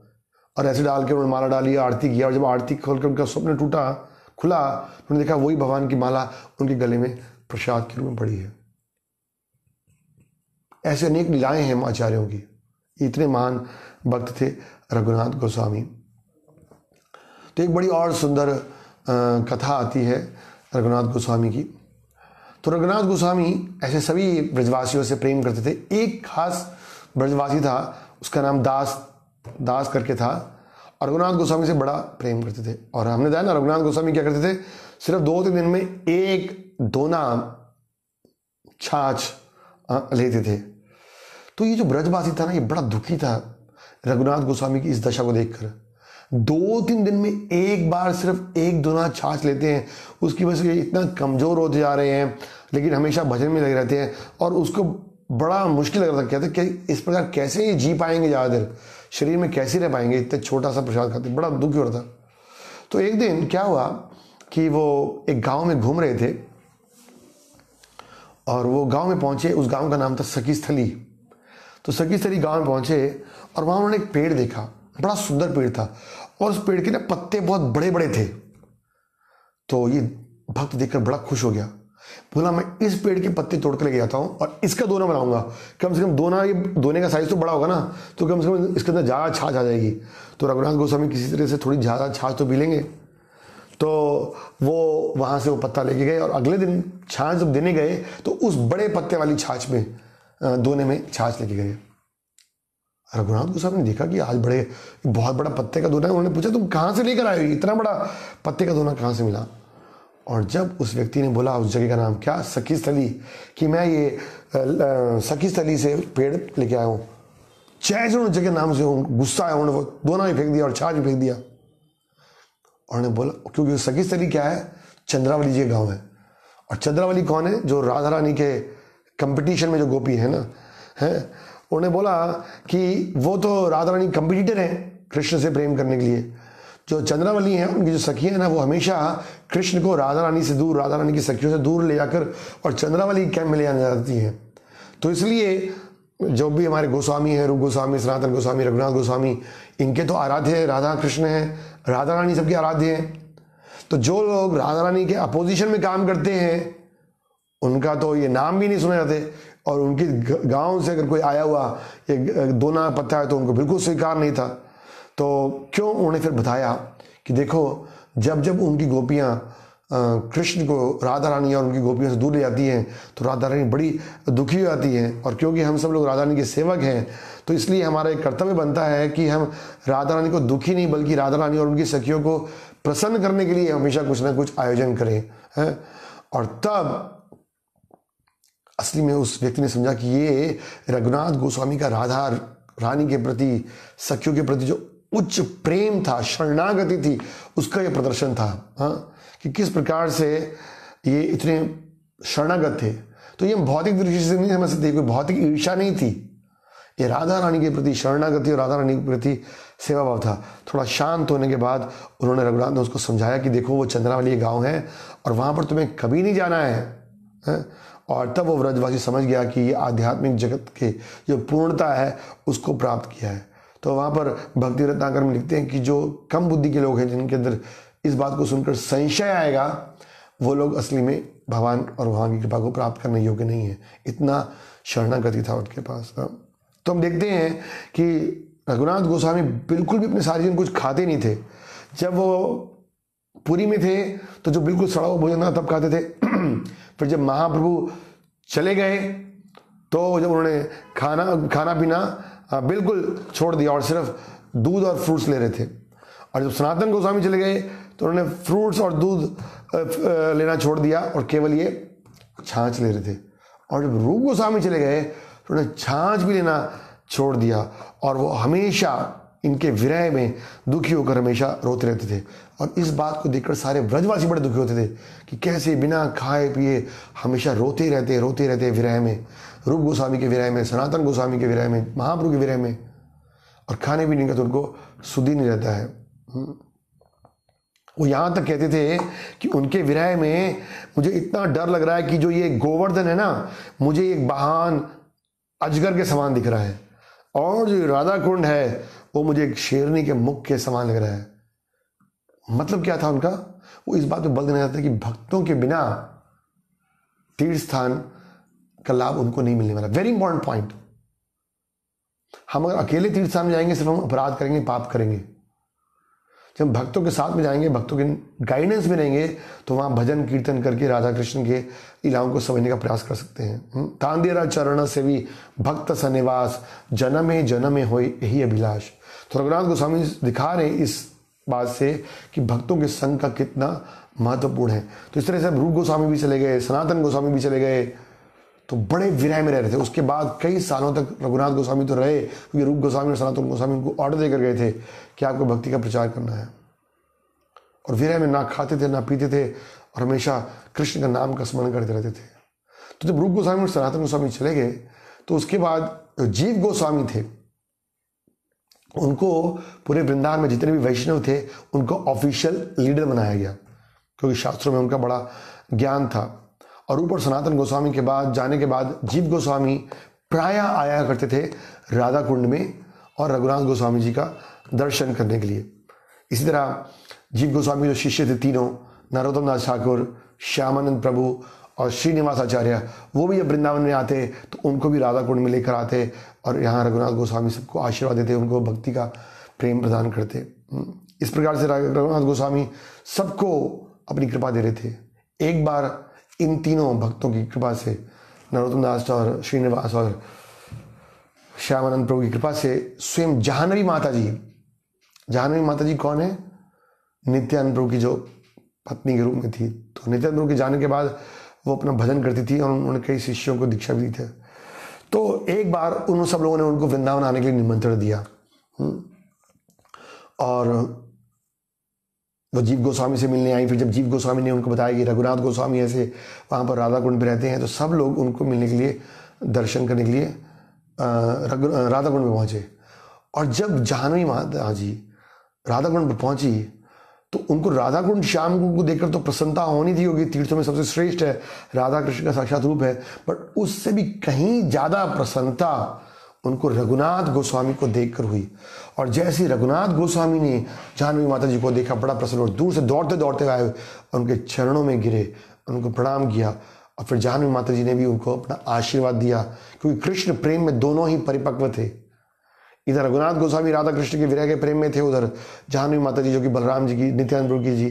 और ऐसे डाल के उन्होंने माला डाली, आरती किया, और जब आरती खोल कर उनका स्वप्न टूटा, खुला, उन्होंने देखा वही भगवान की माला उनके गले में प्रसाद के रूप में पड़ी है। ऐसे अनेक लीलाएं हैं आचार्यों की। इतने महान भक्त थे रघुनाथ गोस्वामी। तो एक बड़ी और सुंदर कथा आती है रघुनाथ गोस्वामी की। तो रघुनाथ गोस्वामी ऐसे सभी ब्रजवासियों से प्रेम करते थे। एक खास ब्रजवासी था, उसका नाम दास करके था, और रघुनाथ गोस्वामी से बड़ा प्रेम करते थे। और हमने देखा ना रघुनाथ गोस्वामी क्या करते थे, सिर्फ 2-3 दिन में एक दोना छाछ लेते थे। तो ये जो ब्रजवासी था ना, ये बड़ा दुखी था रघुनाथ गोस्वामी की इस दशा को देखकर। 2-3 दिन में एक बार सिर्फ एक दोना छाछ लेते हैं, उसकी वजह से ये इतना कमजोर होते जा रहे हैं, लेकिन हमेशा भजन में लगे रहते हैं, और उसको बड़ा मुश्किल लग रहा था। कहते कि इस प्रकार कैसे जी पाएंगे ज़्यादा देर, शरीर में कैसे रह पाएंगे, इतने छोटा सा प्रसाद खाते, बड़ा दुखी हो रहा था। तो एक दिन क्या हुआ कि वो एक गांव में घूम रहे थे, और वो गांव में पहुंचे। उस गांव का नाम था सखीस्थली। तो सखीस्थली गांव में पहुंचे, और वहां उन्होंने एक पेड़ देखा, बड़ा सुंदर पेड़ था, और उस पेड़ के ना पत्ते बहुत बड़े बड़े थे। तो ये भक्त देखकर बड़ा खुश हो गया, बोला मैं इस पेड़ के पत्ते तोड़ कर लेके जाता हूँ और इसका दोना बनाऊंगा। कम से कम दोना, ये दोने का साइज तो बड़ा होगा ना, तो कम से कम इसके अंदर ज़्यादा छाछ आ जाएगी। तो रघुनाथ गोस्वामी किसी तरह से थोड़ी ज़्यादा छाछ तो पी लेंगे। तो वो वहाँ से वो पत्ता लेके गए, और अगले दिन छाछ जब देने गए तो उस बड़े पत्ते वाली छाछ में, दोने में छाछ लेके गए। रघुनाथ गोस्वामी ने देखा कि आज बहुत बड़ा पत्ते का दोना है। उन्होंने पूछा तुम कहाँ से लेकर आए हो, इतना बड़ा पत्ते का दोना कहाँ से मिला? और जब उस व्यक्ति ने बोला, उस जगह का नाम क्या, सखीस्थली, कि मैं ये सखीस्थली से पेड़ लेके आया हूँ, जैसे उन्होंने जगह नाम से गुस्सा आया, उन्होंने वो दोना भी फेंक दिया और छाछ भी फेंक दिया। और उन्होंने बोला, क्योंकि सखीस्थली क्या है, चंद्रावली जी गाँव है। और चंद्रावली कौन है? जो राधा रानी के कंपटीशन में जो गोपी है ना, है। उन्होंने बोला कि वो तो राधा रानी कंपिटिटर हैं कृष्ण से प्रेम करने के लिए। जो चंद्रावली हैं, उनकी जो सखियाँ हैं ना, वो हमेशा कृष्ण को राधा रानी से दूर, राधा रानी की सखियों से दूर ले जाकर और चंद्रावली कैंप में ले जाने जाती हैं। तो इसलिए जो भी हमारे गोस्वामी हैं, रूप गोस्वामी, सनातन गोस्वामी, रघुनाथ गोस्वामी, इनके तो आराध्य राधा कृष्ण हैं, राधा रानी सबके आराध्य हैं। तो जो लोग राधा रानी के अपोजिशन में काम करते हैं, उनका तो ये नाम भी नहीं सुने जाते, और उनके गांव से अगर कोई आया हुआ एक दोना पत्ता है तो उनको बिल्कुल स्वीकार नहीं था। तो क्यों? उन्होंने फिर बताया कि देखो, जब जब उनकी गोपियाँ कृष्ण को, राधा रानी और उनकी गोपियों से दूर ले जाती हैं, तो राधा रानी बड़ी दुखी हो जाती हैं। और क्योंकि हम सब लोग राधा रानी के सेवक हैं, तो इसलिए हमारा एक कर्तव्य बनता है कि हम राधा रानी को दुखी नहीं, बल्कि राधा रानी और उनकी सखियों को प्रसन्न करने के लिए हमेशा कुछ ना कुछ आयोजन करें, है। और तब असली में उस व्यक्ति ने समझा कि ये रघुनाथ गोस्वामी का राधा रानी के प्रति, सखियों के प्रति जो उच्च प्रेम था, शरणागति थी, उसका ये प्रदर्शन था, हाँ, कि किस प्रकार से ये इतने शरणागत थे। तो ये भौतिक दृष्टि से नहीं समझ सकते, कोई भौतिक ईर्ष्या नहीं थी, ये राधा रानी के प्रति शरणागति और राधा रानी के प्रति सेवा भाव था। थोड़ा शांत होने के बाद उन्होंने, रघुनाथ ने उसको समझाया कि देखो, वो चंद्रावली गाँव है और वहाँ पर तुम्हें कभी नहीं जाना है। और तब वो व्रजवासी समझ गया कि ये आध्यात्मिक जगत के जो पूर्णता है उसको प्राप्त किया है। तो वहाँ पर भक्ति रत्नाकर में लिखते हैं कि जो कम बुद्धि के लोग हैं, जिनके अंदर इस बात को सुनकर संशय आएगा, वो लोग असली में भगवान और भगवान की कृपा को प्राप्त करने योग्य नहीं है। इतना शरणागति था उनके पास। तो हम देखते हैं कि रघुनाथ गोस्वामी बिल्कुल भी अपने सारे दिन कुछ खाते नहीं थे। जब वो पुरी में थे तो जो बिल्कुल सड़ा हुआ भोजन था तब खाते थे। फिर जब महाप्रभु चले गए तो जब उन्होंने खाना पीना बिल्कुल छोड़ दिया और सिर्फ दूध और फ्रूट्स ले रहे थे। और जब सनातन गोस्वामी चले गए तो उन्होंने फ्रूट्स और दूध लेना छोड़ दिया और केवल ये छाछ ले रहे थे। और जब रूप गोस्वामी चले गए तो उन्होंने छाछ भी लेना छोड़ दिया, और वो हमेशा इनके विरह में दुखी होकर हमेशा रोते रहते थे। और इस बात को देखकर सारे ब्रजवासी बड़े दुखी होते थे कि कैसे बिना खाए पिए हमेशा रोते रहते विरह में, रूप गोस्वामी के विरह में, सनातन गोस्वामी के विरह में, महाप्रभु के विरह में, और खाने पीने का तो उनको सुध ही नहीं रहता है। वो यहाँ तक कहते थे कि उनके विरह में मुझे इतना डर लग रहा है कि जो ये गोवर्धन है ना, मुझे एक महान अजगर के समान दिख रहा है, और जो राधा कुंड है वो मुझे एक शेरनी के मुख के समान लग रहा है। मतलब क्या था उनका? वो इस बात पे बल देना चाहता है कि भक्तों के बिना तीर्थ स्थान का लाभ उनको नहीं मिलने वाला। Very important point. हम अगर अकेले तीर्थ स्थान में जाएंगे सिर्फ हम अपराध करेंगे, पाप करेंगे। जब भक्तों के साथ में जाएंगे, भक्तों के गाइडेंस में रहेंगे, तो वहां भजन कीर्तन करके राधा कृष्ण के लीलाओं को समझने का प्रयास कर सकते हैं। तांदेरा चरण से भी भक्त सनिवास, जन्मे होए यही अभिलाष। तो रघुनाथ गोस्वामी दिखा रहे हैं इस बात से कि भक्तों के संग का कितना महत्वपूर्ण है। तो इस तरह से रूप गोस्वामी भी चले गए, सनातन गोस्वामी भी चले गए, तो बड़े विरह में रह रहे थे। उसके बाद कई सालों तक रघुनाथ गोस्वामी तो रहे, क्योंकि रूप गोस्वामी और सनातन गोस्वामी उनको ऑर्डर देकर गए थे कि आपको भक्ति का प्रचार करना है। और विरह में ना खाते थे ना पीते थे और हमेशा कृष्ण का नाम का स्मरण करते रहते थे। तो जब रूप गोस्वामी और सनातन गोस्वामी चले गए तो उसके बाद जीव गोस्वामी थे, उनको पूरे वृंदावन में जितने भी वैष्णव थे उनको ऑफिशियल लीडर बनाया गया, क्योंकि शास्त्रों में उनका बड़ा ज्ञान था। और ऊपर सनातन गोस्वामी के बाद जाने के बाद जीव गोस्वामी प्राय आया करते थे राधा कुंड में और रघुनाथ गोस्वामी जी का दर्शन करने के लिए। इसी तरह जीव गोस्वामी जो शिष्य थे तीनों, नरोत्तम दास ठाकुर, श्यामानंद प्रभु और श्रीनिवास आचार्य, वो भी जब वृंदावन में आते तो उनको भी राधा कुंड में लेकर आते और यहाँ रघुनाथ गोस्वामी सबको आशीर्वाद देते, उनको भक्ति का प्रेम प्रदान करते। इस प्रकार से रघुनाथ गोस्वामी सबको अपनी कृपा दे रहे थे। एक बार इन तीनों भक्तों की कृपा से, नरोत्तम दास और श्रीनिवास और श्यामानंद प्रभु की कृपा से, स्वयं जाह्नवी माता जी कौन है? नित्यानंद प्रभु की जो पत्नी के रूप में थी। तो नित्यानंद प्रभु के जाने के बाद वो अपना भजन करती थी और उन्होंने कई शिष्यों को दीक्षा भी दी थी। तो एक बार उन सब लोगों ने उनको वृंदावन आने के लिए निमंत्रण दिया और वो जीव गोस्वामी से मिलने आई। फिर जब जीव गोस्वामी ने उनको बताया कि रघुनाथ गोस्वामी ऐसे वहाँ पर राधा कुंड पे रहते हैं, तो सब लोग उनको मिलने के लिए, दर्शन करने के लिए राधा कुंड में पहुँचे। और जब जाह्नवी माता जी राधा कुंड पर पहुँची तो उनको राधा कुंड श्याम कुंड को देखकर तो प्रसन्नता होनी थी, क्योंकि तीर्थों में सबसे श्रेष्ठ है, राधा कृष्ण का साक्षात रूप है। बट उससे भी कहीं ज़्यादा प्रसन्नता उनको रघुनाथ गोस्वामी को देखकर हुई। और जैसे रघुनाथ गोस्वामी ने जाह्नवी माता जी को देखा, बड़ा प्रसन्न और दूर से दौड़ते दौड़ते आए, उनके चरणों में गिरे, उनको प्रणाम किया और फिर जाह्नवी माता जी ने भी उनको अपना आशीर्वाद दिया, क्योंकि कृष्ण प्रेम में दोनों ही परिपक्व थे। इधर रघुनाथ गोस्वामी राधा कृष्ण के विरह के प्रेम में थे, उधर जाह्नवी माता जी जो कि बलराम जी की, नित्यानंद प्रभु की जी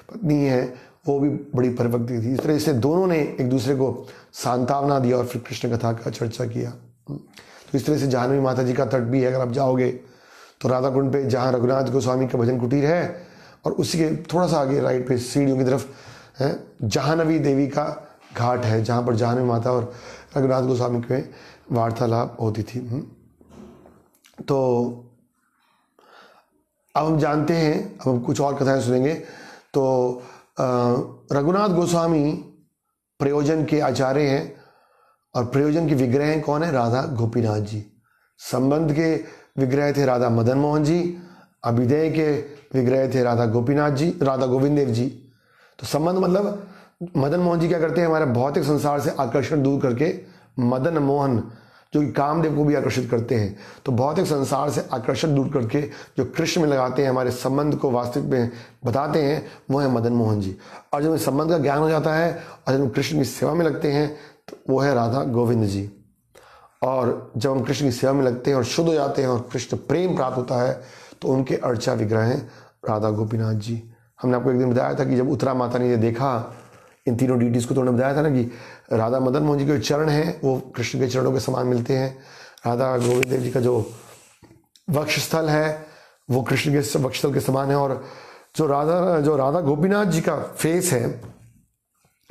पत्नी है, वो भी बड़ी परिपक्व थी। इस तरह से दोनों ने एक दूसरे को सांत्वना दिया और फिर कृष्ण कथा का चर्चा किया। तो इस तरह से जाह्नवी माता जी का तट भी है। अगर आप जाओगे तो राधा कुंड पे जहाँ रघुनाथ गोस्वामी का भजन कुटीर है और उसी के थोड़ा सा आगे राइट पे सीढ़ियों की तरफ है जाह्नवी देवी का घाट है, जहाँ पर जाह्नवी माता और रघुनाथ गोस्वामी के वार्तालाप होती थी। तो अब हम जानते हैं, अब हम कुछ और कथाएं सुनेंगे। तो रघुनाथ गोस्वामी प्रयोजन के आचार्य हैं और प्रयोजन के विग्रह कौन है? राधा गोपीनाथ जी। संबंध के विग्रह थे राधा मदन मोहन जी, अभिधेय के विग्रह थे राधा गोपीनाथ जी, राधा गोविंद देव जी। तो संबंध मतलब मदन मोहन जी क्या करते हैं? हमारे भौतिक संसार से आकर्षण दूर करके, मदन मोहन जो कि कामदेव को भी आकर्षित करते हैं, तो भौतिक संसार से आकर्षण दूर करके जो कृष्ण में लगाते हैं, हमारे संबंध को वास्तविक में बताते हैं, वो है मदन मोहन जी। और जब संबंध का ज्ञान हो जाता है और जब कृष्ण की सेवा में लगते हैं तो वो है राधा गोविंद जी। और जब हम कृष्ण की सेवा में लगते हैं और शुद्ध हो जाते हैं और कृष्ण प्रेम प्राप्त होता है तो उनके अर्चा विग्रह हैं राधा गोपीनाथ जी। हमने आपको एक दिन बताया था कि जब उत्तरा माता ने ये देखा इन तीनों डीटीज को, तो उन्होंने बताया था ना कि राधा मदन मोहन जी के चरण हैं वो कृष्ण के चरणों के समान मिलते हैं। राधा गोविंद देव जी का जो वक्षस्थल है वो कृष्ण के वक्षस्थल के समान है। और जो राधा गोपीनाथ जी का फेस है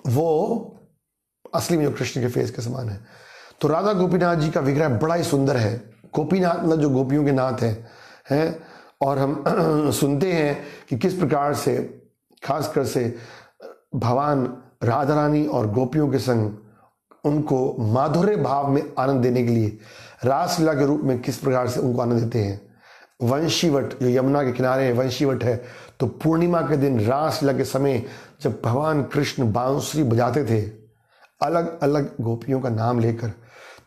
वो असली में जो कृष्ण के फेस के समान है। तो राधा गोपीनाथ जी का विग्रह बड़ा ही सुंदर है। गोपीनाथ मतलब जो गोपियों के नाथ हैं। और हम सुनते हैं कि किस प्रकार से खासकर से भगवान राधा रानी और गोपियों के संग उनको माधुर्य भाव में आनंद देने के लिए रासलीला के रूप में किस प्रकार से उनको आनंद देते हैं। वंशीवट जो यमुना के किनारे वंशीवट है, तो पूर्णिमा के दिन रासलीला के समय जब भगवान कृष्ण बांसुरी बजाते थे, अलग अलग गोपियों का नाम लेकर।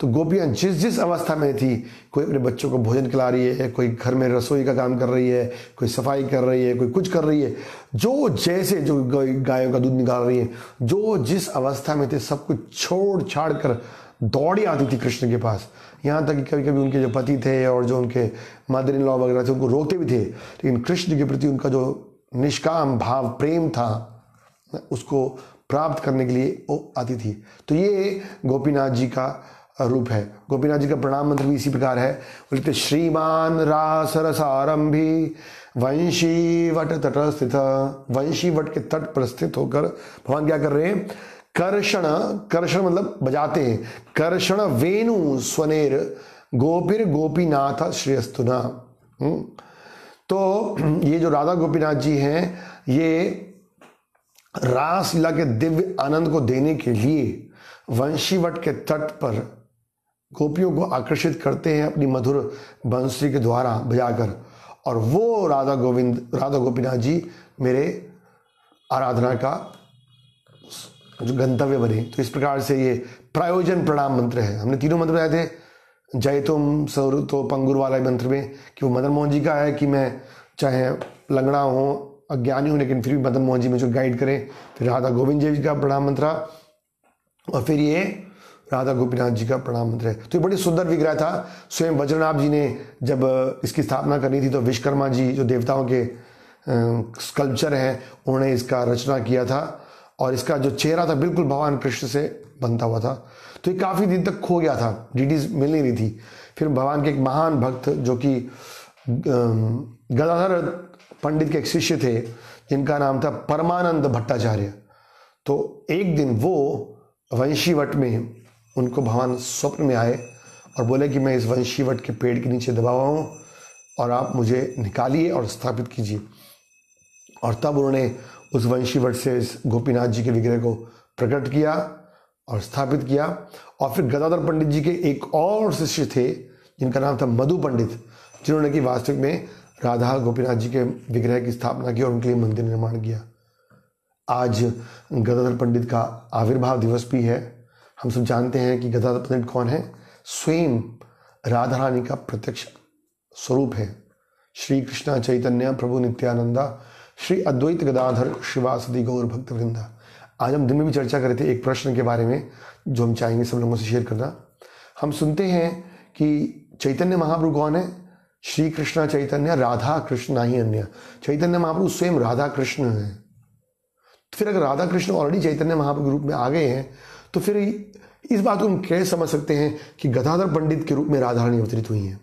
तो गोपियां जिस जिस अवस्था में थी, कोई अपने बच्चों को भोजन खिला रही है, कोई घर में रसोई का काम कर रही है, कोई सफाई कर रही है, कोई कुछ कर रही है, जो जैसे जो गायों का दूध निकाल रही है, जो जिस अवस्था में थे सब कुछ छोड़ छाड़ कर दौड़ी आती थी कृष्ण के पास। यहाँ तक कि कभी कभी उनके जो पति थे और जो उनके मदर इन लॉ वगैरह थे उनको रोकते भी थे, लेकिन कृष्ण के प्रति उनका जो निष्काम भाव प्रेम था उसको प्राप्त करने के लिए वो आती थी। तो ये गोपीनाथ जी का रूप है। गोपीनाथ जी का प्रणाम मंत्र भी इसी प्रकार है। बोलते श्रीमान रास रसारंभी वंशी वट तट स्थित। वंशी वट के तट पर स्थित होकर भगवान क्या कर रहे हैं? कर्षण, कर्षण मतलब बजाते हैं, कर्षण वेणु स्वनेर गोपीर गोपीनाथ श्रेयस्तुना। तो ये जो राधा गोपीनाथ जी हैं, ये रासलीला के दिव्य आनंद को देने के लिए वंशीवट के तट पर गोपियों को आकर्षित करते हैं अपनी मधुर बंसुरी के द्वारा बजाकर। और वो राधा गोपीनाथ जी मेरे आराधना का जो गंतव्य बने। तो इस प्रकार से ये प्रयोजन प्रणाम मंत्र है। हमने तीनों मंत्र बताए थे, जय तुम सरुतो पंगुर वाला मंत्र में, कि वो मदन मोहन जी का है कि मैं चाहे लंगड़ा हूँ, अज्ञानी हूँ, लेकिन फिर भी मदन मोहन जी मुझे गाइड करें। फिर राधा गोविंद जी का प्रणाम मंत्र, और फिर ये राधा गोपीनाथ जी का प्रणाम मंत्र है। तो ये बड़ी सुंदर विग्रह था। स्वयं वज्रनाभ जी ने जब इसकी स्थापना करनी थी तो विश्वकर्मा जी जो देवताओं के स्कल्पचर हैं उन्होंने इसका रचना किया था, और इसका जो चेहरा था बिल्कुल भगवान कृष्ण से बनता हुआ था। तो ये काफ़ी दिन तक खो गया था, डिटेल्स मिल नहीं रही थी। फिर भगवान के एक महान भक्त जो कि गदाधर पंडित के एक शिष्य थे जिनका नाम था परमानंद भट्टाचार्य, तो एक दिन वो वंशीवट में उनको भगवान स्वप्न में आए और बोले कि मैं इस वंशीवट के पेड़ के नीचे दबा हुआ हूँ और आप मुझे निकालिए और स्थापित कीजिए। और तब उन्होंने उस वंशीवट से इस गोपीनाथ जी के विग्रह को प्रकट किया और स्थापित किया। और फिर गदाधर पंडित जी के एक और शिष्य थे जिनका नाम था मधु पंडित, जिन्होंने कि वास्तविक में राधा गोपीनाथ जी के विग्रह की स्थापना की और उनके लिए मंदिर निर्माण किया। आज गदाधर पंडित का आविर्भाव दिवस भी है। हम सब जानते हैं कि गदाधर पंडित कौन है? स्वयं राधा रानी का प्रत्यक्ष स्वरूप है। श्री कृष्ण चैतन्य प्रभु नित्यानंदा श्री अद्वैत गदाधर शिवासदि गौर भक्त वृंदा। आज हम दिन में भी चर्चा कर रहे थे एक प्रश्न के बारे में जो हम चाहेंगे सब लोगों से शेयर करना। हम सुनते हैं कि चैतन्य महाप्रभु कौन है? श्री कृष्ण चैतन्य राधा कृष्ण नहीं अन्य। चैतन्य महाप्रभु स्वयं राधा कृष्ण है। फिर अगर राधा कृष्ण ऑलरेडी चैतन्य महाप्रभु के रूप में आ गए हैं तो फिर इस बात को हम कैसे समझ सकते हैं कि गदाधर पंडित के रूप में राधा रानी अवतरित हुई हैं?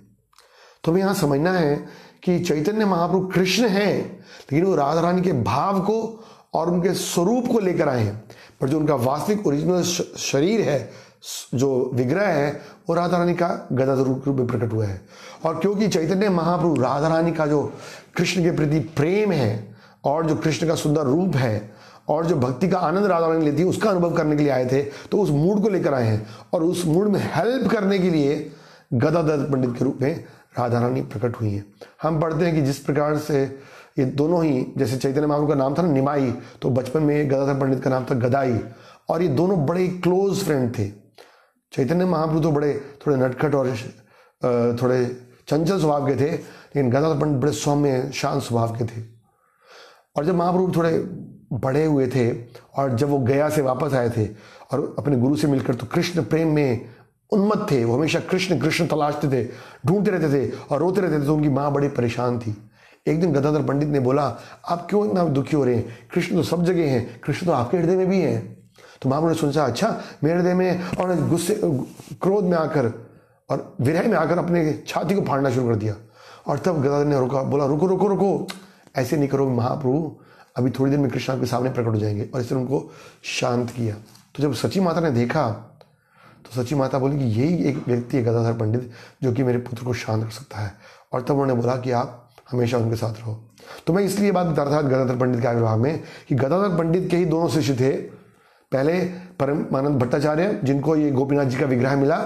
तो हमें यहाँ समझना है कि चैतन्य महाप्रभु कृष्ण हैं, लेकिन वो राधा रानी के भाव को और उनके स्वरूप को लेकर आए हैं, पर जो उनका वास्तविक ओरिजिनल शरीर है, जो विग्रह है, वो राधा रानी का गदाधर रूप में प्रकट हुआ है। और क्योंकि चैतन्य महाप्रभु राधा रानी का जो कृष्ण के प्रति प्रेम है और जो कृष्ण का सुंदर रूप है और जो भक्ति का आनंद राधा रानी लेती है उसका अनुभव करने के लिए आए थे, तो उस मूड को लेकर आए हैं और उस मूड में हेल्प करने के लिए गदाधर पंडित के रूप में राधा रानी प्रकट हुई हैं। हम पढ़ते हैं कि जिस प्रकार से ये दोनों ही, जैसे चैतन्य महाप्रभु का नाम था ना निमाई, तो बचपन में गदाधर पंडित का नाम था गदाई, और ये दोनों बड़े क्लोज फ्रेंड थे। चैतन्य महाप्रभु तो बड़े थोड़े नटखट और थोड़े चंचल स्वभाव के थे, लेकिन गदाधर पंडित बड़े सौम्य शांत स्वभाव के थे। और जब महाप्रभु थोड़े बड़े हुए थे और जब वो गया से वापस आए थे और अपने गुरु से मिलकर, तो कृष्ण प्रेम में उन्मत्त थे। वो हमेशा कृष्ण कृष्ण तलाशते थे, ढूंढते रहते थे और रोते रहते थे। तो उनकी माँ बड़ी परेशान थी। एक दिन गदाधर पंडित ने बोला, आप क्यों इतना दुखी हो रहे हैं? कृष्ण तो सब जगह हैं, कृष्ण तो आपके हृदय में भी हैं। तो महाप्रभु ने सोचा, अच्छा मेरे हृदय में, और गुस्से क्रोध में आकर और विरह में आकर अपने छाती को फाड़ना शुरू कर दिया। और तब गदाधर ने रोका, बोला रुको रुको रुको, ऐसे नहीं करो महाप्रभु, अभी थोड़ी देर में कृष्ण आपके सामने प्रकट हो जाएंगे। और इसने उनको शांत किया। तो जब सची माता ने देखा तो सची माता बोली कि यही एक व्यक्ति है गदाधर पंडित जो कि मेरे पुत्र को शांत कर सकता है। और तब उन्होंने बोला कि आप हमेशा उनके साथ रहो। तो मैं इसलिए बात बता रहा था गदाधर पंडित के आविर्भाव में कि गदाधर पंडित के ही दोनों शिष्य थे। पहले परमानंद भट्टाचार्य जिनको ये गोपीनाथ जी का विग्रह मिला,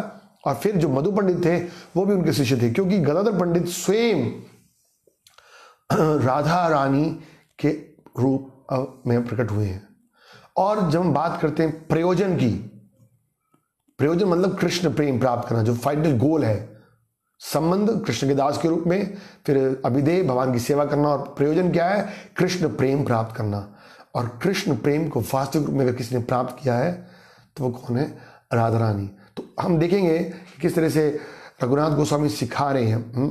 और फिर जो मधु पंडित थे वो भी उनके शिष्य थे, क्योंकि गदाधर पंडित स्वयं राधा रानी के रूप में प्रकट हुए हैं। और जब हम बात करते हैं प्रयोजन की, प्रयोजन मतलब कृष्ण प्रेम प्राप्त करना, जो फाइनल गोल है, संबंध कृष्ण के दास के रूप में, फिर अभिदेय भगवान की सेवा करना, और प्रयोजन क्या है, कृष्ण प्रेम प्राप्त करना। और कृष्ण प्रेम को वास्तविक रूप में अगर किसी ने प्राप्त किया है तो वो कौन है, राधा रानी। तो हम देखेंगे कि किस तरह से रघुनाथ गोस्वामी सिखा रहे हैं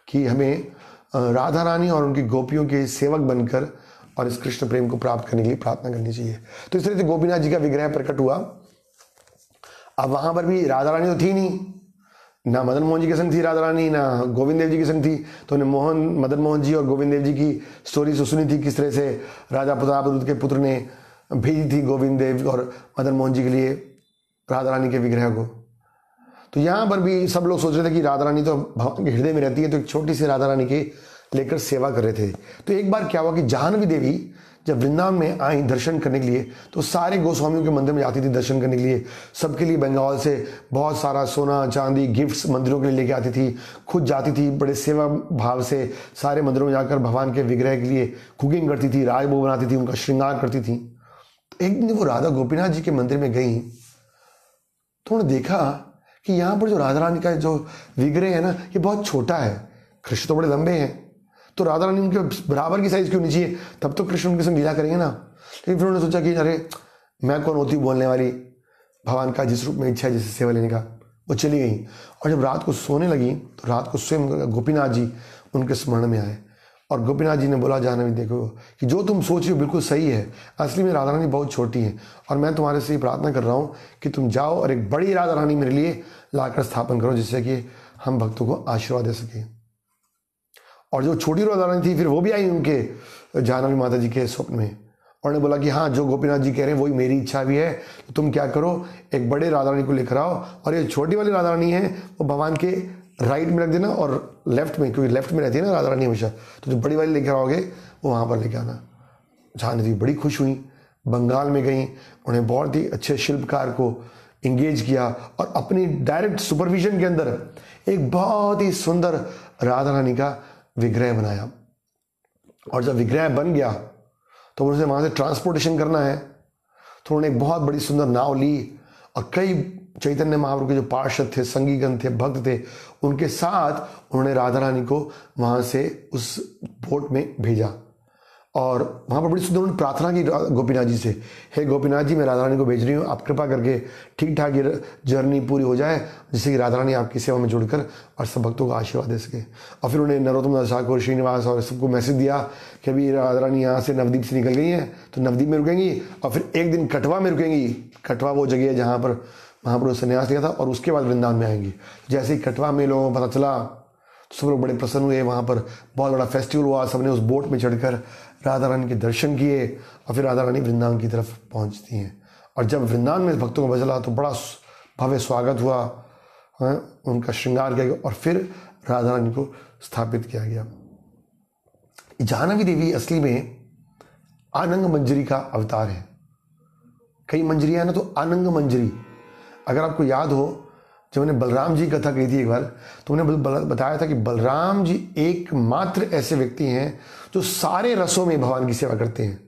कि हमें राधा रानी और उनकी गोपियों के सेवक बनकर और इस कृष्ण प्रेम को प्राप्त करने के लिए प्रार्थना करनी चाहिए। तो इस तरह से गोपीनाथ जी का विग्रह प्रकट हुआ। अब वहां पर भी राधा रानी तो थी नहीं, ना मदन मोहन जी के संग थी राधा रानी, ना गोविंद देव जी के संग थी। तो उन्हें मदन मोहन जी और गोविंद देव जी की स्टोरी सुनी थी, किस तरह से राजा प्रताप के पुत्र ने भेजी थी गोविंद देव और मदन मोहन जी के लिए राधा रानी के विग्रह को। तो यहाँ पर भी सब लोग सोच रहे थे कि राधा रानी तो भगवान के हृदय में रहती है, तो एक छोटी सी राधा रानी के लेकर सेवा कर रहे थे। तो एक बार क्या हुआ कि जाह्नवी देवी जब वृंदावन में आई दर्शन करने के लिए, तो सारे गोस्वामियों के मंदिर में जाती थी दर्शन करने के लिए। सबके लिए बंगाल से बहुत सारा सोना चांदी गिफ्ट्स मंदिरों के लिए लेके आती थी, खुद जाती थी बड़े सेवा भाव से सारे मंदिरों में जाकर भगवान के विग्रह के लिए कुकिंग करती थी, राजभोग बनाती थी, उनका श्रृंगार करती थी। तो एक दिन वो राधा गोपीनाथ जी के मंदिर में गई तो उन्होंने देखा कि यहाँ पर जो राधा रानी का जो विग्रह है ना, ये बहुत छोटा है, कृष्ण तो बड़े लंबे हैं, तो राधा रानी उनके बराबर की साइज क्यों नहीं चाहिए, तब तो कृष्ण उनके संग लीला करेंगे ना। लेकिन फिर उन्होंने सोचा कि अरे मैं कौन होती हूँ बोलने वाली, भगवान का जिस रूप में इच्छा है जैसे सेवा लेने का। वो चली गई और जब रात को सोने लगी तो रात को स्वयं गोपीनाथ जी उनके स्मरण में आए और गोपीनाथ जी ने बोला, जाह्नवी देखो कि जो तुम सोच रही हो बिल्कुल सही है, असली में राधा रानी बहुत छोटी है और मैं तुम्हारे से ये प्रार्थना कर रहा हूँ कि तुम जाओ और एक बड़ी राधा रानी मेरे लिए लाकर स्थापन करो, जिससे कि हम भक्तों को आशीर्वाद दे सके। और जो छोटी राधा रानी थी फिर वो भी आई उनके जाह्नवी माता जी के स्वप्न में, और ने बोला कि हाँ जो गोपीनाथ जी कह रहे हैं वही मेरी इच्छा भी है, तो तुम क्या करो एक बड़े राधा रानी को लेकर आओ और ये छोटी वाली राधा रानी है वो भगवान के राइट में रख देना और लेफ्ट में, क्योंकि लेफ्ट में रहती है ना राधा रानी हमेशा, तो जो बड़ी वाली लेकर आओगे वो वहाँ पर लेकर आना। जाह्नवी जी बड़ी खुश हुई, बंगाल में गई, उन्हें बहुत ही अच्छे शिल्पकार को इंगेज किया और अपनी डायरेक्ट सुपरविजन के अंदर एक बहुत ही सुंदर राधा रानी का विग्रह बनाया। और जब विग्रह बन गया तो उन्हें वहाँ से ट्रांसपोर्टेशन करना है, तो उन्होंने एक बहुत बड़ी सुंदर नाव ली और कई चैतन्य महाप्रभु के जो पार्षद थे, संगीगण थे, भक्त थे, उनके साथ उन्होंने राधा रानी को वहाँ से उस बोट में भेजा। और वहाँ पर बड़ी सुंदर उन्होंने प्रार्थना की गोपीनाथ जी से, हे गोपीनाथ जी मैं राधा रानी को भेज रही हूँ, आप कृपा करके ठीक ठाक ये जर्नी पूरी हो जाए, जिससे कि राधा रानी आपकी सेवा में जुड़कर और सब भक्तों को आशीर्वाद दे सके। और फिर उन्होंने नरोत्तम दास ठाकुर, श्रीनिवास और सबको मैसेज दिया कि अभी राधा रानी यहाँ से नवदीप से निकल गई हैं, तो नवदीप में रुकेंगी और फिर एक दिन कटवा में रुकेंगी। कटवा वो जगह है जहाँ पर महाप्रभु संन्यास लिया था और उसके बाद वृंदावन में आएंगी। जैसे ही कटवा में लोगों को पता चला तो सब लोग बड़े प्रसन्न हुए, वहाँ पर बहुत बड़ा फेस्टिवल हुआ, सबने उस बोट में चढ़कर राधा रानी के दर्शन किए और फिर राधा रानी वृंदावन की तरफ पहुँचती हैं। और जब वृंदावन में भक्तों को बचला तो बड़ा भव्य स्वागत हुआ, उनका श्रृंगार किया गया और फिर राधा रानी को स्थापित किया गया। जाह्नवी देवी असली में आनंग मंजरी का अवतार है। कई मंजरियाँ ना, तो आनंग मंजरी, अगर आपको याद हो जब मैंने बलराम जी कथा कही थी एक बार, तो उन्हें बताया था कि बलराम जी एकमात्र ऐसे व्यक्ति हैं जो सारे रसों में भगवान की सेवा करते हैं।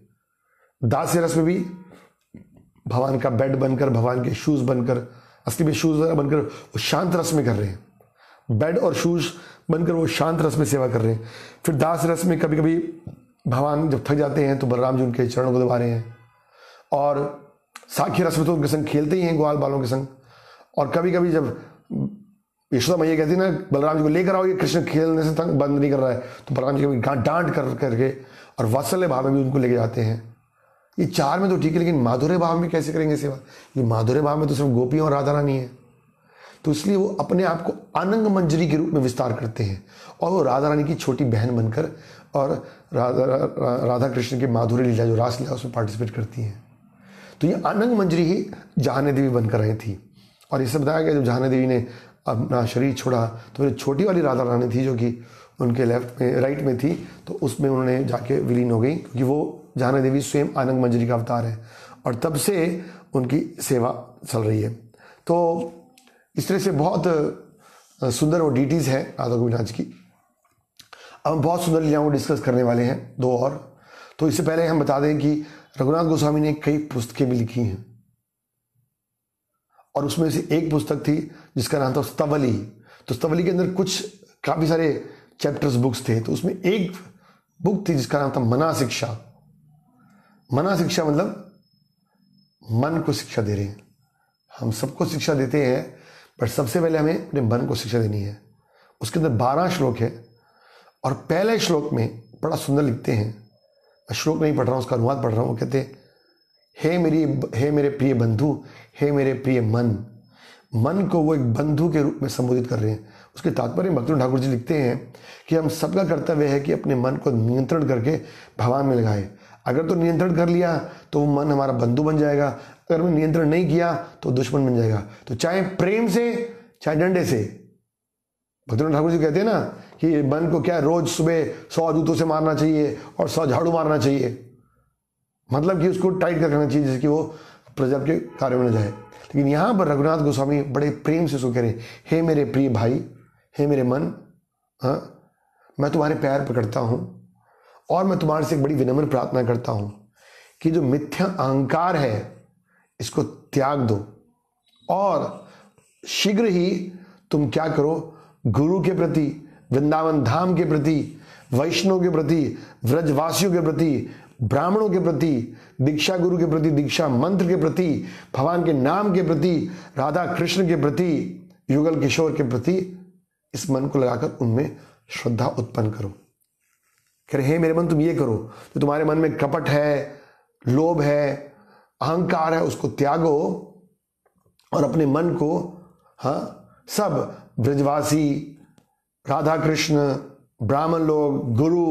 दास्य रस में भी भगवान का बेड बनकर, भगवान के शूज बनकर, असली में शूज बनकर वो शांत रस में कर रहे हैं, बेड और शूज बनकर वो शांत रस में सेवा कर रहे हैं। फिर दास रस में कभी कभी भगवान जब थक जाते हैं तो बलराम जी उनके चरणों को दबा रहे हैं, और साखी रस में तो उनके संग खेलते ही हैं ग्वाल बालों के संग। और कभी कभी जब यशोदा मैया कहती है ना बलराम जी को लेकर आओ, ये कृष्ण खेलने से तंग बंद नहीं कर रहा है, तो बलराम जी कभी डांट करके और वात्सल्य भाव में भी उनको लेके जाते हैं। ये चार में तो ठीक है, लेकिन माधुर्य भाव में कैसे करेंगे सेवा? ये माधुर्य भाव में तो सिर्फ गोपियां और राधा रानी है, तो इसलिए वो अपने आप को आनंग मंजरी के रूप में विस्तार करते हैं और वो राधा रानी की छोटी बहन बनकर और राधा कृष्ण की माधुर्य लीला जो रास लीला उसमें पार्टिसिपेट करती हैं। तो ये आनंग मंजरी ही जाह्नवी देवी बनकर आई थी। और इससे बताया गया जब जाह्नवी देवी ने अपना शरीर छोड़ा तो फिर छोटी वाली राधा रानी थी जो कि उनके लेफ्ट में राइट में थी, तो उसमें उन्होंने जाके विलीन हो गई, क्योंकि वो जाह्नवी देवी स्वयं आनंद मंजरी का अवतार है और तब से उनकी सेवा चल रही है। तो इस तरह से बहुत सुंदर वो डीटीज है राधा गोविंद की। अब हम बहुत सुंदर लीलाओं को डिस्कस करने वाले हैं, दो और। तो इससे पहले हम बता दें कि रघुनाथ गोस्वामी ने कई पुस्तकें भी लिखी हैं और उसमें से एक पुस्तक थी जिसका नाम था स्तवली। तो स्तवली के अंदर कुछ काफ़ी सारे चैप्टर्स बुक्स थे, तो उसमें एक बुक थी जिसका नाम था मना शिक्षा। मना शिक्षा मतलब मन को शिक्षा दे रहे हैं। हम सबको शिक्षा देते हैं, पर सबसे पहले हमें अपने मन को शिक्षा देनी है। उसके अंदर 12 श्लोक है और पहले श्लोक में बड़ा सुंदर लिखते हैं, मैं श्लोक नहीं पढ़ रहा हूँ, उसका अनुवाद पढ़ रहा हूँ। वो कहते हैं, हे मेरे प्रिय बंधु, हे मेरे प्रिय मन। मन को वो एक बंधु के रूप में संबोधित कर रहे हैं। उसके तात्पर्य भक्ति ठाकुर जी लिखते हैं कि हम सबका कर्तव्य है कि अपने मन को नियंत्रण करके भगवान में लगाए। अगर तो नियंत्रण कर लिया तो वो मन हमारा बंधु बन जाएगा, अगर हमने नियंत्रण नहीं किया तो दुश्मन बन जाएगा। तो चाहे प्रेम से चाहे डंडे से, भक्ति ठाकुर जी कहते हैं ना कि मन को क्या रोज सुबह 100 जूतों से मारना चाहिए और 100 झाड़ू मारना चाहिए, मतलब कि उसको टाइट कर रखना चाहिए जिससे कि वो प्रजा के कार्य में न जाए। लेकिन यहाँ पर रघुनाथ गोस्वामी बड़े प्रेम से उसको कह रहे, हे मेरे प्रिय भाई, हे मेरे मन, हाँ मैं तुम्हारे पैर पकड़ता हूँ और मैं तुम्हारे से एक बड़ी विनम्र प्रार्थना करता हूँ कि जो मिथ्या अहंकार है इसको त्याग दो और शीघ्र ही तुम क्या करो, गुरु के प्रति, वृंदावन धाम के प्रति, वैष्णव के प्रति, व्रजवासियों के प्रति, ब्राह्मणों के प्रति, दीक्षा गुरु के प्रति, दीक्षा मंत्र के प्रति, भगवान के नाम के प्रति, राधा कृष्ण के प्रति, युगल किशोर के प्रति इस मन को लगाकर उनमें श्रद्धा उत्पन्न करो। कह रहे, हे मेरे मन तुम ये करो, तो तुम्हारे मन में कपट है, लोभ है, अहंकार है, उसको त्यागो और अपने मन को, हाँ सब ब्रजवासी, राधा कृष्ण, ब्राह्मण लोग, गुरु,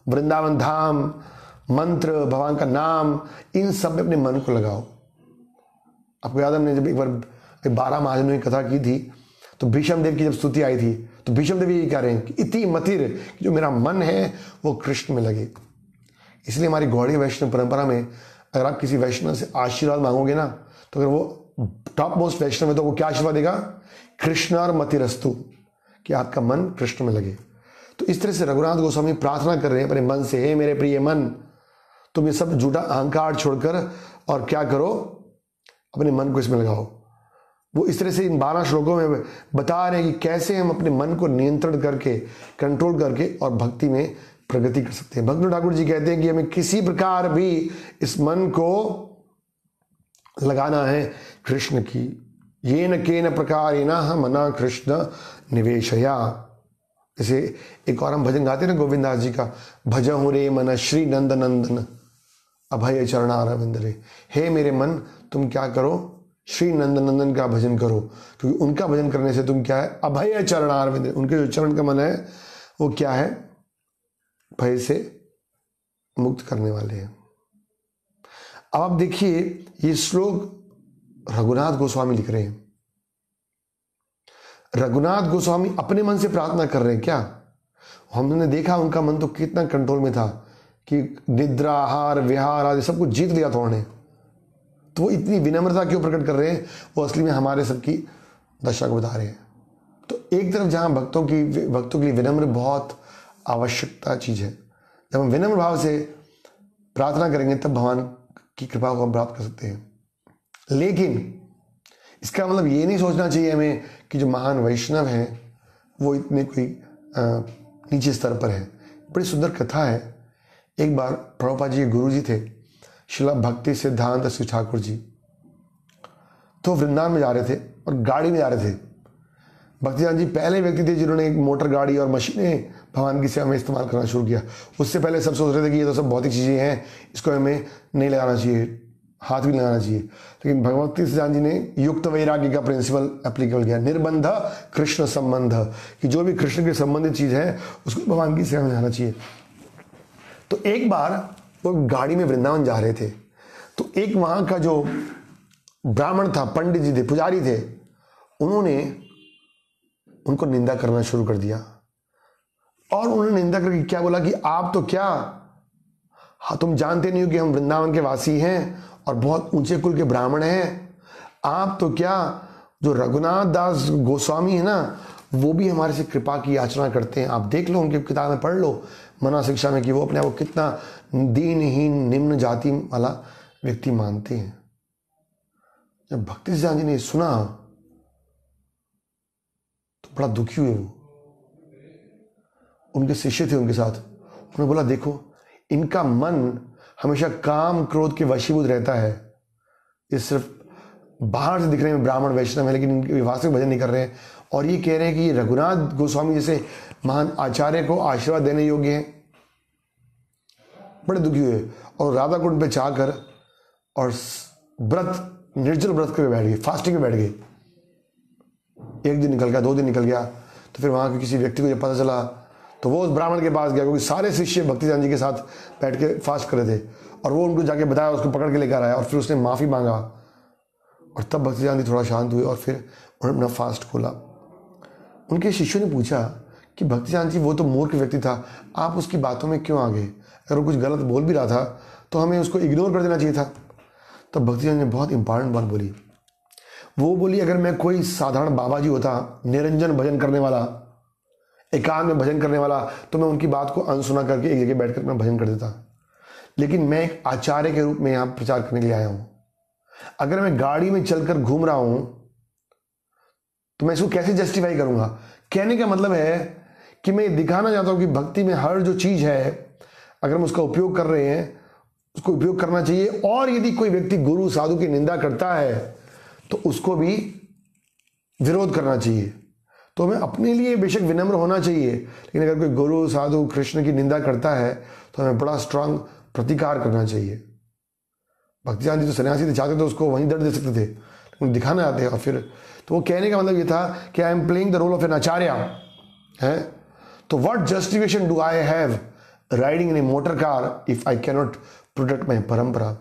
वृंदावन धाम, मंत्र, भगवान का नाम, इन सब में अपने मन को लगाओ। आपको याद है हमने जब एक बार 12 महाजनों की कथा की थी तो भीष्म देव की जब स्तुति आई थी तो भीष्म देव ये कह रहे हैं कि इति मतिर, जो मेरा मन है वो कृष्ण में लगे। इसलिए हमारी गौड़ी वैष्णव परंपरा में अगर आप किसी वैष्णव से आशीर्वाद मांगोगे ना, तो अगर वो टॉप मोस्ट वैष्णव है तो वो क्या आशीर्वाद देगा, कृष्ण और मतिरस्तु, कि आपका मन कृष्ण में लगे। तो इस तरह से रघुनाथ गोस्वामी प्रार्थना कर रहे हैं अपने मन से, हे मेरे प्रिय मन, तुम ये सब झूठा अहंकार छोड़कर और क्या करो, अपने मन को इसमें लगाओ। वो इस तरह से इन 12 श्लोकों में बता रहे हैं कि कैसे हम अपने मन को नियंत्रण करके, कंट्रोल करके और भक्ति में प्रगति कर सकते हैं। भक्ति ठाकुर जी कहते हैं कि हमें किसी प्रकार भी इस मन को लगाना है कृष्ण की, ये न के न प्रकारेण मना कृष्ण निवेशया। जैसे एक और हम भजन गाते हैं ना गोविंद जी का, भजहु रे मन श्री नंद नंदन अभय चरणारविंद रे। हे मेरे मन तुम क्या करो, श्री नंद नंदन का भजन करो, क्योंकि उनका भजन करने से तुम क्या है, अभय चरणारविंद, उनके जो चरण का मन है वो क्या है, भय से मुक्त करने वाले हैं। अब आप देखिए ये श्लोक रघुनाथ गोस्वामी लिख रहे हैं। रघुनाथ गोस्वामी अपने मन से प्रार्थना कर रहे हैं क्या? हमने देखा उनका मन तो कितना कंट्रोल में था कि निद्रा, आहार, विहार आदि सब कुछ जीत लिया था उन्होंने। तो वो इतनी विनम्रता क्यों प्रकट कर रहे हैं? वो असली में हमारे सबकी दशा को बता रहे हैं। तो एक तरफ जहां भक्तों के लिए विनम्र बहुत आवश्यकता चीज है, जब हम विनम्र भाव से प्रार्थना करेंगे तब भगवान की कृपा को हम प्राप्त कर सकते हैं। लेकिन इसका मतलब ये नहीं सोचना चाहिए हमें कि जो महान वैष्णव हैं वो इतने कोई नीचे स्तर पर है। बड़ी सुंदर कथा है। एक बार प्रभुपाद जी के गुरु जी थे श्रील भक्ति सिद्धांत श्री ठाकुर जी, तो वृंदावन में जा रहे थे और गाड़ी में जा रहे थे। भक्तिदान जी पहले व्यक्ति थे जिन्होंने एक मोटर गाड़ी और मशीनें भगवान की सेवा में इस्तेमाल करना शुरू किया। उससे पहले सब सोच रहे थे कि ये तो सब भौतिक चीज़ें हैं, इसको हमें नहीं लगाना चाहिए, हाथ भी लगाना चाहिए। लेकिन भगवती सिद्धांत जी ने युक्त वैराग्य का प्रिंसिपल एप्लीकेबल किया, निर्बंध कृष्ण संबंध, कि जो भी कृष्ण के संबंधित चीज़ है उसको भगवान की सेवा में जाना चाहिए। तो एक बार वो गाड़ी में वृंदावन जा रहे थे, तो एक वहाँ का जो ब्राह्मण था, पंडित जी थे, पुजारी थे, उन्होंने उनको निंदा करना शुरू कर दिया। और उन्होंने निंदा करके क्या बोला कि आप तो क्या, हाँ तुम जानते नहीं हो कि हम वृंदावन के वासी हैं और बहुत ऊंचे कुल के ब्राह्मण हैं। आप तो क्या, जो रघुनाथ दास गोस्वामी है ना, वो भी हमारे से कृपा की याचना करते हैं। आप देख लो, उनकी किताब में पढ़ लो मना शिक्षा में, कि वो अपने आप को कितना दीनहीन निम्न जाति वाला व्यक्ति मानते हैं। जब भक्ति सिद्धांत जी ने सुना तो बड़ा दुखी हुए। वो उनके शिष्य थे उनके साथ, उन्होंने बोला देखो इनका मन हमेशा काम क्रोध के वशीभूत रहता है। ये सिर्फ बाहर से दिखने में ब्राह्मण वैष्णव है, लेकिन इनके वास्तविक भजन नहीं कर रहे हैं। और ये कह रहे हैं कि ये रघुनाथ गोस्वामी जैसे महान आचार्य को आशीर्वाद देने योग्य हैं। बड़े दुखी हुए और राधा कुंड पे जाकर और व्रत, निर्जल व्रत के बैठ गए, फास्टिंग में बैठ गए। एक दिन निकल गया, 2 दिन निकल गया, तो फिर वहां के किसी व्यक्ति को जब पता चला तो वो उस ब्राह्मण के पास गया, क्योंकि सारे शिष्य भक्ति सिद्धांत जी के साथ बैठ के फास्ट कर रहे थे। और वो उनको जाके बताया, उसको पकड़ के लेकर आया और फिर उसने माफी मांगा। और तब भक्ति सिद्धांत जी थोड़ा शांत हुए और फिर उन्होंने अपना फास्ट खोला। उनके शिष्यों ने पूछा कि भक्ति सिद्धांत जी वो तो मूर्ख व्यक्ति था, आप उसकी बातों में क्यों आ गए? अगर वो कुछ गलत बोल भी रहा था तो हमें उसको इग्नोर कर देना चाहिए था। तब भक्ति सिद्धांत जी ने बहुत इंपॉर्टेंट बात बोली। वो बोली अगर मैं कोई साधारण बाबा जी होता, निरंजन भजन करने वाला, एकांत में भजन करने वाला, तो मैं उनकी बात को अनसुना करके एक जगह बैठकर अपना भजन कर देता। लेकिन मैं एक आचार्य के रूप में यहाँ प्रचार करने के लिए आया हूँ। अगर मैं गाड़ी में चलकर घूम रहा हूं तो मैं इसको कैसे जस्टिफाई करूंगा? कहने का मतलब है कि मैं दिखाना चाहता हूं कि भक्ति में हर जो चीज है, अगर हम उसका उपयोग कर रहे हैं, उसको उपयोग करना चाहिए। और यदि कोई व्यक्ति गुरु साधु की निंदा करता है तो उसको भी विरोध करना चाहिए। तो हमें अपने लिए बेशक विनम्र होना चाहिए, लेकिन अगर कोई गुरु साधु कृष्ण की निंदा करता है तो हमें बड़ा स्ट्रांग प्रतिकार करना चाहिए। भक्ति सिद्धांत जी तो सन्यासी थे, चाहते तो उसको वहीं दर्द दे सकते थे, लेकिन दिखाना आते हैं। और फिर तो वो कहने का मतलब ये था कि I am playing the role of an acharya है। तो what justification do I have riding in a motor car if I cannot protect my parampara?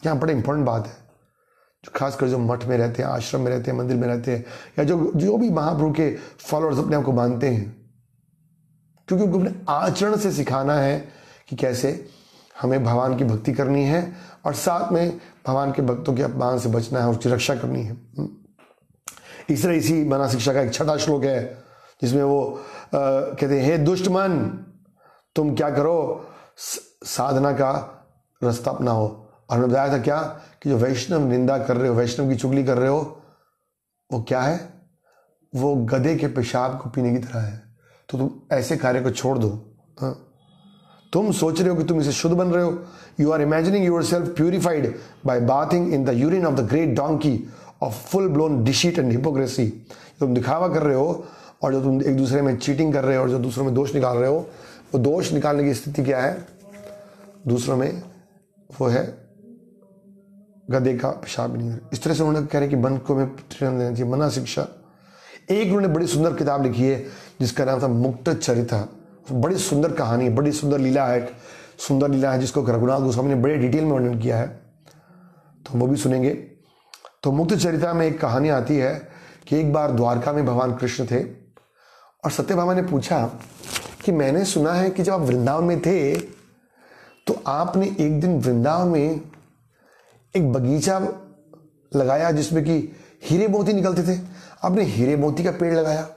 यहाँ बड़ा इंपॉर्टेंट बात है, जो खासकर जो मठ में रहते हैं, आश्रम में रहते हैं, मंदिर में रहते हैं, या जो भी महाप्रभु के फॉलोअर्स अपने आप को मानते हैं, क्योंकि उनको अपने आचरण से सिखाना है कि कैसे हमें भगवान की भक्ति करनी है और साथ में भगवान के भक्तों के अपमान से बचना है और उसकी रक्षा करनी है। इस तरह इसी मना शिक्षा का एक 6वां श्लोक है जिसमें वो कहते हैं, हे दुष्ट मन तुम क्या करो, साधना का रास्ता अपनाओ। और हमने बताया था क्या कि जो वैष्णव निंदा कर रहे हो, वैष्णव की चुगली कर रहे हो, वो क्या है? वो गधे के पेशाब को पीने की तरह है। तो तुम ऐसे कार्य को छोड़ दो। तुम सोच रहे हो कि तुम इसे शुद्ध बन रहे हो। You are imagining yourself purified by bathing in the urine of the great donkey of full blown deceit and hypocrisy. तुम दिखावा कर रहे हो और जो तुम एक दूसरे में चीटिंग कर रहे हो और जो दूसरों में दोष निकाल रहे हो, वो दोष निकालने की स्थिति क्या है दूसरों में? वो है गधे का पेशाब नहीं। इस तरह से उन्होंने कह रहे कि मन को में ट्रेन देना चाहिए, मना शिक्षा। एक उन्होंने बड़ी सुंदर किताब लिखी है जिसका नाम था मुक्त चरिता। बड़ी सुंदर कहानी, बड़ी सुंदर लीला है जिसको रघुनाथ गोस्वामी ने बड़े डिटेल में वर्णन किया है, तो वो भी सुनेंगे। तो मुक्त चरिता में एक कहानी आती है कि एक बार द्वारका में भगवान कृष्ण थे और सत्यभामा ने पूछा कि मैंने सुना है कि जब आप वृंदावन में थे तो आपने एक दिन वृंदावन में एक बगीचा लगाया जिसमें कि हीरे मोती निकलते थे। आपने हीरे मोती का पेड़ लगाया।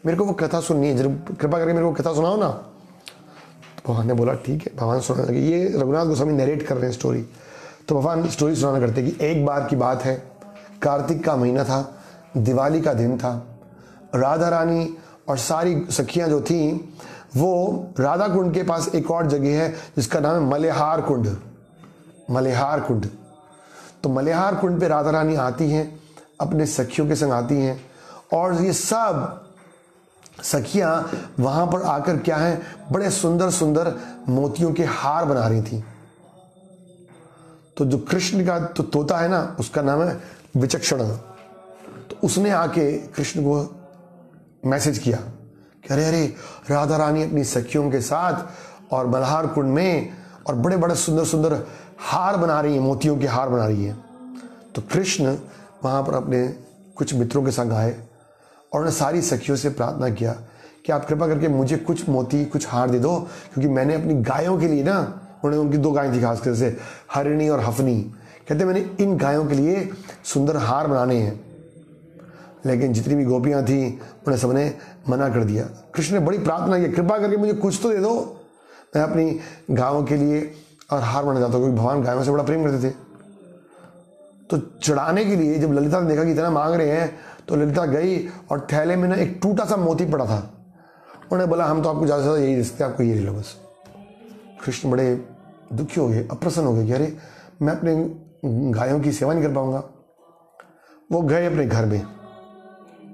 मेरे को वो कथा सुननी है, जरूर कृपा करके मेरे को कथा सुनाओ ना। तो भगवान ने बोला ठीक है। भगवान सुनाने लगे। ये रघुनाथ गोस्वामी नरेट कर रहे हैं स्टोरी। तो भगवान स्टोरी सुनाना करते कि एक बार की बात है, कार्तिक का महीना था, दिवाली का दिन था। राधा रानी और सारी सखियां जो थी वो राधा कुंड के पास एक और जगह है जिसका नाम है मलेहार कुंड। मलेहार कुंड। तो मलेहार कुंड पे राधा रानी आती हैं, अपने सखियों के संग आती हैं और ये सब सखियां वहां पर आकर क्या है, बड़े सुंदर सुंदर मोतियों के हार बना रही थी। तो जो कृष्ण का तो तोता है ना, उसका नाम है विचक्षण। तो उसने आके कृष्ण को मैसेज किया कि अरे अरे राधा रानी अपनी सखियों के साथ और मल्हार कुंड में और बड़े बड़े सुंदर सुंदर हार बना रही है, मोतियों के हार बना रही है। तो कृष्ण वहां पर अपने कुछ मित्रों के संग आए और उन्होंने सारी सखियों से प्रार्थना किया कि आप कृपा करके मुझे कुछ मोती, कुछ हार दे दो, क्योंकि मैंने अपनी गायों के लिए ना, उन्होंने उनकी 2 गायें थी खासकर से, हरिणी और हफनी, कहते मैंने इन गायों के लिए सुंदर हार बनाने हैं। लेकिन जितनी भी गोपियां थी उन्हें सबने मना कर दिया। कृष्ण ने बड़ी प्रार्थना की, कृपा करके मुझे कुछ तो दे दो, मैं अपनी गायों के लिए और हार बनाना चाहता हूँ, क्योंकि भगवान गायों से बड़ा प्रेम करते थे। तो चढ़ाने के लिए जब ललिता ने देखा कि इतना मांग रहे हैं तो ललिता गई और थैले में ना एक टूटा सा मोती पड़ा था। उन्होंने बोला हम तो आपको ज़्यादा से ज़्यादा यही देते, आपको ये ले लो बस। कृष्ण बड़े दुखी हो गए, अप्रसन्न हो गए कि अरे मैं अपने गायों की सेवा नहीं कर पाऊंगा। वो गए अपने घर में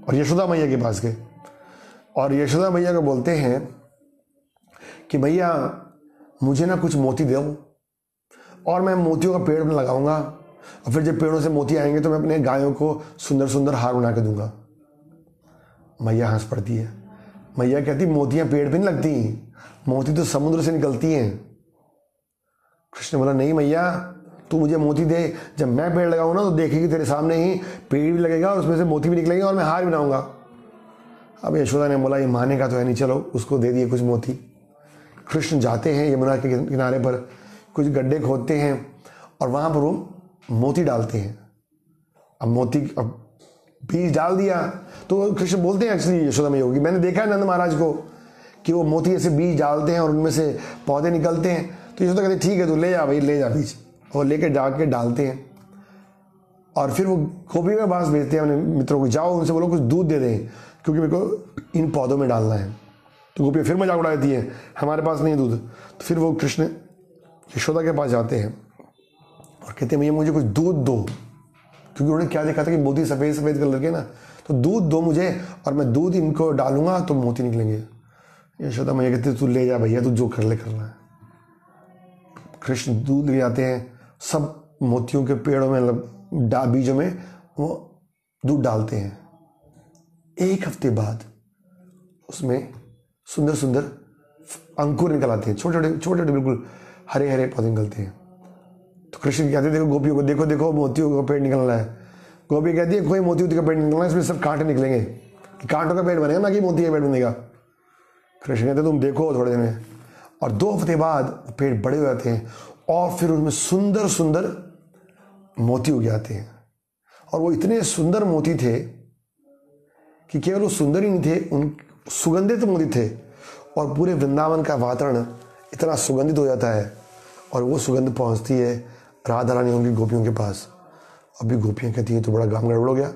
और यशोदा मैया के पास गए और यशोदा मैया को बोलते हैं कि भैया मुझे ना कुछ मोती दो और मैं मोतियों का पेड़ में लगाऊंगा और फिर जब पेड़ों से मोती आएंगे तो मैं अपने गायों को सुंदर सुंदर हार बना के दूंगा। मैया हंस पड़ती है। मैया कहती मोतियां पेड़ पे नहीं लगती, मोती तो समुद्र से निकलती हैं। कृष्ण बोला नहीं मैया, तू मुझे मोती दे, जब मैं पेड़ लगाऊंगा ना तो देखेगी तेरे सामने ही पेड़ भी लगेगा और उसमें से मोती भी निकलेंगे और मैं हार बनाऊंगा। अब यशोदा ने बोला ये माने का तो है नहीं, चलो उसको दे दिए कुछ मोती। कृष्ण जाते हैं यमुना के किनारे पर, कुछ गड्ढे खोदते हैं और वहां पर वो मोती डालते हैं। अब बीज डाल दिया तो कृष्ण बोलते हैं एक्चुअली यशोदा मैया होगी, मैंने देखा है नंद महाराज को कि वो मोती ऐसे बीज डालते हैं और उनमें से पौधे निकलते हैं। तो यशोदा कहते ठीक है तू ले जा भाई, ले जा बीज, और लेके जाके डालते हैं। और फिर वो गोपी के पास भेजते हैं अपने मित्रों को, जाओ उनसे बोलो कुछ दूध दे दें क्योंकि मेरे को इन पौधों में डालना है। तो गोपियाँ फिर मजाक उड़ा देती है हमारे पास नहीं दूध। तो फिर वो कृष्ण यशोदा के पास जाते हैं और कहते हैं भैया मुझे कुछ दूध दो, क्योंकि उन्होंने क्या देखा था कि मोती सफ़ेद सफ़ेद कलर के ना, तो दूध दो मुझे और मैं दूध इनको डालूंगा तो मोती निकलेंगे। यशोदा मैया कहते तू ले जा भैया, तू जो कर ले करना है। कृष्ण दूध ले जाते हैं, सब मोतियों के पेड़ों में मतलब बीजों में वो दूध डालते हैं। एक हफ्ते बाद उसमें सुंदर सुंदर अंकुर निकल आते हैं, छोटे छोटे बिल्कुल हरे हरे पौधे निकलते हैं। तो कृष्ण कहते हैं देखो गोपियों को, देखो देखो मोतियों का पेड़ निकल रहा है। गोपी कहती है कोई मोती का पेड़ निकलना है, इसमें सब कांटे निकलेंगे, कांटों का पेड़ बनेगा ना कि मोती का पेड़ बनेगा। कृष्ण कहते तुम देखो थोड़े दिन में, और 2 हफ्ते बाद पेड़ बड़े हो जाते हैं और फिर उनमें सुंदर सुंदर मोती उग जाते हैं। और वो इतने सुंदर मोती थे कि केवल वो सुंदर ही नहीं थे, उन सुगंधित मोती थे और पूरे वृंदावन का वातावरण इतना सुगंधित हो जाता है और वो सुगंध पहुंचती है राधा रानी उनकी गोपियों के पास। अभी गोपियाँ कहती हैं तो बड़ा काम गड़बड़ हो गया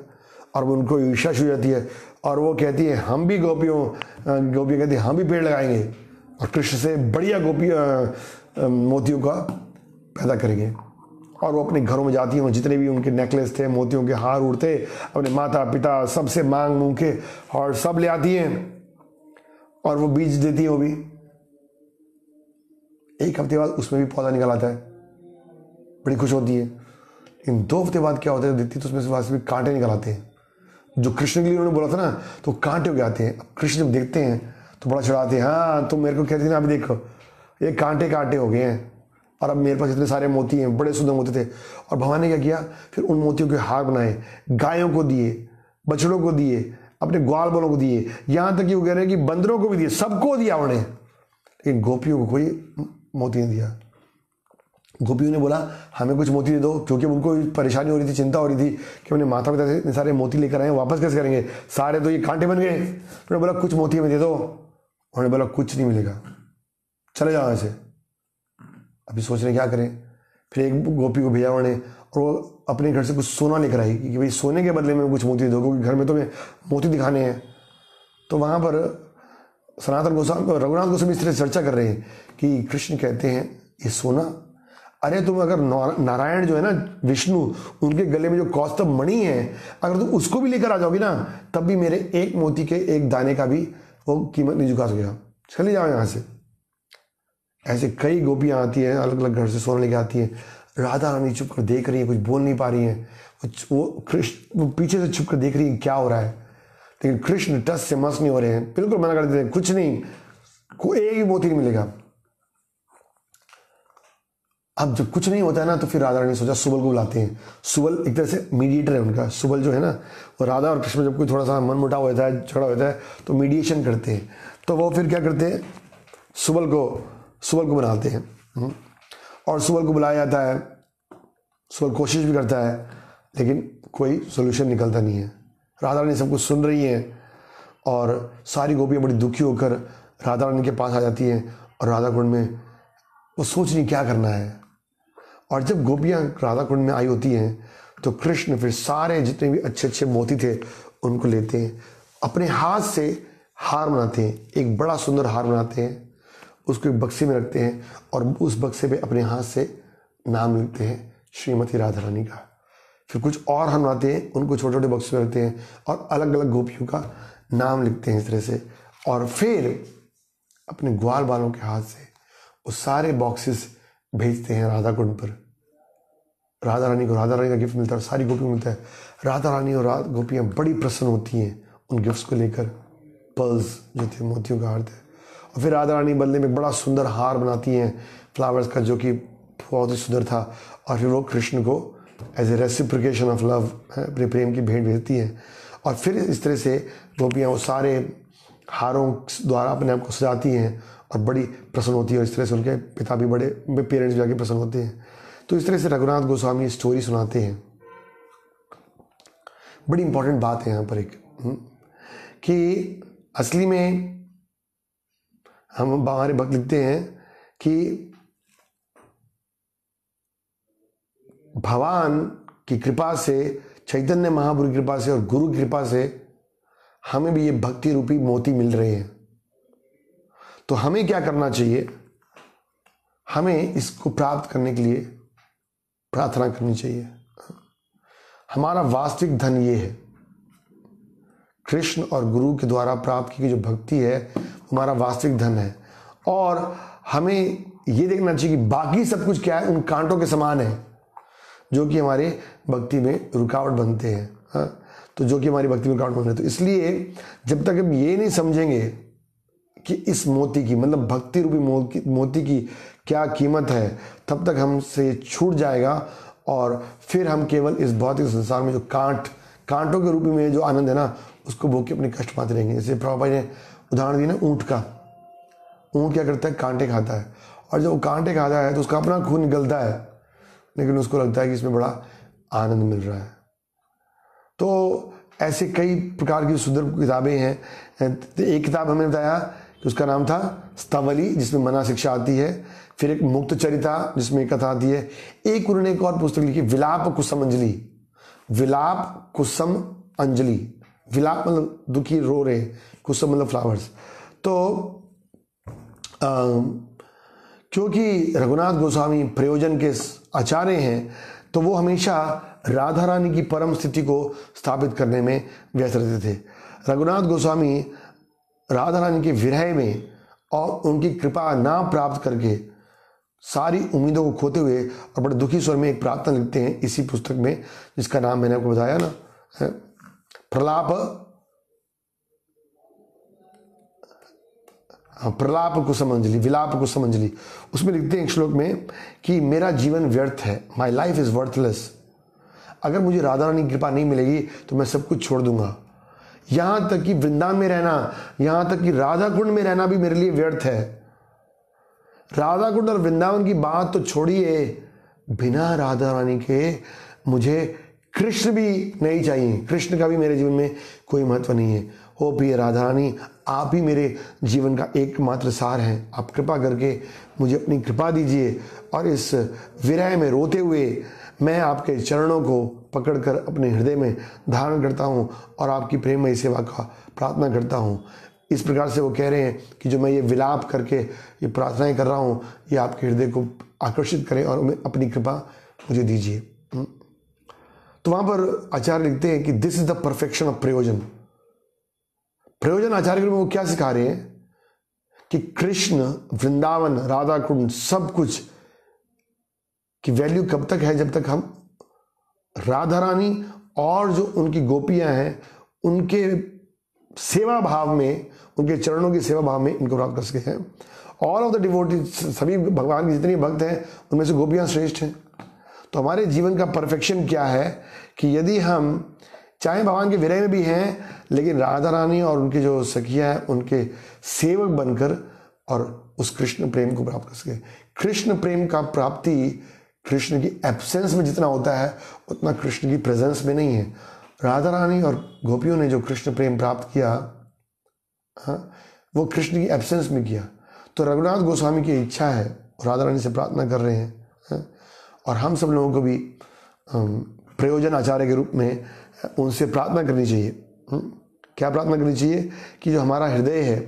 और उनको ईर्ष्या शुरू हो जाती है और वो कहती है हम भी गोपियाँ कहती है हम भी पेड़ लगाएंगे और कृष्ण से बढ़िया मोतियों का पैदा करेंगे। और वो अपने घरों में जाती हैं, जितने भी उनके नेकलेस थे, मोतियों के हार उड़ते, अपने माता पिता सबसे मांग मूंग के और सब ले आती हैं और वो बीज देती हैं। वो भी 1 हफ्ते बाद उसमें भी पौधा निकल आता है, बड़ी खुश होती है। लेकिन 2 हफ्ते बाद क्या होता है, देती तो उसमें से वास्तविक कांटे निकल आते हैं जो कृष्ण के लिए उन्होंने बोला था ना, तो कांटे हो जाते हैं। अब कृष्ण जब देखते हैं तो बड़ा चिढ़ाते हैं, हाँ तुम मेरे को कहती थी ना, अभी देखो ये कांटे कांटे हो गए हैं और अब मेरे पास इतने सारे मोती हैं, बड़े सुंदर मोती थे। और भगवान ने क्या किया, फिर उन मोतियों के हार बनाए, गायों को दिए, बछड़ों को दिए, अपने ग्वाल बालों को दिए, यहाँ तक कि वो कह रहे हैं कि बंदरों को भी दिए, सबको दिया उन्होंने। लेकिन गोपियों को कोई मोती नहीं दिया। गोपियों ने बोला हमें कुछ मोती दे दो, क्योंकि उनको परेशानी हो रही थी, चिंता हो रही थी कि उन्हें माता पिता से इतने सारे मोती लेकर आए, वापस कैसे करेंगे, सारे तो ये कांटे बन गए। उन्होंने बोला कुछ मोती हमें दे दो। उन्होंने बोला कुछ नहीं मिलेगा, चले जाओ ऐसे। अभी सोच रहे क्या करें। फिर एक गोपी को भेजा उन्होंने और वो अपने घर से कुछ सोना लेकर आई कि भाई सोने के बदले में कुछ मोती दो, क्योंकि घर में तुम्हें मोती दिखाने हैं। तो वहाँ पर सनातन गोस्वामी, रघुनाथ गोस्वामी इस तरह चर्चा कर रहे हैं कि कृष्ण कहते हैं ये सोना, अरे तुम अगर नारायण जो है ना विष्णु, उनके गले में जो कौस्तुभ मणि है, अगर तुम उसको भी लेकर आ जाओगी ना, तब भी मेरे एक मोती के एक दाने का भी वो कीमत नहीं झुका सकेगा, चले जाओ यहाँ से। ऐसे कई गोपियाँ आती हैं, अलग अलग घर से सोना लेके आती हैं। राधा रानी चुप कर देख रही है, कुछ बोल नहीं पा रही हैं। वो कृष्ण वो पीछे से छुप कर देख रही है क्या हो रहा है, लेकिन कृष्ण टस से मस नहीं हो रहे हैं, बिल्कुल मना कर देते हैं, कुछ नहीं, कोई एक ही मोती नहीं मिलेगा। अब जब कुछ नहीं होता है ना, तो फिर राधा रानी सोचा सुबल को बुलाते हैं। सुबल एक तरह से मीडिएटर है उनका। सुबल जो है ना, वो राधा और कृष्ण में जब कोई थोड़ा सा मन मुटाव होता है, झगड़ा होता है, तो मीडिएशन करते हैं। तो वो फिर क्या करते हैं, सुबल को बनाते हैं और सुबल को बुलाया जाता है। सुबल कोशिश भी करता है, लेकिन कोई सोल्यूशन निकलता नहीं है। राधा रानी सब कुछ सुन रही हैं और सारी गोपियाँ बड़ी दुखी होकर राधा रानी के पास आ जाती हैं और राधा कुंड में वो सोच रही क्या करना है। और जब गोपियाँ राधा कुंड में आई होती हैं तो कृष्ण फिर सारे जितने भी अच्छे अच्छे मोती थे उनको लेते हैं, अपने हाथ से हार बनाते हैं, एक बड़ा सुंदर हार बनाते हैं, उसको एक बक्से में रखते हैं और उस बक्से पे अपने हाथ से नाम लिखते हैं श्रीमती राधा रानी का। फिर कुछ और हार बनाते हैं, उनको छोटे छोटे बक्सों में रखते हैं और अलग अलग गोपियों का नाम लिखते हैं इस तरह से, और फिर अपने ग्वाल बालों के हाथ से वो सारे बॉक्सेस भेजते हैं राधा कुंड पर। राधा रानी को राधा रानी का गिफ्ट मिलता है और सारी गोपियों को मिलता है। राधा रानी और गोपियाँ बड़ी प्रसन्न होती हैं उन गिफ्ट्स को लेकर, पर्ल्स जो थे, मोतियों का हार थे। और फिर राधा रानी बदले में बड़ा सुंदर हार बनाती हैं फ्लावर्स का, जो कि बहुत ही सुंदर था, और फिर वो कृष्ण को एज ए रेसिप्रिकेशन ऑफ लव, अपने प्रेम की भेंट भेजती हैं। और फिर इस तरह से गोपियाँ वो सारे हारों द्वारा अपने आप को सजाती हैं और बड़ी प्रसन्न होती है, और इस तरह से उनके पिता भी, बड़े पेरेंट्स भी आके प्रसन्न होते हैं। तो इस तरह से रघुनाथ गोस्वामी स्टोरी सुनाते हैं। बड़ी इंपॉर्टेंट बात है यहाँ पर एक, कि असली में हम हमारे भक्त लिखते हैं कि भगवान की कृपा से, चैतन्य महाप्रभु की कृपा से और गुरु की कृपा से हमें भी ये भक्ति रूपी मोती मिल रहे हैं। तो हमें क्या करना चाहिए? हमें इसको प्राप्त करने के लिए प्रार्थना करनी चाहिए। हमारा वास्तविक धन ये है, कृष्ण और गुरु के द्वारा प्राप्त की गई जो भक्ति है हमारा वास्तविक धन है। और हमें ये देखना चाहिए कि बाकी सब कुछ क्या है, उन कांटों के समान है जो कि हमारे भक्ति में रुकावट बनते हैं। हाँ, तो जो कि हमारी भक्ति में रुकावट बनते हैं। तो इसलिए जब तक हम ये नहीं समझेंगे कि इस मोती की, मतलब भक्ति रूपी मोती की क्या कीमत है, तब तक हमसे छूट जाएगा, और फिर हम केवल इस भौतिक संसार में जो कांटों के रूप में जो आनंद है ना, उसको भोग के अपने कष्ट पाते रहेंगे। जैसे प्रभुपाद ने उदाहरण दी ना ऊँट का। ऊँट क्या करता है? कांटे खाता है, और जब वो कांटे खाता है तो उसका अपना खून निकलता है, लेकिन उसको लगता है कि इसमें बड़ा आनंद मिल रहा है। तो ऐसे कई प्रकार की सुंदर किताबें हैं। एक किताब हमें बताया कि उसका नाम था स्तवली, जिसमें मना शिक्षा आती है। फिर एक मुक्त चरिता जिसमें एक कथा आती है। एक उन्होंने एक और पुस्तक लिखी, विलाप कुसुम अंजलि। विलाप कुसुम अंजलि, विलाप मतलब दुखी रो रहे, कुसुम मतलब फ्लावर्स। तो क्योंकि रघुनाथ गोस्वामी प्रयोजन के आचार्य हैं, तो वो हमेशा राधा रानी की परम स्थिति को स्थापित करने में व्यस्त रहते थे। रघुनाथ गोस्वामी राधा रानी के विरह में और उनकी कृपा ना प्राप्त करके सारी उम्मीदों को खोते हुए और बड़े दुखी स्वर में एक प्रार्थना लिखते हैं इसी पुस्तक में, जिसका नाम मैंने आपको बताया ना, प्रलाप कुसुम अंजलि, विलाप कुसुम अंजलि। उसमें लिखते हैं एक श्लोक में कि मेरा जीवन व्यर्थ है, माई लाइफ इज वर्थलेस। अगर मुझे राधा रानी की कृपा नहीं मिलेगी तो मैं सब कुछ छोड़ दूंगा। यहां तक कि वृंदावन में रहना, यहां तक कि राधा कुंड में रहना भी मेरे लिए व्यर्थ है। राधा कुंड और वृंदावन की बात तो छोड़िए, बिना राधा रानी के मुझे कृष्ण भी नहीं चाहिए, कृष्ण का भी मेरे जीवन में कोई महत्व नहीं है। हो प्रिय राधा रानी, आप ही मेरे जीवन का एकमात्र सार हैं। आप कृपा करके मुझे अपनी कृपा दीजिए, और इस विरह में रोते हुए मैं आपके चरणों को पकड़कर अपने हृदय में धारण करता हूँ और आपकी प्रेममयी सेवा का प्रार्थना करता हूँ। इस प्रकार से वो कह रहे हैं कि जो मैं ये विलाप करके ये प्रार्थनाएं कर रहा हूँ, ये आपके हृदय को आकर्षित करें और अपनी कृपा मुझे दीजिए। तो वहाँ पर आचार्य लिखते हैं कि this is the perfection of प्रयोजन। प्रयोजन आचार्य में वो क्या सिखा रहे हैं कि कृष्ण, वृंदावन, राधा कुंड, सब कुछ की वैल्यू कब तक है? जब तक हम राधा रानी और जो उनकी गोपियां हैं उनके सेवा भाव में, उनके चरणों की सेवा भाव में इनको प्राप्त कर सके हैं। ऑल ऑफ द डिवोटीज, सभी भगवान के जितने भक्त हैं उनमें से गोपियां श्रेष्ठ हैं। तो हमारे जीवन का परफेक्शन क्या है कि यदि हम चाहे भगवान के विरह में भी हैं, लेकिन राधा रानी और उनके जो सखियां हैं उनके सेवक बनकर और उस कृष्ण प्रेम को प्राप्त कर सके। कृष्ण प्रेम का प्राप्ति कृष्ण की एब्सेंस में जितना होता है उतना कृष्ण की प्रेजेंस में नहीं है। राधा रानी और गोपियों ने जो कृष्ण प्रेम प्राप्त किया, हाँ, वो कृष्ण की एब्सेंस में किया। तो रघुनाथ गोस्वामी की इच्छा है, राधा रानी से प्रार्थना कर रहे हैं, हाँ, और हम सब लोगों को भी प्रयोजन आचार्य के रूप में उनसे प्रार्थना करनी चाहिए। क्या प्रार्थना करनी चाहिए कि जो हमारा हृदय है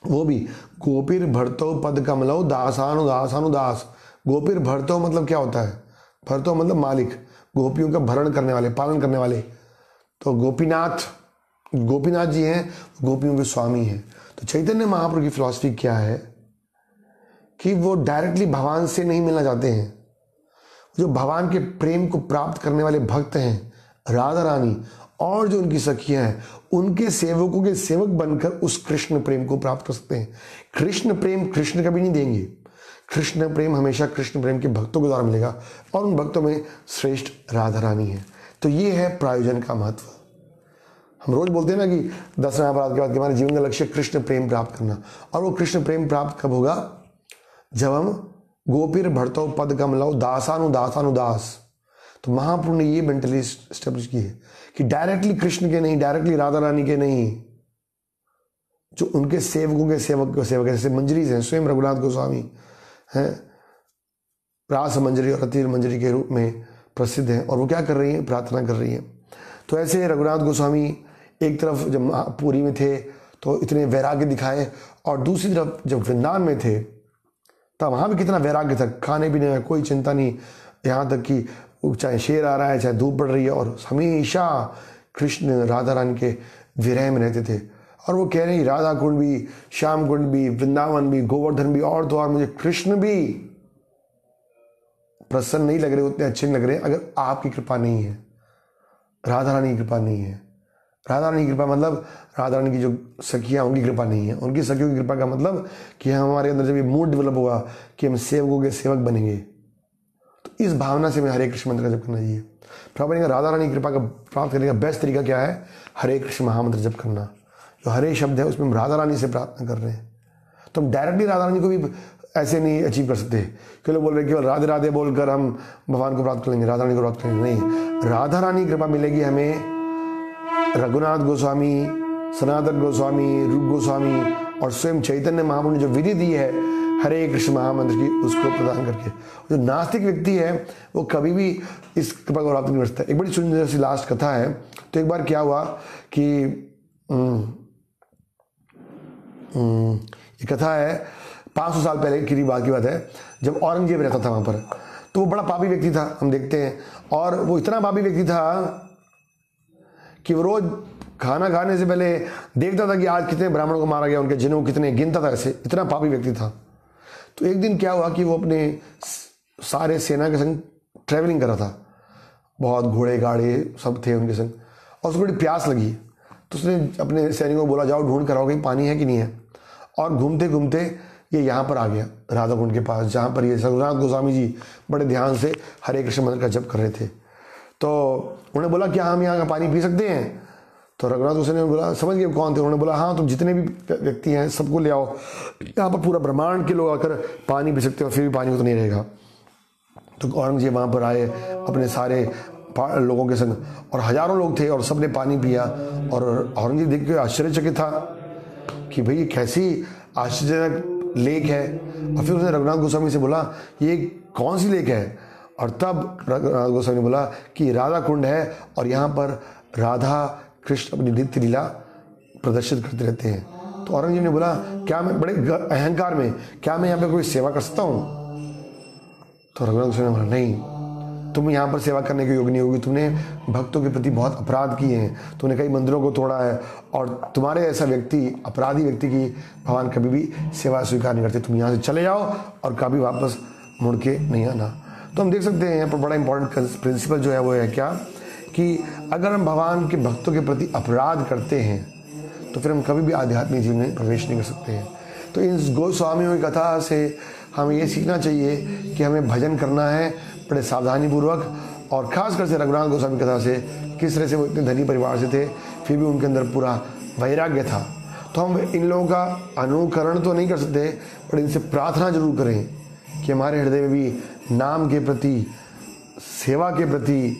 वो भी गोपीर भरतो पद कमलो दासानुदास। गोपीर भरतो मतलब क्या होता है? भरतो मतलब मालिक, गोपियों का भरण करने वाले, पालन करने वाले। तो गोपीनाथ जी हैं, गोपियों के स्वामी हैं। तो चैतन्य महाप्रभु की फिलॉसफी क्या है कि वो डायरेक्टली भगवान से नहीं मिलना चाहते हैं। जो भगवान के प्रेम को प्राप्त करने वाले भक्त हैं, राधा रानी और जो उनकी सखियां हैं, उनके सेवकों के सेवक बनकर उस कृष्ण प्रेम को प्राप्त कर सकते हैं। कृष्ण प्रेम कृष्ण कभी नहीं देंगे। कृष्ण प्रेम हमेशा कृष्ण प्रेम के भक्तों के द्वारा मिलेगा और उन भक्तों में श्रेष्ठ राधा रानी है। तो ये है प्रायोजन का महत्व। हम रोज बोलते हैं ना कि 10 अपराध के बाद हमारे जीवन का लक्ष्य कृष्ण प्रेम प्राप्त करना, और वो कृष्ण प्रेम प्राप्त कब होगा? जब हम गोपीर भरतो पद कमलो दासानुदास। तो महाप्रभु ने ये मेंटली एस्टेब्लिश की है कि डायरेक्टली कृष्ण के नहीं, डायरेक्टली राधा रानी के नहीं, जो उनके सेवकों के सेवक जैसे मंजरी हैं, स्वयं रघुनाथ गोस्वामी हैं, रास मंजरी और अतीर मंजरी के रूप में प्रसिद्ध हैं, और वो क्या कर रही हैं? प्रार्थना कर रही हैं। तो ऐसे रघुनाथ गोस्वामी एक तरफ जब पुरी में थे तो इतने वैराग्य दिखाए, और दूसरी तरफ जब वृंदावन में थे तब वहाँ भी कितना वैराग्य था। खाने पीने में कोई चिंता नहीं, यहाँ तक कि चाहे शेर आ रहा है, चाहे धूप पड़ रही है, और हमेशा कृष्ण राधा रानी के विरह में रहते थे। और वो कह रहे हैं राधा कुंड भी, श्याम कुंड भी, वृंदावन भी, गोवर्धन भी, और तो और मुझे कृष्ण भी प्रसन्न नहीं लग रहे, उतने अच्छे नहीं लग रहे अगर आपकी कृपा नहीं है, राधा रानी की कृपा नहीं है। राधा रानी की कृपा मतलब राधा रानी की जो सखियाँ, उनकी कृपा नहीं है। उनकी सखियों की कृपा का मतलब कि हमारे अंदर जब ये मूड डेवलप होगा कि हम सेवकों के सेवक बनेंगे, तो इस भावना से हमें हरे कृष्ण मंत्र का जप करना चाहिए। प्रभु राधा रानी की कृपा का प्राप्त करने का बेस्ट तरीका क्या है? हरे कृष्ण महामंत्र जप करना। जो हरे शब्द है उसमें हम राधा रानी से प्रार्थना कर रहे हैं। तो हम डायरेक्टली राधा रानी को भी ऐसे नहीं अचीव कर सकते कि लोग बोल रहे केवल राधे राधे बोलकर हम भगवान को प्राप्त कर लेंगे, राधा रानी को प्राप्त करेंगे। नहीं, राधा रानी की कृपा मिलेगी हमें रघुनाथ गोस्वामी, सनातन गोस्वामी, रूप गोस्वामी और स्वयं चैतन्य महाप्रभु ने जो विधि दी है हरे कृष्ण महामंत्र की, उसको प्रदान करके। जो नास्तिक व्यक्ति है वो कभी भी इस कृपा को प्राप्त नहीं कर सकता। एक बड़ी सुंदर सी लास्ट कथा है। तो एक बार क्या हुआ कि ये कथा है 500 साल पहले की बात है, जब औरंगजेब रहता था वहाँ पर। तो वो बड़ा पापी व्यक्ति था, हम देखते हैं, और वो इतना पापी व्यक्ति था कि वो रोज खाना खाने से पहले देखता था कि आज कितने ब्राह्मणों को मारा गया, उनके जिनों को कितने, गिनता था। ऐसे इतना पापी व्यक्ति था। तो एक दिन क्या हुआ कि वो अपने सारे सेना के संग ट्रैवलिंग कर रहा था, बहुत घोड़े गाड़े सब थे उनके संग, और उसको बड़ी प्यास लगी। तो उसने अपने सैनिकों को बोला जाओ ढूंढ कर आओ कहीं पानी है कि नहीं है। और घूमते घूमते ये यहाँ पर आ गया राधा कुंड के पास, जहाँ पर ये रघुनाथ गोस्वामी जी बड़े ध्यान से हरे कृष्ण मंत्र का जप कर रहे थे। तो उन्होंने बोला क्या हम यहाँ का पानी पी सकते हैं? तो रघुनाथ गोस्वामी ने बोला, समझ गए कौन थे? उन्होंने बोला हाँ, तुम जितने भी व्यक्ति हैं सबको ले आओ, यहाँ पर पूरा ब्रह्मांड के लोग आकर पानी पी सकते हो, फिर भी पानी तो नहीं रहेगा। तो औरंगजेब वहाँ पर आए अपने सारे लोगों के संग, और हजारों लोग थे और सबने पानी पिया। और औरंगजेब देख के आश्चर्यचकित था कि भाई कैसी आश्चर्यजनक लेक है। और फिर उसने रघुनाथ गोस्वामी से बोला ये कौन सी लेक है? और तब रघुनाथ गोस्वामी ने बोला कि राधा कुंड है, और यहाँ पर राधा कृष्ण अपनी नित्य लीला प्रदर्शित करते रहते हैं। तो औरंगजेब ने बोला क्या मैं, बड़े अहंकार में, क्या मैं यहाँ पे कोई सेवा कर सकता हूँ? तो रघुनाथ गोस्वामी ने बोला नहीं, तुम यहाँ पर सेवा करने के योग्य नहीं होगी, तुमने भक्तों के प्रति बहुत अपराध किए हैं, तुमने कई मंदिरों को तोड़ा है, और तुम्हारे ऐसा व्यक्ति, अपराधी व्यक्ति की भगवान कभी भी सेवा स्वीकार नहीं करते। तुम यहाँ से चले जाओ और कभी वापस मुड़ के नहीं आना। तो हम देख सकते हैं यहाँ पर बड़ा इंपॉर्टेंट प्रिंसिपल जो है वो है क्या, कि अगर हम भगवान के भक्तों के प्रति अपराध करते हैं तो फिर हम कभी भी आध्यात्मिक जीवन में प्रवेश नहीं कर सकते हैं। तो इन गोस्वामियों की कथा से हमें ये सीखना चाहिए कि हमें भजन करना है बड़े सावधानी पूर्वक, और खासकर से रघुनाथ गोस्वामी कथा से किस तरह से वो इतने धनी परिवार से थे, फिर भी उनके अंदर पूरा वैराग्य था। तो हम इन लोगों का अनुकरण तो नहीं कर सकते, पर इनसे प्रार्थना जरूर करें कि हमारे हृदय में भी नाम के प्रति, सेवा के प्रति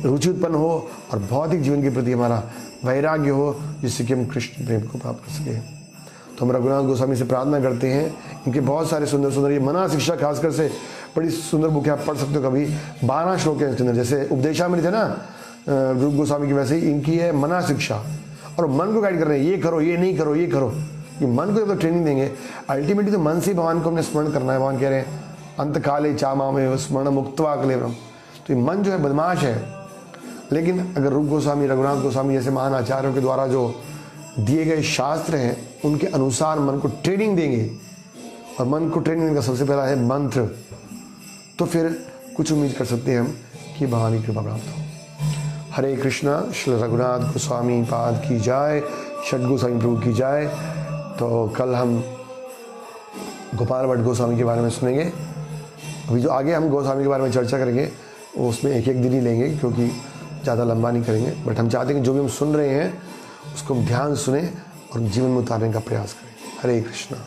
रुचि उत्पन्न हो, और भौतिक जीवन के प्रति हमारा वैराग्य हो, जिससे कि हम कृष्ण प्रेम को प्राप्त कर सकें। तो हम रघुनाथ गोस्वामी से प्रार्थना करते हैं। इनके बहुत सारे सुंदर सुंदर, ये मना शिक्षा खासकर से बड़ी सुंदर बुक है, आप पढ़ सकते हो कभी। 12 श्लोक है इसके अंदर, जैसे उपदेशामृत है ना रूप गोस्वामी की, वैसे ही इनकी है मना शिक्षा। और मन को गाइड कर रहे हैं, ये करो, ये नहीं करो, ये करो। ये मन को जब तक ट्रेनिंग देंगे, अल्टीमेटली तो मन से भगवान को हमने स्मरण करना है। भगवान कह रहे हैं अंत काले चामा में स्मरण मुक्तवा कलेवरम। तो ये मन जो है बदमाश है, लेकिन अगर रूप गोस्वामी, रघुनाथ गोस्वामी जैसे महान आचार्यों के द्वारा जो दिए गए शास्त्र हैं उनके अनुसार मन को ट्रेनिंग देंगे, और मन को ट्रेनिंग देने का सबसे पहला है मंत्र, तो फिर कुछ उम्मीद कर सकते हैं हम कि भगवान की कृपा प्राप्त हो। हरे कृष्णा। श्री रघुनाथ गोस्वामी पाद की जाय, षट गोस्वामी प्रभु की जाय। तो कल हम गोपाल भट्ट गोस्वामी के बारे में सुनेंगे। अभी जो आगे हम गोस्वामी के बारे में चर्चा करेंगे वो उसमें एक एक दिन ही लेंगे, क्योंकि ज़्यादा लंबा नहीं करेंगे। बट हम चाहते हैं कि जो भी हम सुन रहे हैं उसको हम ध्यान सुने और जीवन में उतारने का प्रयास करें। हरे कृष्णा।